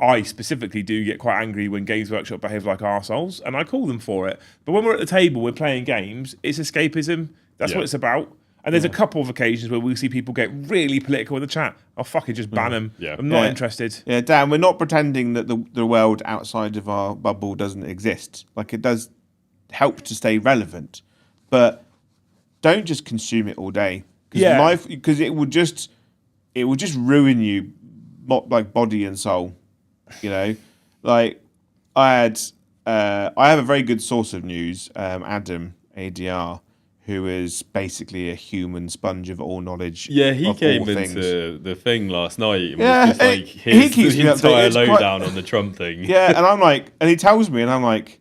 I specifically do get quite angry when Games Workshop behave like arseholes, and I call them for it. But when we're at the table, we're playing games, it's escapism. That's what it's about. And there's a couple of occasions where we see people get really political in the chat. I'll fucking just ban them. Yeah. I'm not interested. Yeah, Dan, we're not pretending that the world outside of our bubble doesn't exist. Like, it does help to stay relevant, but don't just consume it all day. Because it will just ruin you, like body and soul. You know, like I have a very good source of news, Adam ADR, who is basically a human sponge of all knowledge. Yeah, he of came all into things. the thing last night and Yeah, was just like he keeps his me entire updated. It's lowdown quite- on the Trump thing. Yeah, and I'm like, and he tells me, and I'm like,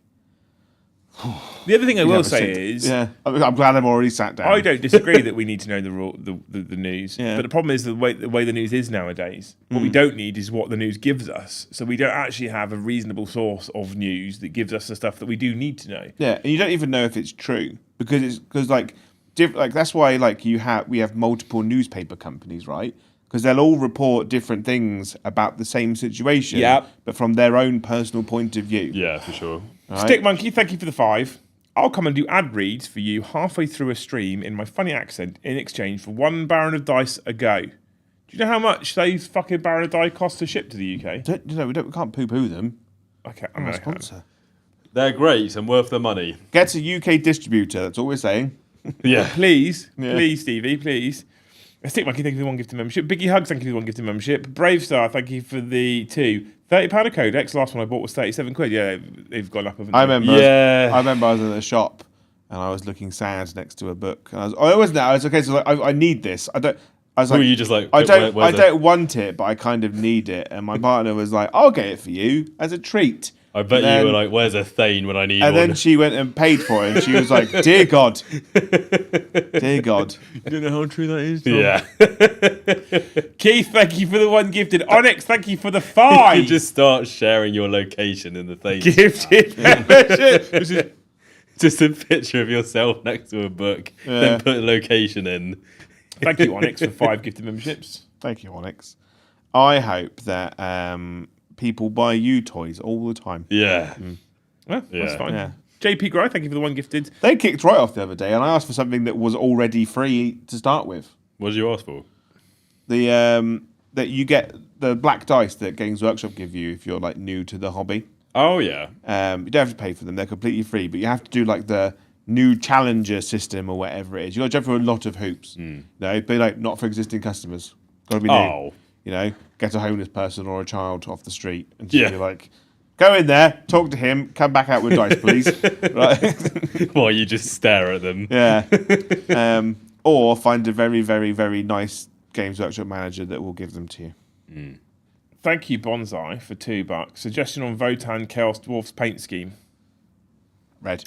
The other thing I will never say sit- is, yeah, I'm glad I'm already sat down. I don't disagree that we need to know the news. Yeah. But the problem is the way the news is nowadays. What we don't need is what the news gives us. So we don't actually have a reasonable source of news that gives us the stuff that we do need to know. Yeah, and you don't even know if it's true because like that's why like we have multiple newspaper companies, right? Because they'll all report different things about the same situation, Yep. but from their own personal point of view. Yeah, for sure. Right? Stick Monkey, thank you for the 5. I'll come and do ad reads for you halfway through a stream in my funny accent in exchange for 1 Baron of Dice a go. Do you know how much those fucking Baron of Dice cost to ship to the UK? We can't poo-poo them. Okay, I'm I'm a a sponsor. They're great and worth the money. Get a UK distributor. That's all we're saying. Yeah. Please, Yeah. please, Stevie, please. Stick Monkey, thank you for the 1 gifted membership. Biggie Hugs, thank you for the 1 gifted membership. Brave Star, thank you for the 2. £30 a codex. Last one I bought was 37 quid. Yeah, they've gone up. Haven't they? I remember. Yeah. I remember I was in the shop and I was looking sad next to a book. And I wasn't. I was okay. So like, I need this. I don't. I was Were like, you just like, I don't. where's I don't want it, but I kind of need it. And my partner was like, "I'll get it for you as a treat." I bet And you were then- like, where's a Thane when I need And one? then she went and paid for it. And she was like, "Dear God, dear God." You don't know how true that is. Tom? yeah. Keith, thank you for the 1 gifted. Onyx, thank you for the You 5. could just start sharing your location in the thing. gifted membership. This is Just a picture of yourself next to a book, Yeah. then put a location in. Thank you, Onyx, for 5 gifted memberships. Thank you, Onyx. I hope that people buy you toys all the time. Yeah. Well, that's Yeah. fine. Yeah. JP Gray, thank you for the 1 gifted. They kicked right off the other day, and I asked for something that was already free to start with. What did you ask for? The that you get the black dice that Games Workshop give you if you're like new to the hobby. Oh, yeah. You don't have to pay for them; they're completely free. But you have to do like the new challenger system or whatever it is. You got to jump through a lot of hoops. No, but like not for existing customers. Got to be new. Oh. You know, get a homeless person or a child off the street and just Yeah. be like, go in there, talk to him, come back out with dice, please. Right? While you just stare at them. Yeah. Or find a very, very, very nice Games Workshop manager that will give them to you. Thank you, Bonsai, for $2. Suggestion on Votan Chaos Dwarfs paint scheme. Red.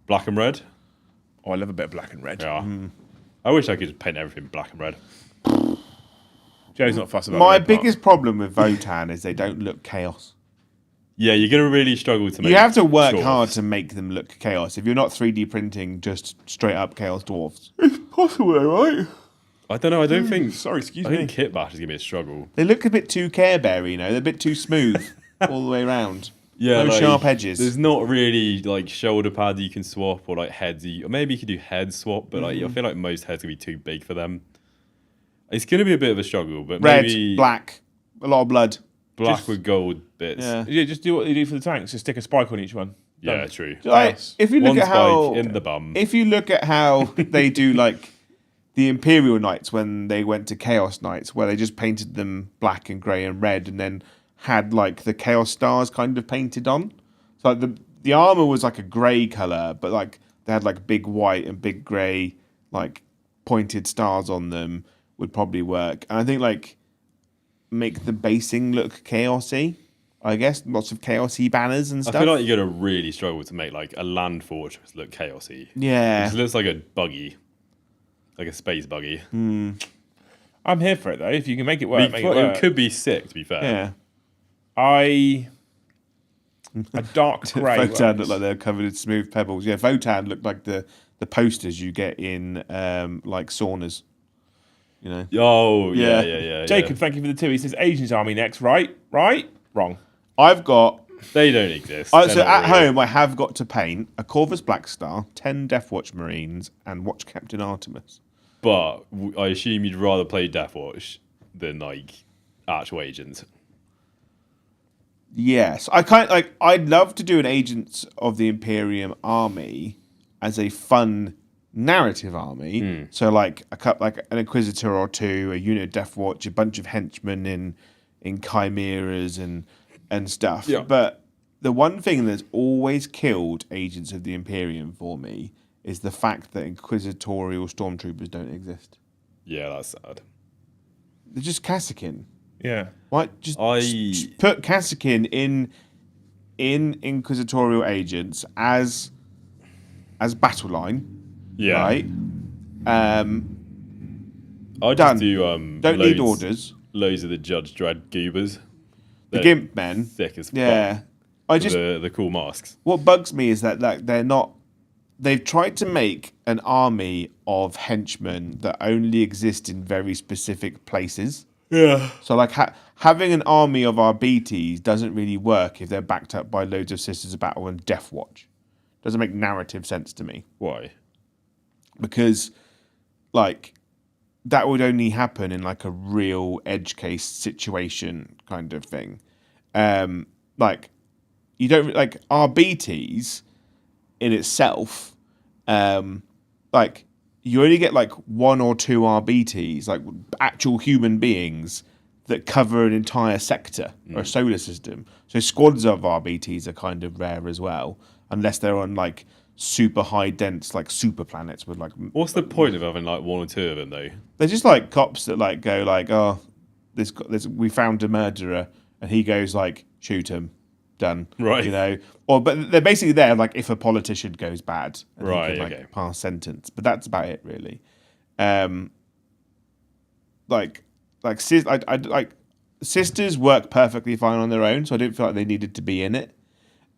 Black and red? Oh, I love a bit of black and red. Yeah. I wish I could just paint everything black and red. Joe's not fussed about My the red part. biggest problem with Votan is they don't look chaos. Yeah, you're going to really struggle to make You have to work dwarfs. hard to make them look chaos. If you're not 3D printing just straight up chaos dwarfs. It's possible, right? I don't know. I don't think. Sorry, excuse I me. think Kit Bash is going to be a struggle. They look a bit too Care Bear, you know? They're a bit too smooth all the way around. Yeah, No like, sharp edges. There's not really like shoulder pads you can swap or like heads. Or maybe you could do head swap, but like I feel like most heads will be too big for them. It's going to be a bit of a struggle, but Red, maybe black, a lot of blood. black just- with gold bits. Yeah. Yeah, just do what they do for the tanks. Just stick a spike on each one. Yeah, Done. true. Like, Chaos. if you look One at spike how in the bum. if you look at how they do like the Imperial Knights when they went to Chaos Knights, where they just painted them black and grey and red, and then had like the Chaos stars kind of painted on. So like the armor was like a grey color, but like they had like big white and big grey like pointed stars on them would probably work. And I think like make the basing look chaosy. I guess lots of chaosy banners and I stuff. feel like you're gonna really struggle to make like a land fortress look chaosy. It Yeah. just looks like a buggy, like a space buggy. I'm here for it though. If you can make it work, make it It work. could be sick, to be fair. Yeah. A dark grey. Votan works. looked like they're covered in smooth pebbles. Yeah, Votan looked like the posters you get in like saunas. You know. Oh, Yeah. yeah. Jacob, thank you for the 2. He says Asians Army next. Right? Wrong. I've got. They don't exist. So They're at not real. home, I have got to paint a Corvus Black Star, 10 Death Watch Marines, and watch Captain Artemis. But I assume you'd rather play Death Watch than like actual agents. Yes, I'd love to do an Agents of the Imperium army as a fun narrative army. So like like an Inquisitor or two, a unit of Death Watch, a bunch of henchmen in chimeras and stuff. Yeah. But the one thing that's always killed Agents of the Imperium for me is the fact that inquisitorial stormtroopers don't exist. Yeah, that's sad. They're just Kassakin. Yeah. Why just put Kassakin in inquisitorial agents as battle line, Yeah. right? I Done. just do Don't need orders. Loads of the Judge Dredd goobers. The They're Gimp men. thick as fuck. Yeah. I With just the cool masks. what bugs me is that they're not. They've tried to make an army of henchmen that only exist in very specific places. Yeah. So like having an army of RBTs doesn't really work if they're backed up by loads of Sisters of Battle and Death Watch. Doesn't make narrative sense to me. Why? Because like that would only happen in like a real edge case situation kind of thing. Like you don't like RBTs in itself. Like you only get like 1 or 2 RBTs, like actual human beings that cover an entire sector or a solar system. So squads of RBTs are kind of rare as well, unless they're on like super high dense like super planets with like. What's the point of having like 1 or 2 of them though? They're just like cops that like go like, oh, this we found a murderer, and he goes like, shoot him, done. Right. You know, but they're basically there like if a politician goes bad, and Right, he can, like, okay. pass sentence. But that's about it really. Like sisters work perfectly fine on their own, so I didn't feel like they needed to be in it.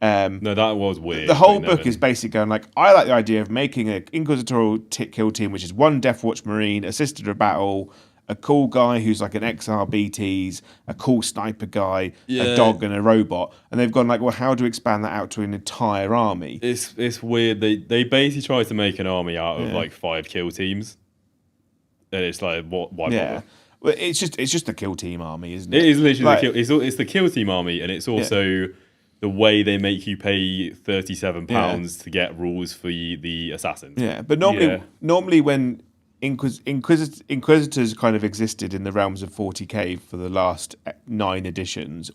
No, that was weird. The whole putting book them is in. basically going like, I like the idea of making an inquisitorial kill team, which is 1 Death Watch Marine, a Sister of Battle, a cool guy who's like an XRBTs, a cool sniper guy, a dog, and a robot. And they've gone like, well, how do we expand that out to an entire army? It's weird. They basically tried to make an army out of like 5 kill teams, and it's like what? Why Yeah. bother? Well, it's just a kill team army, isn't it? It is literally Like- the kill. It's the kill team army, and it's also the way they make you pay £37 to get rules for the assassins. Yeah, but normally when Inquisitors kind of existed in the realms of 40k for the last 9 editions,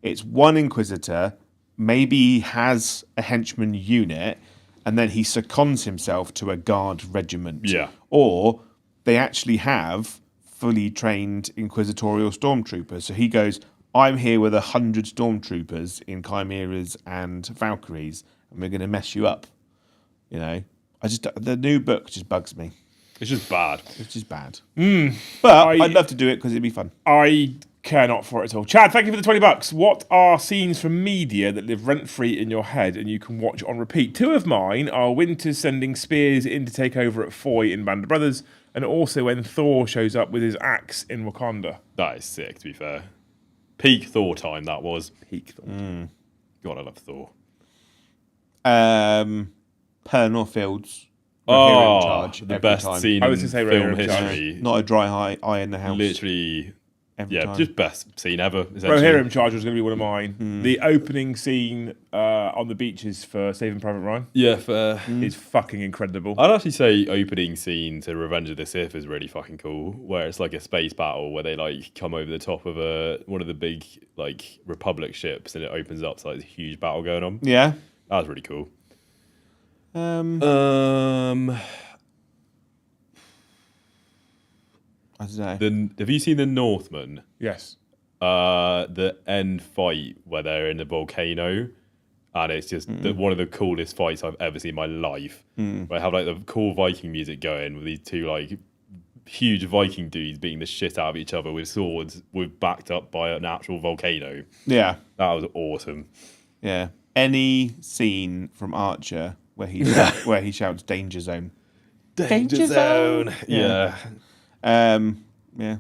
it's 1 Inquisitor, maybe he has a henchman unit, and then he seconds himself to a guard regiment. Yeah. Or they actually have fully trained inquisitorial stormtroopers. So he goes, I'm here with 100 stormtroopers in chimeras and Valkyries, and we're going to mess you up. You know, the new book just bugs me. It's just bad. It's just bad. But I'd love to do it because it'd be fun. I care not for it at all. Chad, thank you for the $20. What are scenes from media that live rent-free in your head and you can watch on repeat? 2 of mine are Winter sending spears in to take over at Foy in Band of Brothers, and also when Thor shows up with his axe in Wakanda. That is sick, to be fair. Peak Thor time, that was. Peak Thor. God, I love Thor. Pernor Fields. Oh, charge the every best time. scene I was in gonna say film Rohirrim charge. history. Not a dry eye in the house. Literally, every yeah, time. just best scene ever. Rohirrim Charge was going to be one of mine. The opening scene on the beaches for Saving Private Ryan Yeah, fair. is fucking incredible. I'd actually say opening scene to Revenge of the Sith is really fucking cool, where it's like a space battle where they like come over the top of one of the big like Republic ships and it opens up to like this huge battle going on. Yeah. That was really cool. I don't know. Have you seen The Northman? Yes. The end fight where they're in the volcano, and it's just one of the coolest fights I've ever seen in my life. Where I have like the cool Viking music going with these two like huge Viking dudes beating the shit out of each other with swords, with backed up by an actual volcano. Yeah. That was awesome. Yeah. Any scene from Archer where he where he shouts "Danger Zone." Danger zone. Yeah. Yeah.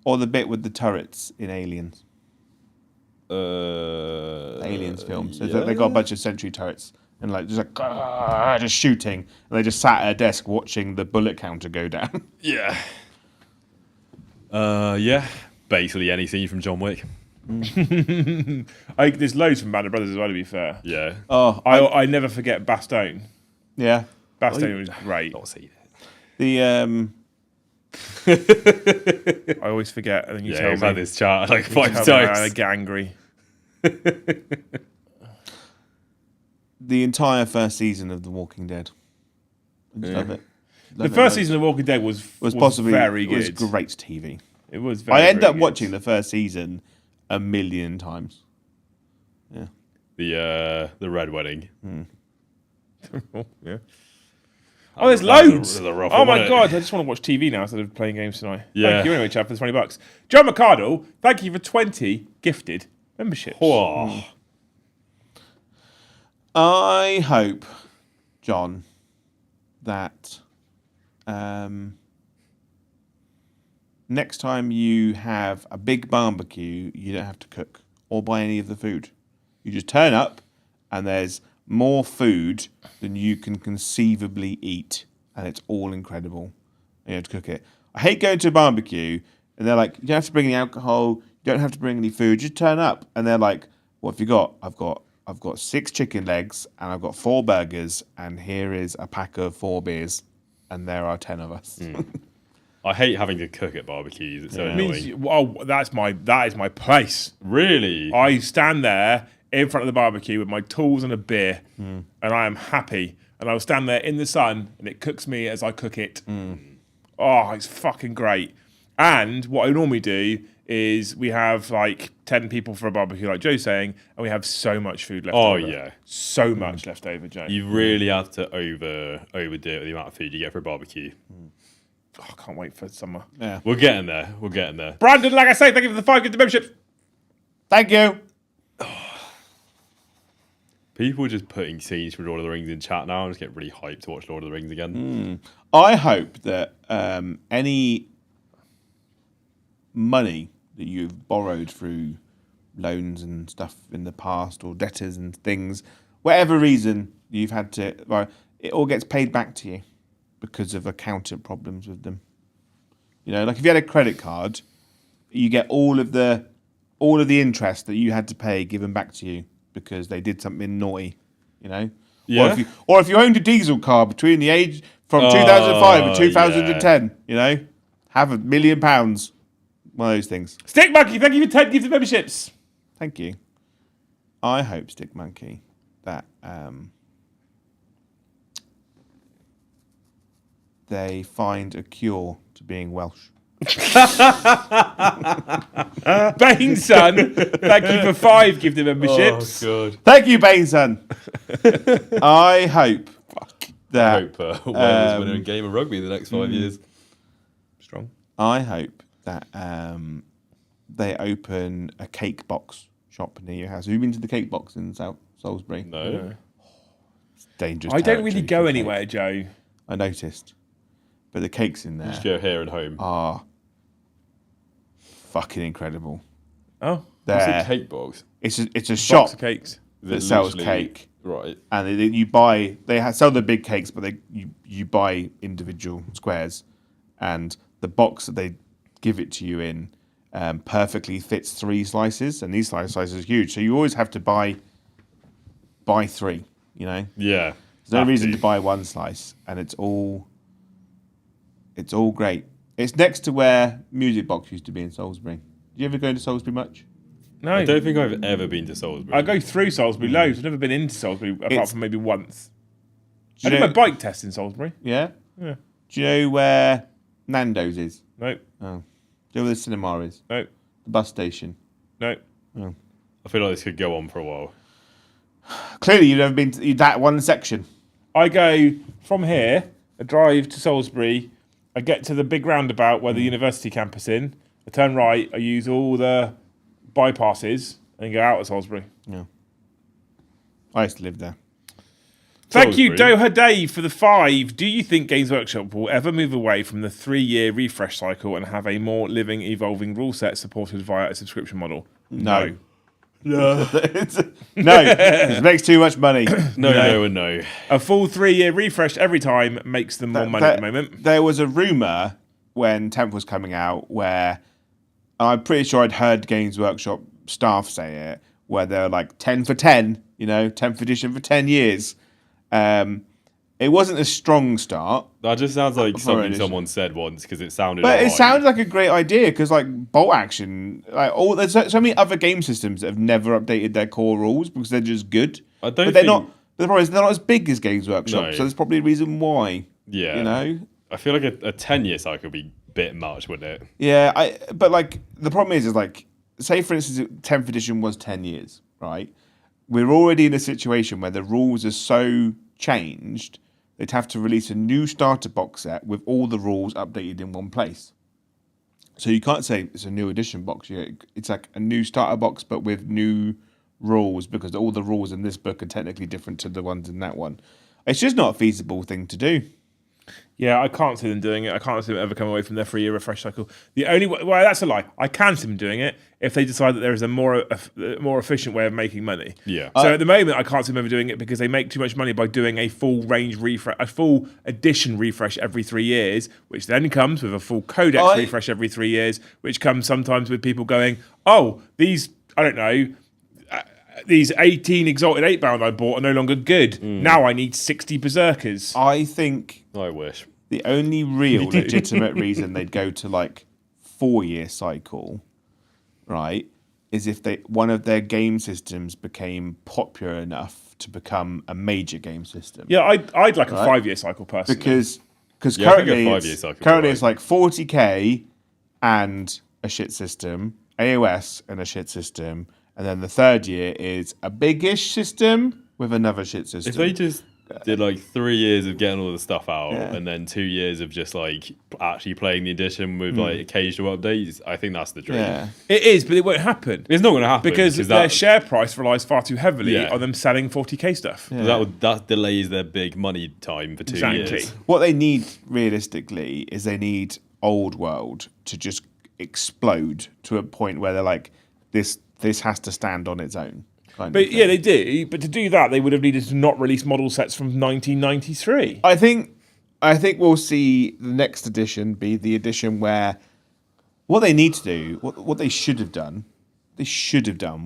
Or the bit with the turrets in Aliens. Aliens films. So they got a bunch of sentry turrets and like just shooting, and they just sat at a desk watching the bullet counter go down. Yeah. Yeah. Basically any scene from John Wick. There's loads from Band of Brothers as well, to be fair. Yeah. Oh, I never forget Bastogne. yeah. Bastogne was great. Not seen it. The I always forget, and then you Yeah, tell we've me. had this chat like you 5 tell me and I times. get angry. the entire first season of The Walking Dead. I just love it. The first season of Walking Dead was possibly very good. was great TV. It was very, I ended very up good. watching the first season 1,000,000 times. Yeah. The Red Wedding. Yeah. Oh, there's That was loads. a rough Oh one, my wasn't it? god, I just want to watch TV now instead of playing games tonight. Yeah. Thank you anyway, chap, for the $20. John McCardle, thank you for 20 gifted memberships. Whoa. I hope, John, that next time you have a big barbecue, you don't have to cook or buy any of the food. You just turn up and there's more food than you can conceivably eat, and it's all incredible. And you have to cook it. I hate going to a barbecue and they're like, you don't have to bring any alcohol, you don't have to bring any food, just turn up. And they're like, what have you got? I've got 6 chicken legs and I've got 4 burgers, and here is a pack of 4 beers, and there are 10 of us. I hate having to cook at barbecues. It's so It annoying. means, that is my place. Really? I stand there in front of the barbecue with my tools and a beer, and I am happy. And I'll stand there in the sun, and it cooks me as I cook it. Oh, it's fucking great. And what I normally do is we have like 10 people for a barbecue, like Joe's saying, and we have so much food left over. Oh, yeah. So much left over, Joe. You really have to overdo it with the amount of food you get for a barbecue. Oh, I can't wait for summer. Yeah. We're getting there. We're getting there. Brandon, like I say, thank you for the 5 gifted memberships. Thank you. People just putting scenes from Lord of the Rings in chat now. I just get really hyped to watch Lord of the Rings again. I hope that any money that you've borrowed through loans and stuff in the past, or debtors and things, whatever reason you've had to, it all gets paid back to you because of accountant problems with them. You know, like if you had a credit card, you get all of the interest that you had to pay given back to you because they did something naughty. You know, Yeah. or if you owned a diesel car between the age from 2005 and 2010, you know, have £1 million. One of those things. Stick Monkey, thank you for 10 gifted memberships. Thank you. I hope, Stick Monkey, that they find a cure to being Welsh. Bane's son, thank you for 5 gifted memberships. God. Thank you, Bainson. I hope I that hope Wales win a game of rugby in the next 5 years. Strong. I hope that they open a cake box shop near your house. Have you been to the cake box in South Salisbury? No. It's dangerous. I don't really territory go for anywhere, cake. Joe. I noticed. But the cakes in there Just go here and home. are fucking incredible. Oh, What's There, a cake box? it's a box shop of cakes. Is that it sells literally- cake, Right. and you buy. Sell the big cakes, but you buy individual squares, and the box that they give it to you in perfectly fits 3 slices, and these sizes are huge. So you always have to buy 3. You know, Yeah. there's no Have reason to. to buy 1 slice, and it's all great. It's next to where Music Box used to be in Salisbury. Do you ever go into Salisbury much? No, I don't think I've ever been to Salisbury. I go through Salisbury loads. I've never been into Salisbury apart It's- from maybe once. Do I you did my know- bike test in Salisbury. Yeah. Yeah. Do you know where Nando's is? Nope, Oh. Do you know where the cinema is? nope. The bus station. No. I feel like this could go on for a while. Clearly, you've never been to that one section. I go from here, I drive to Salisbury, I get to the big roundabout where the university campus is, I turn right, I use all the bypasses, and go out of Salisbury. Yeah. I used to live there. Thank you, Salisbury. Doha Dave, for the 5. Do you think Games Workshop will ever move away from the 3-year refresh cycle and have a more living, evolving rule set supported via a subscription model? No. No, it makes too much money. No. A full 3-year refresh every time makes them more money at the moment. There was a rumour when 10th was coming out where I'm pretty sure I'd heard Games Workshop staff say it, where they're like 10 for 10, 10th edition for 10 years. It wasn't a strong start. That just sounds like something edition. someone said once because it sounded. But alright. it sounded like a great idea because, like, bolt action, there's so many other game systems that have never updated their core rules because they're just good. I don't but they're think- not. The problem is they're not as big as Games Workshop, No. so there's probably a reason why. Yeah. I feel like a 10-year cycle would be a bit much, wouldn't it? Yeah, but like the problem is like, say for instance, 10th edition was 10 years, right? We're already in a situation where the rules are so changed. They'd have to release a new starter box set with all the rules updated in one place. So you can't say it's a new edition box. It's like a new starter box, but with new rules because all the rules in this book are technically different to the ones in that one. It's just not a feasible thing to do. Yeah, I can't see them doing it. I can't see them ever come away from their 3-year refresh cycle. The only way, well, that's a lie. I can see them doing it if they decide that there is a more efficient way of making money. Yeah. So at the moment, I can't see them ever doing it because they make too much money by doing a full range refresh, a full edition refresh every 3 years, which then comes with a full codex refresh every 3 years, which comes sometimes with people going, oh, these, I don't know, these 18 Exalted 8-bound I bought are no longer good. Now I need 60 Berserkers. I think I wish. the only real legitimate reason they'd go to like 4-year cycle, right, is if one of their game systems became popular enough to become a major game system. Yeah, I'd like a 5-year cycle personally. Because Yeah, I think a currently, 5-year cycle would be currently right. it's like 40k and a shit system, AOS and a shit system, and then the third year is a big-ish system with another shit system. If they just did like 3 years of getting all the stuff out Yeah. and then 2 years of just like actually playing the edition with like occasional updates, I think that's the dream. yeah. It is, but it won't happen. It's not going to happen Because their that, share price relies far too heavily Yeah. on them selling 40k stuff. that delays their big money time for 2 Exactly. years. What they need realistically is they need Old World to just explode to a point where they're like, this has to stand on its own. kind of But thing. yeah, they do. But to do that, they would have needed to not release model sets from 1993. I think we'll see the next edition be the edition where what they need to do, what they should have done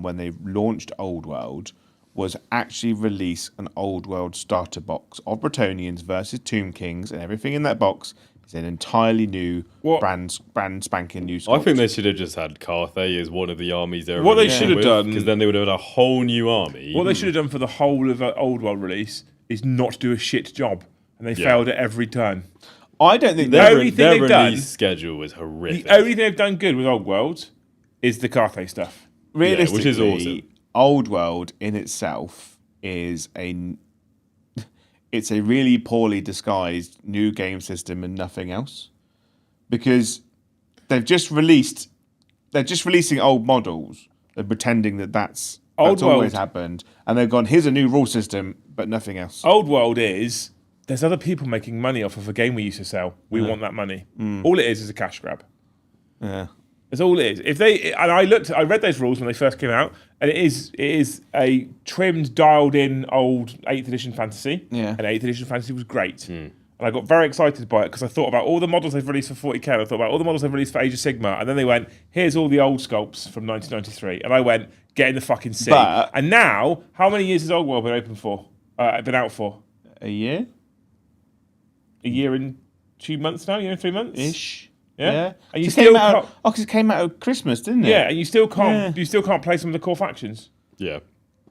when they launched Old World was actually release an Old World starter box of Bretonians versus Tomb Kings, and everything in that box is an entirely new brand spanking new. I think they should have just had Carthay as one of the armies they were What they should have done- because then they would have had a whole new army. What they should have done for the whole of Old World release is not do a shit job. And they failed at every turn. I don't think The only thing their they've release done- schedule was horrific. The only thing they've done good with Old World is the Carthay stuff. realistically, which is awesome. Old World in itself is it's a really poorly disguised new game system and nothing else, because they're just releasing old models. They're pretending that's Old always World. happened, and they've gone, here's a new rule system, but nothing else. Old World is, there's other people making money off of a game we used to sell. We want that money. All it is a cash grab. Yeah. That's all it is. I read those rules when they first came out, and it is a trimmed, dialed-in old 8th edition fantasy. Yeah. And 8th edition fantasy was great. And I got very excited by it because I thought about all the models they've released for 40k, and I thought about all the models they've released for Age of Sigmar, and then they went, here's all the old sculpts from 1993. And I went, get in the fucking sea. But- and now, how many years has Old World been open for? Been out for? A year A year and 2 months now? A year and 3 months? ish. Yeah. And you It still came out. can't- Because it came out of Christmas, didn't it? Yeah, and you still can't Yeah. you still can't play some of the core factions. Yeah.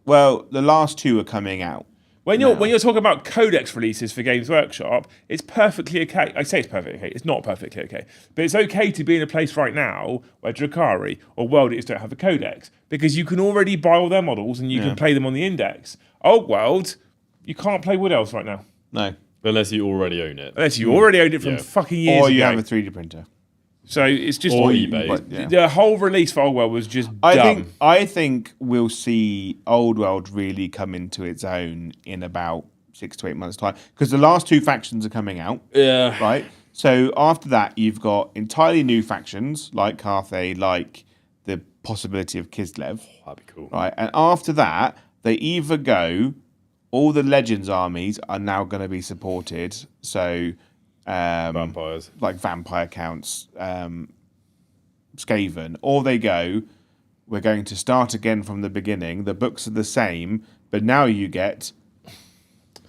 Well, the last two are coming out. When you're talking about codex releases for Games Workshop, it's perfectly okay. I say it's perfectly okay. It's not perfectly okay, but it's okay to be in a place right now where Drakari or World Eaters don't have a codex because you can already buy all their models and you can play them on the index. Old World, you can't play Wood Elves right now. No. Unless you already own it. Unless you already owned it from fucking years ago. Or you have a 3D printer. So it's just or eBay. But, the whole release for Old World was just dumb. I think we'll see Old World really come into its own in about 6 to 8 months' time because the last 2 factions are coming out. Yeah. Right. So after that, you've got entirely new factions like Carthay, like the possibility of Kislev. That'd be cool. Right. And after that, they either go. All the Legends armies are now going to be supported. So, Vampires. like vampire counts, Skaven, or they go, we're going to start again from the beginning. The books are the same, but now you get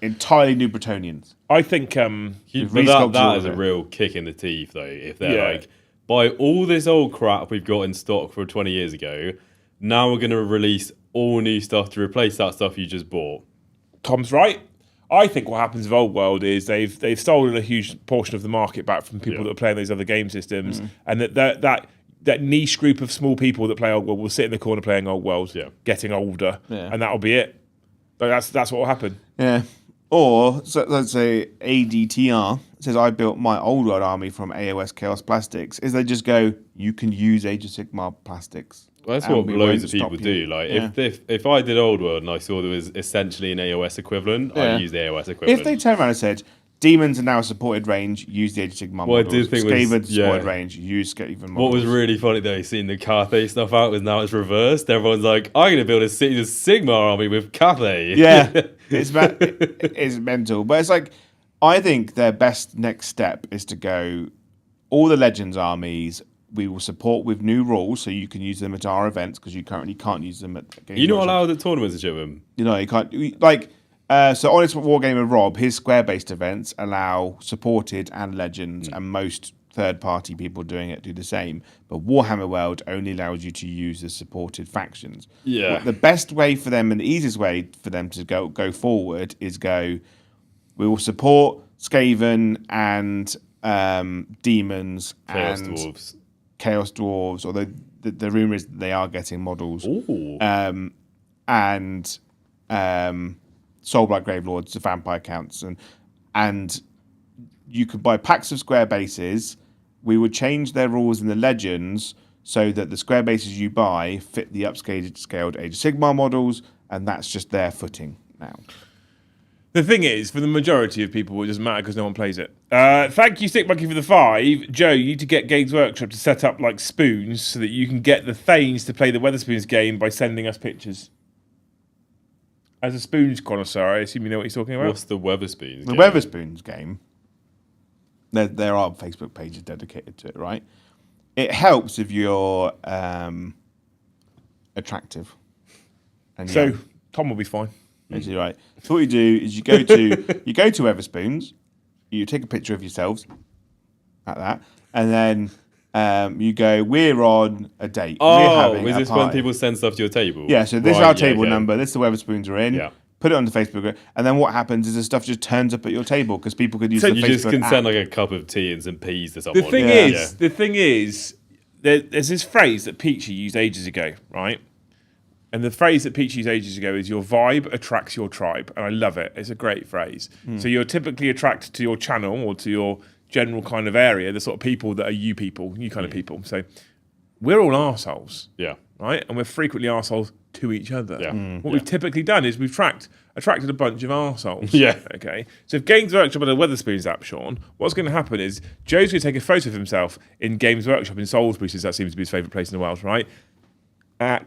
entirely new Bretonnians. I think But that is a real kick in the teeth, though. If they're like, buy all this old crap we've got in stock from 20 years ago, now we're going to release all new stuff to replace that stuff you just bought. Tom's right. I think what happens with Old World is they've stolen a huge portion of the market back from people that are playing those other game systems, and that niche group of small people that play Old World will sit in the corner playing Old World, getting older, and that'll be it. But that's what will happen. Yeah. Or so let's say ADTR says I built my Old World army from AOS Chaos Plastics. Is they just go, you can use Age of Sigmar plastics. Well, that's what loads of people do. Like if I did Old World and I saw there was essentially an AOS equivalent, I'd use the AOS equivalent. If they turn around and said, Demons are now a supported range, use the Age of Sigmar models. I did think Skaven supported range, use Skaven models. What was really funny though, seeing the Carthay stuff out was now it's reversed. Everyone's like, I'm going to build a Age of Sigmar army with Carthay. Yeah, it's mental. But it's like, I think their best next step is to go, all the Legends armies, we will support with new rules, so you can use them at our events because you currently can't use them at Games You're not Workshop. allowed at tournaments to ship them. You know, you can't. Like, so Honest Wargamer Rob, his Square-based events allow supported and Legends, and most third-party people doing it do the same. But Warhammer World only allows you to use the supported factions. Yeah. The best way for them and the easiest way for them to go forward is we will support Skaven and Demons Chaos and Dwarves. Chaos Dwarves, although the rumour is that they are getting models. Ooh. And Soulblight Gravelords, the vampire counts, and you could buy packs of square bases. We would change their rules in the Legends so that the square bases you buy fit the upscaled Age of Sigmar models, and that's just their footing now. The thing is, for the majority of people, it doesn't matter because no one plays it. Thank you, Stick Monkey, for the 5. Joe, you need to get Games Workshop to set up like spoons so that you can get the Thanes to play the Weatherspoons game by sending us pictures. As a spoons connoisseur, I assume you know what he's talking about. What's the Weatherspoons? The Weatherspoons game, there are Facebook pages dedicated to it, right? It helps if you're attractive. And so Tom will be fine. Basically, right. So what you do is you go to Weatherspoons, you take a picture of yourselves like that, and then you go, we're on a date. We're having is a this party. when people send stuff to your table? Yeah, so this is our table number, this is the Weatherspoons are in. Yeah. Put it on the Facebook, and then what happens is the stuff just turns up at your table because people could use the you Facebook just can app. send like a cup of tea and some peas to someone. The thing is, there's this phrase that Peachy used ages ago, right? And the phrase that Peach used ages ago is your vibe attracts your tribe. And I love it. It's a great phrase. So you're typically attracted to your channel or to your general kind of area, the sort of people that are you people, you kind of people. So we're all arseholes. Yeah. Right? And we're frequently arseholes to each other. Yeah. What we've typically done is we've attracted a bunch of arseholes. Yeah. Okay. So if Games Workshop had a Weatherspoons app, Sean, what's going to happen is Joe's going to take a photo of himself in Games Workshop in Salisbury, since that seems to be his favourite place in the world, right?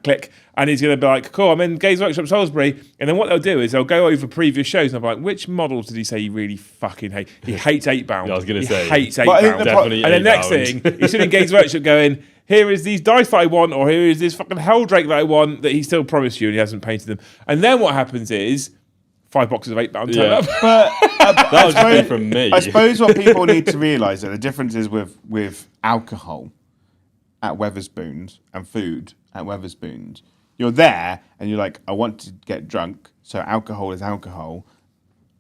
Click, and he's going to be like, cool, I'm in Games Workshop Salisbury, and then what they'll do is they'll go over previous shows, and I'll be like, which models did he say he really fucking hates? He hates 8-bound. Yeah, I was going to say. He hates 8-bound. Definitely and the next 8-bound. thing, he's sitting in Games Workshop going, here is these dice that I want, or here is this fucking Helldrake that I want, that he still promised you, and he hasn't painted them. And then what happens is, 5 boxes of 8-bound turn up. But That would just be from me. I suppose what people need to realise that the difference is with alcohol at Weatherspoons and food at Weatherspoons. You're there and you're like, I want to get drunk, so alcohol is alcohol.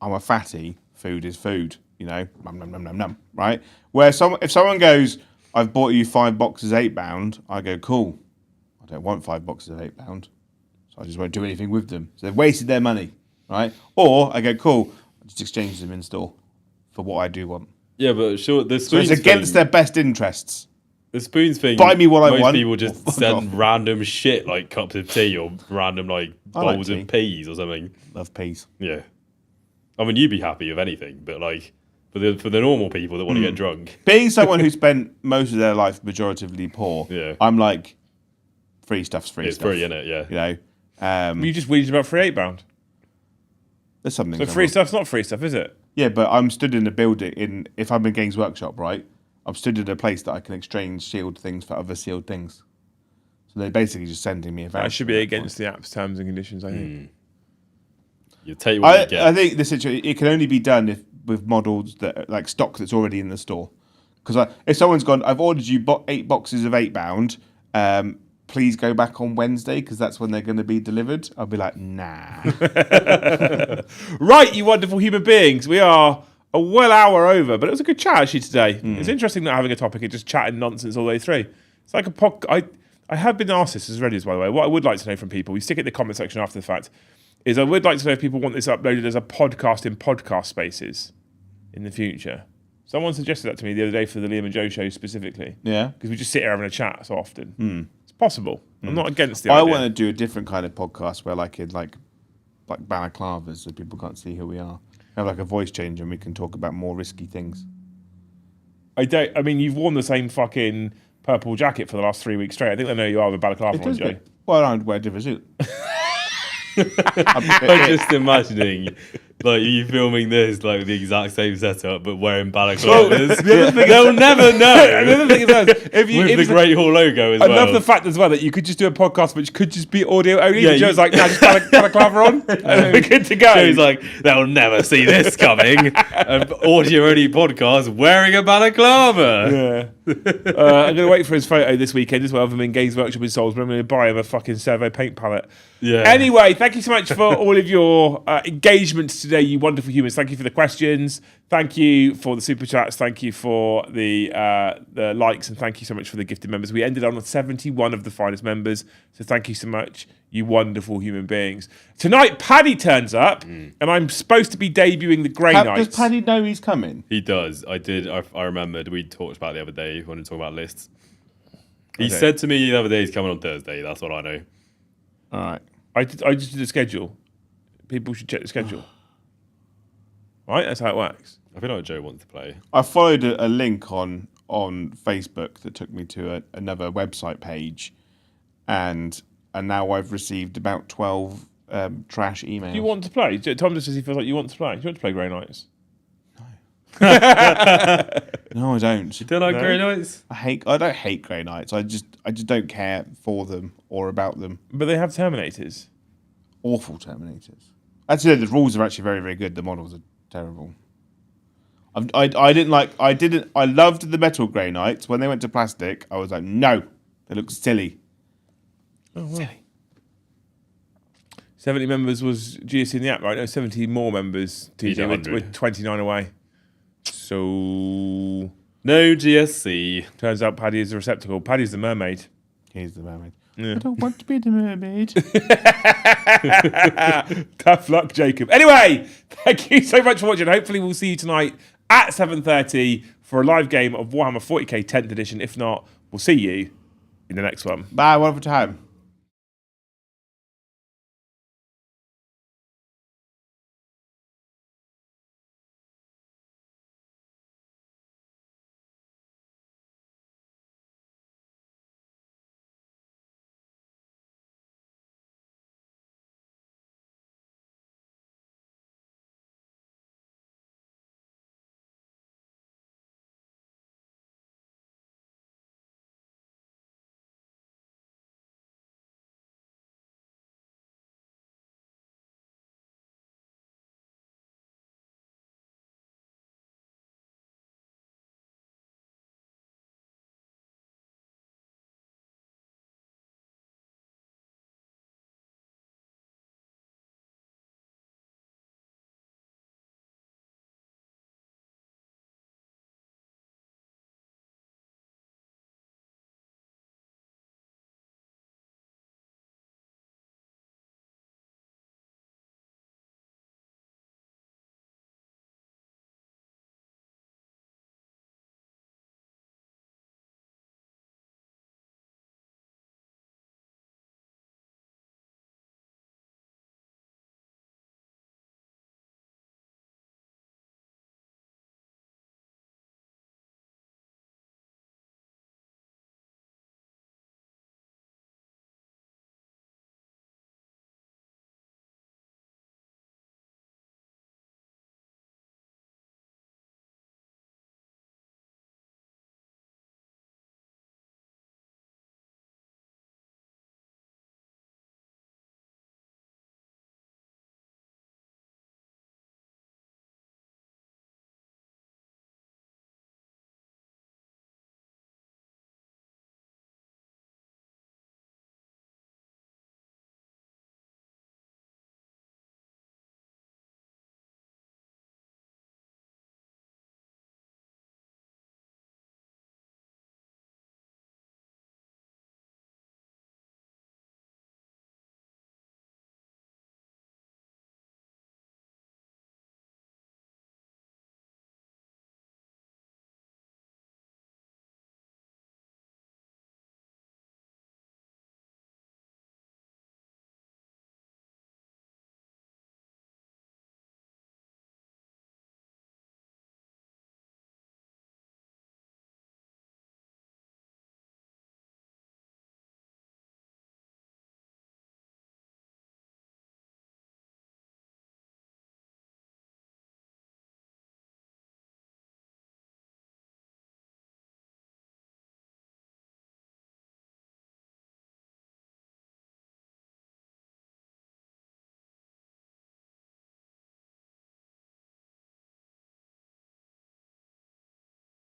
I'm a fatty. Food is food. You know, num num num num num. Right? Where if someone goes, I've bought you 5 boxes £8, I go, cool. I don't want 5 boxes of £8, so I just won't do anything with them. So they've wasted their money, right? Or I go, cool. I just exchange them in store for what I do want. Yeah, but sure, the So spoons it's against their best interests. The spoons thing. Buy me what I want. Most people just Fuck send off. random shit like cups of tea or random like I like bowls tea. of peas or something. Love peas. Yeah, I mean you'd be happy with anything, but like for the normal people that want to get drunk, Being someone who spent most of their life majoritively poor, Yeah. I'm like, free stuff's free it's stuff. free, innit? Yeah. You know, You just wheezed about free £8. there's something. So free stuff's not free stuff, is it? Yeah, but I'm stood in a building if I'm in Games Workshop, right? I'm stood in a place that I can exchange sealed things for other sealed things. So they're basically just sending me a voucher. That should be against the app's terms and conditions, I think. You take what you get. I think the situation it can only be done with models that like stock that's already in the store. Because if someone's gone, I've ordered you 8 boxes of £8. Please go back on Wednesday because that's when they're going to be delivered. I'll be like, nah. Right, you wonderful human beings. We are a well hour over, but it was a good chat actually today. It's interesting not having a topic and just chatting nonsense all the way through. It's like a podcast. I have been asked this as ready as by the way. What I would like to know from people, we stick it in the comment section after the fact, is I would like to know if people want this uploaded as a podcast in podcast spaces in the future. Someone suggested that to me the other day for the Liam and Joe show specifically. Yeah. Because we just sit here having a chat so often. It's possible. I'm not against the I idea. want to do a different kind of podcast where like in like balaclavas so people can't see who we are. Have like a voice change and we can talk about more risky things. I mean, you've worn the same fucking purple jacket for the last 3 weeks straight. I think they know you are with balaclava on, Joe. Well, I'd wear a different suit. I'm just imagining like you filming this like with the exact same setup but wearing balaclavas. They'll never know. The other thing is, if you, With the Great Hall logo as I well. love the fact as well that you could just do a podcast which could just be audio only. Yeah, Yeah, Joe's you- like, nah, just balaclava on, and we're good to go. Joe's like, they'll never see this coming. An audio only podcast wearing a balaclava. Yeah. I'm going to wait for his photo this weekend as well of him in Games Workshop in Salisbury. I'm going to buy him a fucking Servo paint palette. Yeah. Anyway, thank you so much for all of your engagements today, you wonderful humans. Thank you for the questions. Thank you for the super chats. Thank you for the likes, and thank you so much for the gifted members. We ended on 71 of the finest members, so thank you so much, you wonderful human beings. Tonight, Paddy turns up, and I'm supposed to be debuting the Grey Knights. Does Paddy know he's coming? He does. I remembered we talked about it the other day when we were talking about lists. He Okay. said to me the other day he's coming on Thursday. That's what I know. All right. I just did a schedule. People should check the schedule. Right, that's how it works. I feel like Joe wants to play. I followed a link on Facebook that took me to another website page, and now I've received about 12 trash emails. Do you want to play? Tom just says he feels like you want to play. Do you want to play Grey Knights? No, I don't. You don't like Grey Knights? I don't hate Grey Knights. I just don't care for them or about them. But they have Terminators. Awful Terminators. Actually, the rules are actually very, very good. The models are terrible. I loved the metal Grey Knights. When they went to plastic, I was like, no, they look silly. Oh, wow. 70 members was GSC in the app, right? No, 70 more members. He's TJ, 100. we're 29 away. So, No GSC. turns out Paddy is the receptacle. Paddy's the mermaid. He's the mermaid. Yeah. I don't want to be the mermaid. Tough luck, Jacob. Anyway, thank you so much for watching. Hopefully we'll see you tonight at 7:30 for a live game of Warhammer 40k 10th edition. If not, we'll see you in the next one. Bye, wonderful time.